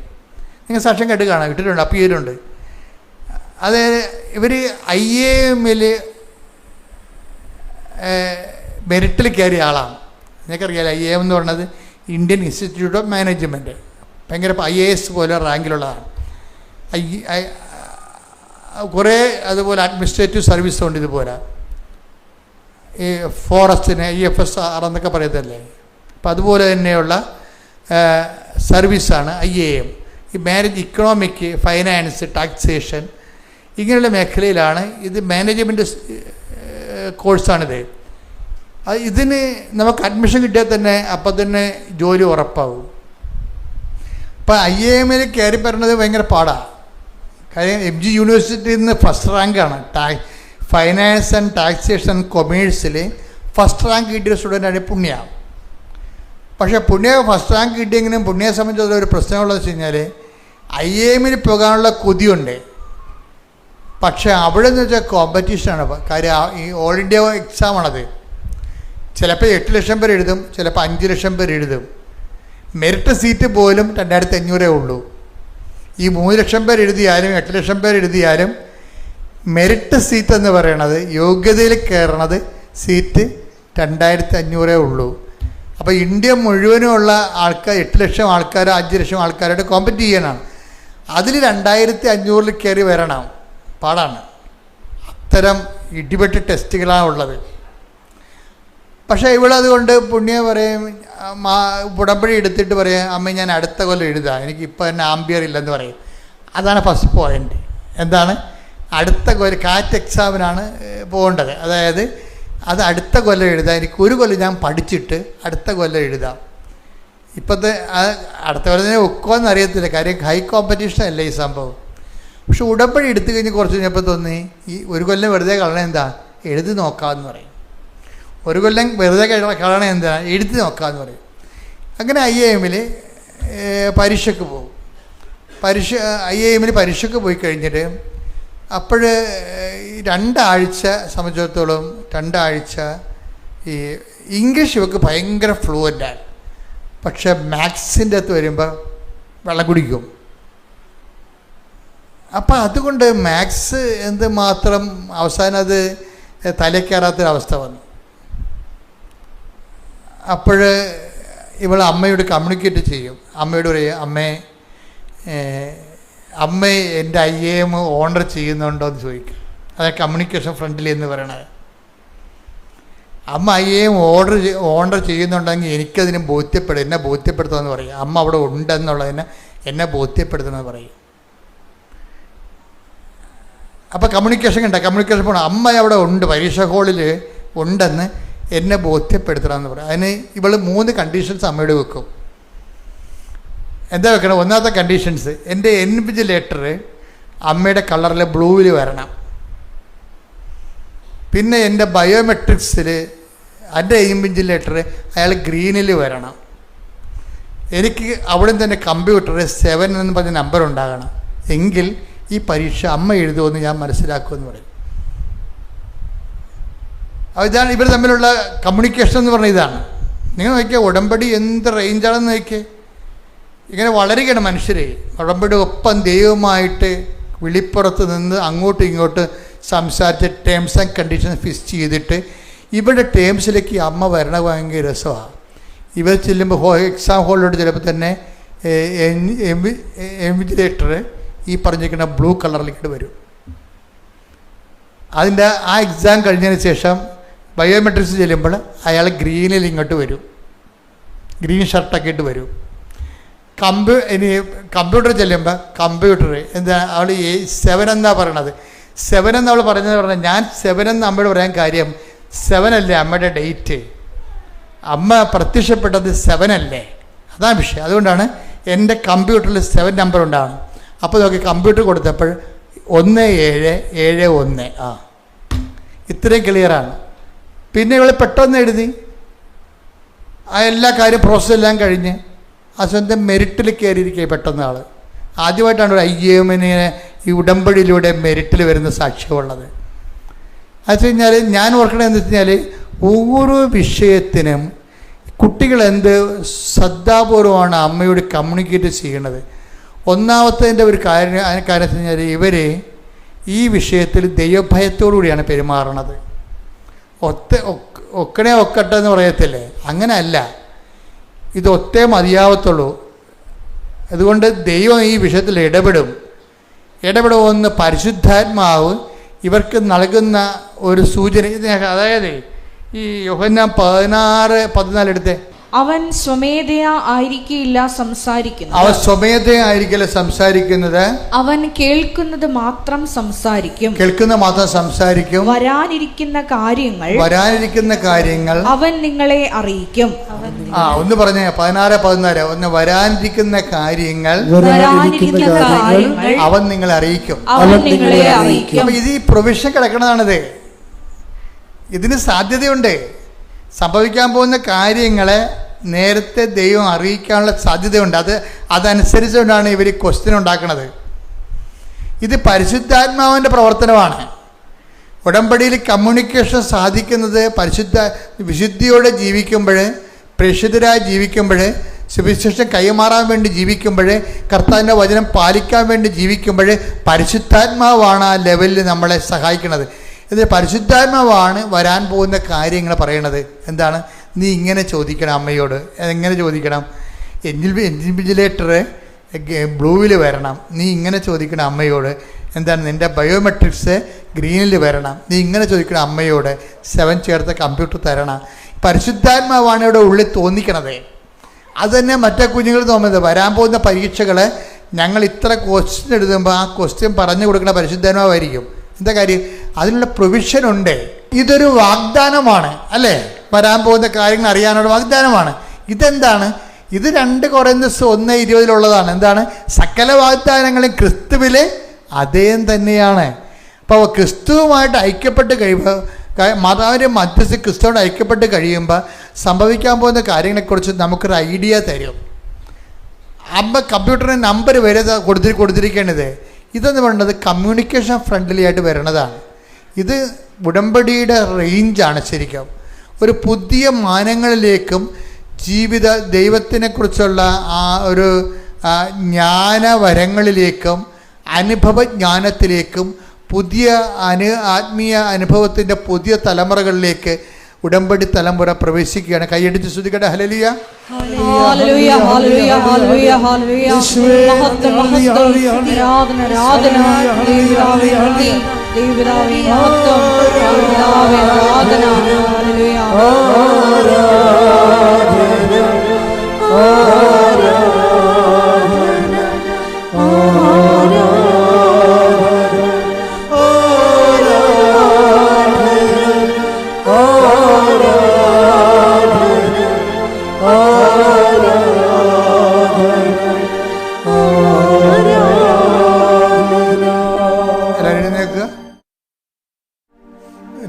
Speaker 1: നിങ്ങൾ സാക്ഷ്യം കേട്ട് കാണാം, ഇട്ടിട്ടുണ്ട്, അപ്പിയരുണ്ട്. അതായത് ഇവർ IAM മെറിറ്റിൽ കയറിയ ആളാണ്. നിങ്ങൾക്കറിയാലോ IAM എന്ന് പറയുന്നത് ഇന്ത്യൻ ഇൻസ്റ്റിറ്റ്യൂട്ട് ഓഫ് മാനേജ്മെൻറ്റ്, ഭയങ്കര IAS പോലെ റാങ്കിലുള്ളതാണ്. കുറേ അതുപോലെ അഡ്മിനിസ്ട്രേറ്റീവ് സർവീസ് ഉണ്ട്. ഇതുപോലെ ഈ ഫോറസ്റ്റിന് IFSR എന്നൊക്കെ പറയത്തല്ലേ, അപ്പം അതുപോലെ തന്നെയുള്ള സർവീസാണ് IAM. ഈ മാനേജ് ഇക്കണോമിക്, ഫൈനാൻസ്, ടാക്സേഷൻ ഇങ്ങനെയുള്ള മേഖലയിലാണ് ഇത്. മാനേജ്മെൻറ്റ് കോഴ്സാണിത്. ഇതിന് നമുക്ക് അഡ്മിഷൻ കിട്ടിയാൽ തന്നെ അപ്പം തന്നെ ജോലി ഉറപ്പാകും. അപ്പം IAM കയറി പറയുന്നത് ഭയങ്കര പാടാണ്. കാര്യം MG യൂണിവേഴ്സിറ്റിയിൽ നിന്ന് ഫസ്റ്റ് റാങ്കാണ്. ഫൈനാൻസ് ആൻഡ് ടാക്സേഷൻ കൊമേഴ്സിൽ ഫസ്റ്റ് റാങ്ക് കിട്ടിയ സ്റ്റുഡൻ്റാണ് പുണ്യ. പക്ഷേ പുണ്യ ഫസ്റ്റ് റാങ്ക് കിട്ടിയെങ്കിലും പുണ്യയെ സംബന്ധിച്ചുള്ള ഒരു പ്രശ്നമുള്ളതെന്ന് വെച്ച് കഴിഞ്ഞാൽ IAM പോകാനുള്ള കൊതിയുണ്ട്. പക്ഷേ അവിടെ നിന്ന് വെച്ചാൽ കോമ്പറ്റീഷനാണ്. കാര്യം ഈ ഓൾ ഇന്ത്യ എക്സാമാണത്. ചിലപ്പോൾ 8 ലക്ഷം പേര് എഴുതും, ചിലപ്പോൾ 5 ലക്ഷം പേര് എഴുതും. മെറിറ്റ് സീറ്റ് പോലും 2500 ഉള്ളൂ. ഈ 3 ലക്ഷം പേര് എഴുതിയാലും 8 ലക്ഷം പേര് എഴുതിയാലും മെറിറ്റ് സീറ്റ് എന്ന് പറയണത്, യോഗ്യതയിൽ കയറണത് സീറ്റ് 2500 ഉള്ളൂ. അപ്പോൾ ഇന്ത്യ മുഴുവനുമുള്ള ആൾക്കാർ 8 ലക്ഷം ആൾക്കാർ 5 ലക്ഷം ആൾക്കാരായിട്ട് കോമ്പറ്റ് ചെയ്യാനാണ്. അതിൽ 2500 കയറി വരണം, പാടാണ്. അത്തരം ഇടിപെട്ട് ടെസ്റ്റുകളാണ് ഉള്ളത്. പക്ഷേ ഇവിടെ അതുകൊണ്ട് പുണ്യ പറയും, ഉടമ്പടി എടുത്തിട്ട് പറയും, അമ്മ ഞാൻ അടുത്ത കൊല്ലം എഴുതാം, എനിക്കിപ്പോൾ തന്നെ ആംബിയർ ഇല്ലെന്ന് പറയും. അതാണ് ഫസ്റ്റ് പോയിൻ്റ്. എന്താണ്? അടുത്ത കൊല്ലം കാറ്റ് എക്സാമിനാണ് പോകേണ്ടത്. അതായത് അത് അടുത്ത കൊല്ലം എഴുതാം, എനിക്ക് ഒരു കൊല്ലം ഞാൻ പഠിച്ചിട്ട് അടുത്ത കൊല്ലം എഴുതാം. ഇപ്പോഴത്തെ അടുത്ത കൊല്ലം ഒക്കുമെന്ന് അറിയത്തില്ല, കാര്യം ഹൈ കോമ്പറ്റീഷൻ അല്ലേ ഈ സംഭവം. പക്ഷെ ഉടമ്പടി എടുത്തു കഴിഞ്ഞ് കുറച്ച് കഴിഞ്ഞപ്പോൾ തോന്നി ഈ ഒരു കൊല്ലം വെറുതെ കളയണ എന്താ, എഴുതി നോക്കാമെന്ന് പറയും. ഒരു കൊല്ലം വെറുതെ കളയണ എന്താ, എഴുതി നോക്കാമെന്ന് പറയും. അങ്ങനെ IAM പരീക്ഷയ്ക്ക് പോകും. IAM പരീക്ഷയ്ക്ക് പോയി കഴിഞ്ഞിട്ട് അപ്പോൾ 2 ആഴ്ച സംബന്ധിച്ചിടത്തോളം 2 ആഴ്ച ഈ ഇംഗ്ലീഷ് ഇവർക്ക് ഭയങ്കര ഫ്ലുവൻ്റാണ്. പക്ഷെ മാത്സിൻ്റെ അകത്ത് വരുമ്പോൾ വെള്ളം കുടിക്കും. അപ്പം അതുകൊണ്ട് മാത്സ് എന്തുമാത്രം അവസാനം അത് തലക്കയറാത്തൊരവസ്ഥ വന്നു. അപ്പോൾ ഇവൾ അമ്മയോട് കമ്മ്യൂണിക്കേറ്റ് ചെയ്യും. അമ്മയോട് പറയും, അമ്മ എൻ്റെ IAM ഓണർ ചെയ്യുന്നുണ്ടോ എന്ന് ചോദിക്കും. അതാണ് കമ്മ്യൂണിക്കേഷൻ ഫ്രണ്ട്ലി എന്ന് പറയണത്. അമ്മ IAM ഓണർ ചെയ്യുന്നുണ്ടെങ്കിൽ എനിക്കതിന് എന്നെ ബോധ്യപ്പെടുത്തുമെന്ന് പറയും. അമ്മ അവിടെ ഉണ്ടെന്നുള്ളതിനെ എന്നെ ബോധ്യപ്പെടുത്തുമെന്ന് പറയും. അപ്പോൾ കമ്മ്യൂണിക്കേഷൻ പോകണം. അമ്മ അവിടെ ഉണ്ട്, പരീക്ഷാ ഹാളിൽ ഉണ്ടെന്ന് എന്നെ ബോധ്യപ്പെടുത്തണമെന്ന് പറയും. അതിന് ഇവൾ 3 കണ്ടീഷൻസ് അമ്മയോട് വെക്കും. എന്താ വെക്കണം? ഒന്നാമത്തെ കണ്ടീഷൻസ്, എൻ്റെ ഇൻവിജിലേറ്റർ അമ്മയുടെ കളറിൽ ബ്ലൂവിൽ വരണം. പിന്നെ എൻ്റെ ബയോമെട്രിക്സിൽ എൻ്റെ ഇൻവിജിലേറ്റർ അയാൾ ഗ്രീനിൽ വരണം. എനിക്ക് അവിടെ തന്നെ കമ്പ്യൂട്ടറിൽ 7 എന്ന് പറഞ്ഞ നമ്പർ ഉണ്ടാകണം, എങ്കിൽ ഈ പരീക്ഷ അമ്മ എഴുതുമെന്ന് ഞാൻ മനസ്സിലാക്കുമെന്ന് പറയും. ഇതാണ് ഇവർ തമ്മിലുള്ള കമ്മ്യൂണിക്കേഷൻ എന്ന് പറഞ്ഞ ഇതാണ്. നിങ്ങൾ നോക്കിയാൽ ഉടമ്പടി എന്ത് റേഞ്ചാണെന്ന് നോക്കിയേ. ഇങ്ങനെ വളരുകയാണ് മനുഷ്യരെ. ഉടമ്പടി ഒപ്പം ദൈവമായിട്ട് വിളിപ്പുറത്ത് നിന്ന് അങ്ങോട്ടും ഇങ്ങോട്ടും സംസാരിച്ച് ടേംസ് ആൻഡ് കണ്ടീഷൻസ് ഫിക്സ് ചെയ്തിട്ട് ഇവിടെ ടേംസിലേക്ക് അമ്മ വരണ ഭയങ്കര രസമാണ്. ഇവർ ചെല്ലുമ്പോൾ എക്സാം ഹോളിലോട്ട് ചിലപ്പോൾ തന്നെ എൻവിജിലേറ്റർ ഈ പറഞ്ഞിരിക്കുന്ന ബ്ലൂ കളറിലേക്ക് വരും. അതിൻ്റെ ആ എക്സാം കഴിഞ്ഞതിന് ശേഷം ബയോമെട്രിക്സ് ചെല്ലുമ്പോൾ അയാൾ ഗ്രീനിൽ ഇങ്ങോട്ട് വരും, ഗ്രീൻ ഷർട്ടൊക്കെ ഇട്ട് വരും. ഇനി കമ്പ്യൂട്ടർ ചെല്ലുമ്പോൾ കമ്പ്യൂട്ടർ എന്താ അവൾ 7 എന്നാണ് പറയണത്. 7 എന്ന് അവൾ പറഞ്ഞാൽ ഞാൻ 7 എന്ന് അമ്മയോട് പറയാൻ കാര്യം 7 അല്ലേ അമ്മയുടെ ഡേറ്റ്, അമ്മ പ്രത്യക്ഷപ്പെട്ടത് 7 അല്ലേ, അതാണ് വിഷയം. അതുകൊണ്ടാണ് എൻ്റെ കമ്പ്യൂട്ടറിൽ 7 നമ്പർ ഉണ്ടാവണം. അപ്പോൾ നോക്കി കമ്പ്യൂട്ടർ കൊടുത്തപ്പോൾ 1771 ഇത്രയും ക്ലിയറാണ്. പിന്നെ ഇവൾ പെട്ടെന്ന് എഴുതി, ആ എല്ലാ കാര്യം പ്രോസസ്സെല്ലാം കഴിഞ്ഞ് ആ സ്വന്തം മെറിറ്റിൽ കയറിയിരിക്കുക പെട്ടെന്ന് ആൾ. ആദ്യമായിട്ടാണ് ഒരു IAM-നെ ഈ ഉടമ്പടിയിലൂടെ മെറിറ്റിൽ വരുന്ന സാക്ഷ്യമുള്ളത്. അത് വെച്ച് കഴിഞ്ഞാൽ ഞാൻ ഓർക്കണതെന്ന് വെച്ച് കഴിഞ്ഞാൽ ഓരോ വിഷയത്തിനും കുട്ടികൾ എന്ത് ശ്രദ്ധാപൂർവമാണ് അമ്മയോട് കമ്മ്യൂണിക്കേറ്റ് ചെയ്യണത്. ഒന്നാമത്തതിൻ്റെ ഒരു കാര്യം വെച്ച് കഴിഞ്ഞാൽ ഇവർ ഈ വിഷയത്തിൽ ദൈവഭയത്തോടു കൂടിയാണ് പെരുമാറണത്. ഒക്കട്ടെ എന്ന് പറയത്തില്ലേ, അങ്ങനെ അല്ല, ഇത് ഒത്തേ മതിയാവത്തുള്ളൂ. അതുകൊണ്ട് ദൈവം ഈ വിഷയത്തിൽ ഇടപെടുമെന്ന് പരിശുദ്ധാത്മാവ് ഇവർക്ക് നൽകുന്ന ഒരു സൂചന. അതായത് ഈ യോഹന്നാൻ 16:14 എടുത്തേ.
Speaker 2: അവൻ സ്വമേധയാ ആയിരിക്കില്ല സംസാരിക്കുന്നത്.
Speaker 1: അവൻ സ്വമേധയാ ആയിരിക്കില്ല സംസാരിക്കുന്നത്.
Speaker 2: അവൻ കേൾക്കുന്നത് മാത്രം സംസാരിക്കും. വരാനിരിക്കുന്ന കാര്യങ്ങൾ അവൻ നിങ്ങളെ അറിയിക്കും.
Speaker 1: ഒന്ന് പറഞ്ഞേ 16:14. ഒന്ന് വരാനിരിക്കുന്ന കാര്യങ്ങൾ അവൻ നിങ്ങളെ അറിയിക്കും. അപ്പൊ ഇത് ഈ പ്രൊവിഷൻ കിടക്കണതാണിത്. ഇതിന് സാധ്യതയുണ്ട്. സംഭവിക്കാൻ പോകുന്ന കാര്യങ്ങളെ നേരത്തെ ദൈവം അറിയിക്കാനുള്ള സാധ്യതയുണ്ട്. അതനുസരിച്ചുകൊണ്ടാണ് ഇവർ ക്വസ്റ്റ്യൻ ഉണ്ടാക്കുന്നത്. ഇത് പരിശുദ്ധാത്മാവിൻ്റെ പ്രവർത്തനമാണ്. ഉടമ്പടിയിൽ കമ്മ്യൂണിക്കേഷൻ സാധിക്കുന്നത് വിശുദ്ധിയോടെ ജീവിക്കുമ്പോൾ, പ്രേക്ഷിതരായി ജീവിക്കുമ്പോൾ, സുവിശേഷം കൈമാറാൻ വേണ്ടി ജീവിക്കുമ്പോൾ, കർത്താവിൻ്റെ വചനം പാലിക്കാൻ വേണ്ടി ജീവിക്കുമ്പോൾ പരിശുദ്ധാത്മാവാണ് ആ ലെവലിൽ നമ്മളെ സഹായിക്കുന്നത്. ഇത് പരിശുദ്ധാത്മാവാണ് വരാൻ പോകുന്ന കാര്യങ്ങൾ പറയണത്. എന്താണ്? നീ ഇങ്ങനെ ചോദിക്കണം അമ്മയോട്. എങ്ങനെ ചോദിക്കണം? ഇൻവിജിലേറ്റർ ബ്ലൂവിൽ വരണം. നീ ഇങ്ങനെ ചോദിക്കണം അമ്മയോട്. എന്താണ്? നിൻ്റെ ബയോമെട്രിക്സ് ഗ്രീനിൽ വരണം. നീ ഇങ്ങനെ ചോദിക്കണം അമ്മയോട്. 7 ചേർത്ത കമ്പ്യൂട്ടർ തരണം. പരിശുദ്ധാത്മാവാണ് ഇവിടെ ഉള്ളിൽ തോന്നിക്കണത്. അത് തന്നെ മറ്റേ കുഞ്ഞുങ്ങൾ തോന്നുന്നത്. വരാൻ പോകുന്ന പരീക്ഷകൾ ഞങ്ങൾ ഇത്ര ക്വസ്റ്റ്യൻ എഴുതുമ്പോൾ ആ ക്വസ്റ്റ്യൻ പറഞ്ഞു കൊടുക്കുന്ന പരിശുദ്ധാത്മാവായിരിക്കും. എന്താ കാര്യം? അതിനുള്ള പ്രൊവിഷൻ ഉണ്ട്. ഇതൊരു വാഗ്ദാനമാണ് അല്ലേ? വരാൻ പോകുന്ന കാര്യങ്ങൾ അറിയാനുള്ള വാഗ്ദാനമാണ്. ഇതെന്താണ്? ഇത് 2 കൊറിന്തോസ് 1:20 എന്താണ്? സകല വാഗ്ദാനങ്ങളും ക്രിസ്തുവിലെ അതേം തന്നെയാണ്. അപ്പോൾ ക്രിസ്തുവുമായിട്ട് ഐക്യപ്പെട്ട് കഴിയുമ്പോൾ, മാതാവിൻ്റെ മധ്യസ്ഥ ക്രിസ്തുവോട് ഐക്യപ്പെട്ട് കഴിയുമ്പോൾ സംഭവിക്കാൻ പോകുന്ന കാര്യങ്ങളെക്കുറിച്ച് നമുക്കൊരു ഐഡിയ തരും. അമ്മ കമ്പ്യൂട്ടറിന് നമ്പർ വരെ കൊടുത്തിരിക്കേണ്ടത്. ഇതെന്ന് പറയുന്നത് കമ്മ്യൂണിക്കേഷൻ ഫ്രണ്ട്ലി ആയിട്ട് വരണതാണ്. ഇത് ഉടമ്പടിയുടെ റേഞ്ചാണ്. ശരിക്കും ഒരു പുതിയ മാനങ്ങളിലേക്കും ജീവിത ദൈവത്തിനെക്കുറിച്ചുള്ള ആ ഒരു ജ്ഞാനവരങ്ങളിലേക്കും അനുഭവജ്ഞാനത്തിലേക്കും പുതിയ ആത്മീയ അനുഭവത്തിൻ്റെ പുതിയ തലമുറകളിലേക്ക് ഉടമ്പടി തലമുറ പ്രവേശിക്കുകയാണ്. കൈയടിച്ച് സ്തുതിക്കട്ടെ. ഹല്ലേലൂയ, ഹല്ലേലൂയ, ഹല്ലേലൂയ, ഹല്ലേലൂയ, ഹല്ലേലൂയ. മഹത്വം, മഹത്വം, ആരാധന, ആരാധന, ദൈവപിതാവേ, ദൈവപിതാവേ, മഹത്വം, ദൈവപിതാവേ, ആരാധന, ഹല്ലേലൂയ, ആരാധന, ആരാധന,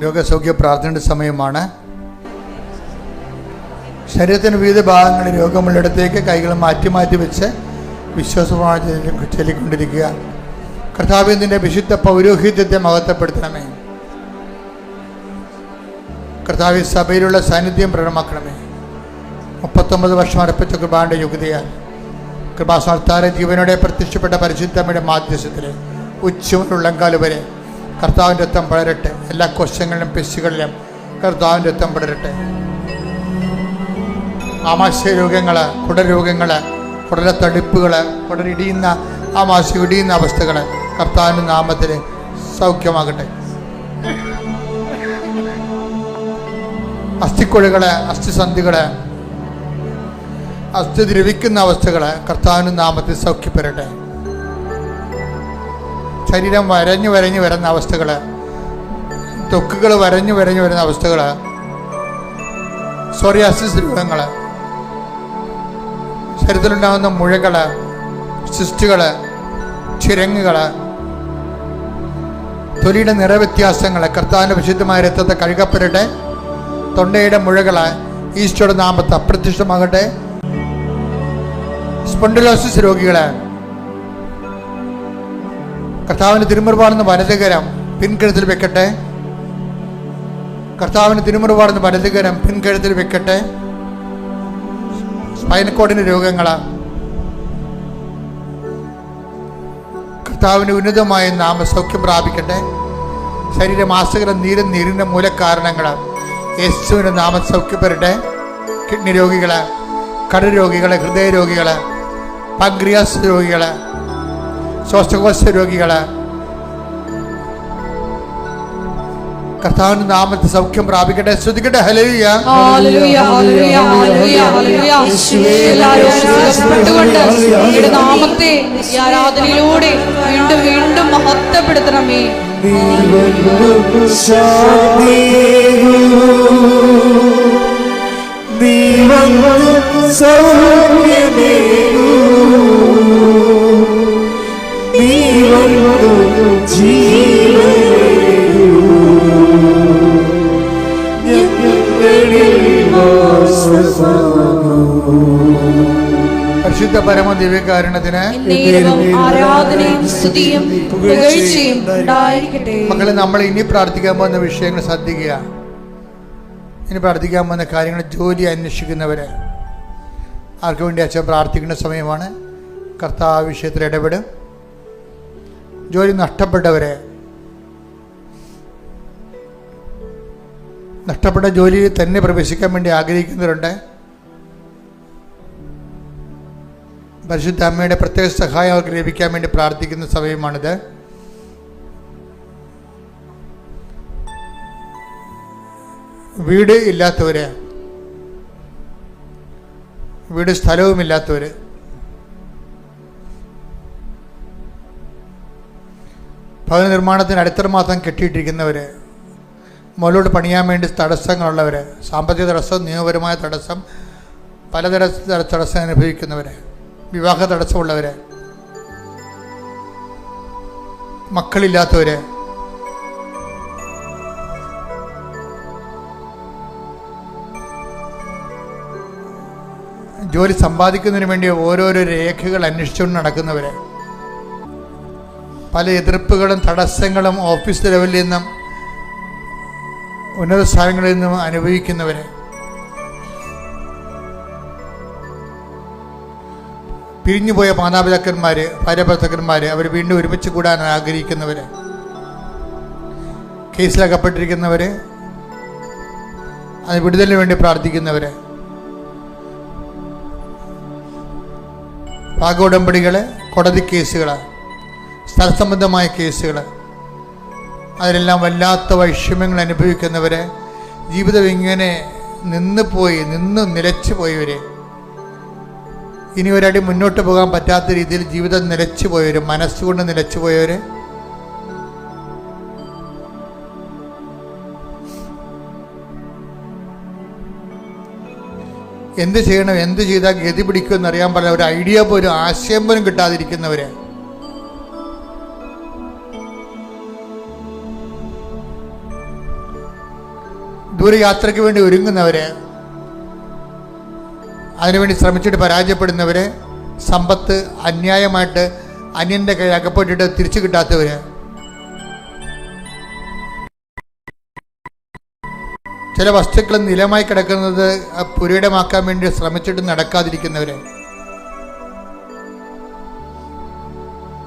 Speaker 1: രോഗസൗഖ്യ പ്രാർത്ഥനയുടെ സമയമാണ്. ശരീരത്തിന് വിവിധ ഭാഗങ്ങളിൽ രോഗമുള്ളിടത്തേക്ക് കൈകൾ മാറ്റി മാറ്റി വെച്ച് വിശ്വാസപ്രമാണം ചൊല്ലിക്കൊണ്ടിരിക്കുക. കർത്താവേ, നിന്റെ വിശുദ്ധ പൗരോഹിത്യത്തെ മഹത്വപ്പെടുത്തണമേ. കർത്താവേ, സഭയിലുള്ള സാന്നിധ്യം പ്രകടമാക്കണമേ. 39 വർഷം അർപ്പിച്ച കൃപാന്റെ യോഗ്യതയാൽ കൃപാസ്ഥാന ജീവനോടെ പ്രത്യക്ഷപ്പെട്ട പരിശുദ്ധമ്മയുടെ മാധ്യസ്ഥത്തിൽ ഉച്ചമുള്ളങ്കാല് വരെ കർത്താവിൻ്റെ രക്തം പടരട്ടെ. എല്ലാ കോശങ്ങളിലും പെശുകളിലും കർത്താവിൻ്റെ രക്തം പടരട്ടെ. ആമാശയ രോഗങ്ങൾ, കുടരോഗങ്ങൾ, കുടലത്തടിപ്പുകൾ, കുടലിടിയുന്ന ആമാശയം ഇടിയുന്ന അവസ്ഥകൾ കർത്താവിൻ്റെ നാമത്തിൽ സൗഖ്യമാകട്ടെ. അസ്ഥിക്കുഴകൾ, അസ്ഥിസന്ധികൾ, അസ്ഥി ദ്രവിക്കുന്ന അവസ്ഥകൾ കർത്താവിൻ്റെ നാമത്തിൽ സൗഖ്യപ്പെടട്ടെ. ശരീരം വരഞ്ഞു വരഞ്ഞു വരുന്ന അവസ്ഥകൾ, ത്വക്കുകൾ വരഞ്ഞു വരഞ്ഞു വരുന്ന അവസ്ഥകൾ, സോറിയാസിസ് രോഗങ്ങൾ, ശരീരത്തിലുണ്ടാകുന്ന മുഴകൾ, സിസ്റ്റുകൾ, ചിരങ്ങുകൾ, തൊലിയുടെ നിറവ്യത്യാസങ്ങൾ കർത്താവിൻ്റെ വിശുദ്ധമായ രക്തത്തെ കഴുകപ്പെടട്ടെ. തൊണ്ടയുടെ മുഴകൾ ഈശോയുടെ നാമത്തെ അപ്രത്യക്ഷമാകട്ടെ. സ്പോണ്ടിലോസിസ് രോഗികൾ കർത്താവിന് തിരുമുറുപാടുന്ന വലതുകരം പിൻകഴുത്തിൽ വെക്കട്ടെ. കർത്താവിന് തിരുമുറുപാടുന്ന വലതുകരം പിൻകഴുത്തിൽ വെക്കട്ടെ. സ്പൈനക്കോഡിൻ്റെ രോഗങ്ങൾ കർത്താവിന് ഉന്നതമായ നാമസൗഖ്യം പ്രാപിക്കട്ടെ. ശരീരമാസകരം നീരിൻ്റെ മൂലകാരണങ്ങൾ യേശുവിൻ്റെ നാമസൗഖ്യപ്പെടട്ടെ. കിഡ്നി രോഗികൾ, കരരോഗികൾ, ഹൃദയരോഗികൾ, പാൻക്രിയാസ് രോഗികൾ, ശ്വാസകോശ രോഗികൾ കർത്താവിന്റെ നാമത്തിൽ സൗഖ്യം പ്രാപിക്കട്ടെ. ശ്രദ്ധിക്കട്ടെ. ഹല്ലേലൂയ,
Speaker 2: ഹല്ലേലൂയ, ഹല്ലേലൂയ, ഹല്ലേലൂയ, ഹല്ലേലൂയ. അങ്ങയുടെ നാമത്തെ ഈ ആരാധനയിലൂടെ വീണ്ടും വീണ്ടും മഹത്വപ്പെടുത്തണമേ.
Speaker 1: പരിശുദ്ധ പരമ ദിവ്യകാരുണ്യത്തിന് മക്കളെ, നമ്മൾ ഇനി പ്രാർത്ഥിക്കാൻ പോകുന്ന വിഷയങ്ങൾ ശ്രദ്ധിക്കുക. ഇനി പ്രാർത്ഥിക്കാൻ പോകുന്ന കാര്യങ്ങൾ ജോലി അന്വേഷിക്കുന്നവര് ആർക്ക് വേണ്ടി അച്ഛൻ പ്രാർത്ഥിക്കുന്ന സമയമാണ്. കർത്താവ് വിഷയത്തിൽ ഇടപെടും. ജോലി നഷ്ടപ്പെട്ടവരെ, നഷ്ടപ്പെട്ട ജോലിയിൽ തന്നെ പ്രവേശിക്കാൻ വേണ്ടി ആഗ്രഹിക്കുന്നവരുണ്ട്. പരിശുദ്ധ അമ്മയുടെ പ്രത്യേക സഹായം അവർക്ക് ലഭിക്കാൻ വേണ്ടി പ്രാർത്ഥിക്കുന്ന സമയമാണിത്. വീട് ഇല്ലാത്തവര്, വീട് സ്ഥലവുമില്ലാത്തവര്, ഭവന നിർമ്മാണത്തിന് അടുത്ത മാസം കെട്ടിയിട്ടിരിക്കുന്നവര്, മുകളിലോട്ട് പണിയാൻ വേണ്ടി തടസ്സങ്ങളുള്ളവർ, സാമ്പത്തിക തടസ്സം, നിയമപരമായ തടസ്സം, പലതര തടസ്സം അനുഭവിക്കുന്നവർ, വിവാഹ തടസ്സമുള്ളവർ, മക്കളില്ലാത്തവർ, ജോലി സമ്പാദിക്കുന്നതിന് വേണ്ടി ഓരോരോ രേഖകൾ അന്വേഷിച്ചുകൊണ്ട് നടക്കുന്നവർ, പല എതിർപ്പുകളും തടസ്സങ്ങളും ഓഫീസ് ലെവലിൽ നിന്നും ഉന്നത സ്ഥാനങ്ങളിൽ നിന്നും അനുഭവിക്കുന്നവർ, പിരിഞ്ഞുപോയ മാതാപിതാക്കന്മാർ, ഭാര്യാഭർത്താക്കന്മാർ, അവർ വീണ്ടും ഒരുമിച്ച് കൂടാൻ ആഗ്രഹിക്കുന്നവർ, കേസിലകപ്പെട്ടിരിക്കുന്നവർ, അത് വിടുതലിന് വേണ്ടി പ്രാർത്ഥിക്കുന്നവർ, ഭാഗോടമ്പടികൾ, കോടതി കേസുകൾ, സ്ഥലസംബന്ധമായ കേസുകൾ, അതിലെല്ലാം വല്ലാത്ത വൈഷമ്യങ്ങൾ അനുഭവിക്കുന്നവർ, ജീവിതം ഇങ്ങനെ നിന്ന് നിലച്ചു പോയവർ, ഇനി ഒരടി മുന്നോട്ട് പോകാൻ പറ്റാത്ത രീതിയിൽ ജീവിതം നിലച്ചു പോയവർ, മനസ്സുകൊണ്ട് നിലച്ചു പോയവർ, എന്ത് ചെയ്യണം, എന്ത് ചെയ്താൽ ഗതി പിടിക്കുമെന്ന് അറിയാൻ പാടില്ല, ഒരു ഐഡിയ പോലും, ആശയം പോലും കിട്ടാതിരിക്കുന്നവർ, ദൂരയാത്രയ്ക്ക് വേണ്ടി ഒരുങ്ങുന്നവര്, അതിനുവേണ്ടി ശ്രമിച്ചിട്ട് പരാജയപ്പെടുന്നവർ, സമ്പത്ത് അന്യായമായിട്ട് അന്യൻ്റെ കയ്യിൽ അകപ്പെട്ടിട്ട് തിരിച്ചു കിട്ടാത്തവർ, ചില വസ്തുക്കൾ നിലമായി കിടക്കുന്നത് പുരയിടമാക്കാൻ വേണ്ടി ശ്രമിച്ചിട്ട് നടക്കാതിരിക്കുന്നവർ,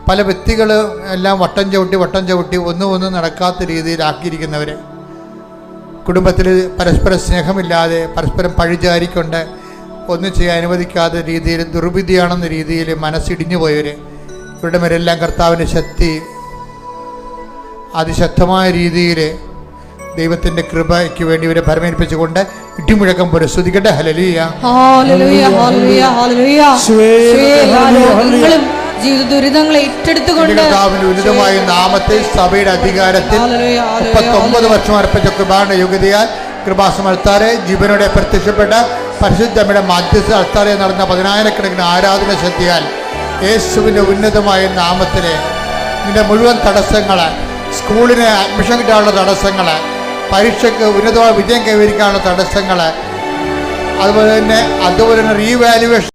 Speaker 1: പല വ്യക്തികൾ എല്ലാം വട്ടം ചവിട്ടി ഒന്നും നടക്കാത്ത രീതിയിലാക്കിയിരിക്കുന്നവർ, കുടുംബത്തിൽ പരസ്പര സ്നേഹമില്ലാതെ പരസ്പരം പഴിചാരിക്കൊണ്ട് ഒന്നും ചെയ്യാൻ അനുവദിക്കാത്ത രീതിയിൽ ദുർവിധിയാണെന്ന രീതിയിൽ മനസ്സിടിഞ്ഞു പോയവർ, ഇവരുടെ മേലെല്ലാം കർത്താവിൻ്റെ ശക്തി അതിശക്തമായ രീതിയിൽ ദൈവത്തിൻ്റെ കൃപയ്ക്ക് വേണ്ടി ഇവരെ ഭരമേൽപ്പിച്ചുകൊണ്ട് ഇടിമുഴക്കം പോലെ സ്തുതിക്കട്ടെ. ഹല്ലേലൂയ,
Speaker 2: ഹല്ലേലൂയ, ഹല്ലേലൂയ, ഹല്ലേലൂയ. ജീവിത ദുരിതങ്ങളെ ഏറ്റെടുത്തുകൊണ്ട്
Speaker 1: കർത്താവിന്റെ ഉന്നതമായ നാമത്തിൽ സഭയുടെ അധികാരത്തിൽ 39 വർഷം അർപ്പിച്ച കൃപാന്റെ യോഗ്യതയാൽ കൃപാസനം അൾത്താരെ ജീവനോടെ പ്രത്യക്ഷപ്പെട്ട പരിശുദ്ധമ്മയുടെ മധ്യസ്ഥ അൾത്താരെ നടന്ന 10,000-കണക്കിന് ആരാധന ശക്തിയാൽ യേശുവിൻ്റെ ഉന്നതമായ നാമത്തിലെ നിന്റെ മുഴുവൻ തടസ്സങ്ങൾ, സ്കൂളിന് അഡ്മിഷൻ കിട്ടാനുള്ള തടസ്സങ്ങൾ, പരീക്ഷയ്ക്ക് ഉന്നതമായ വിജയം കൈവരിക്കാനുള്ള തടസ്സങ്ങൾ, അതുപോലെ തന്നെ റീവാലുവേഷൻ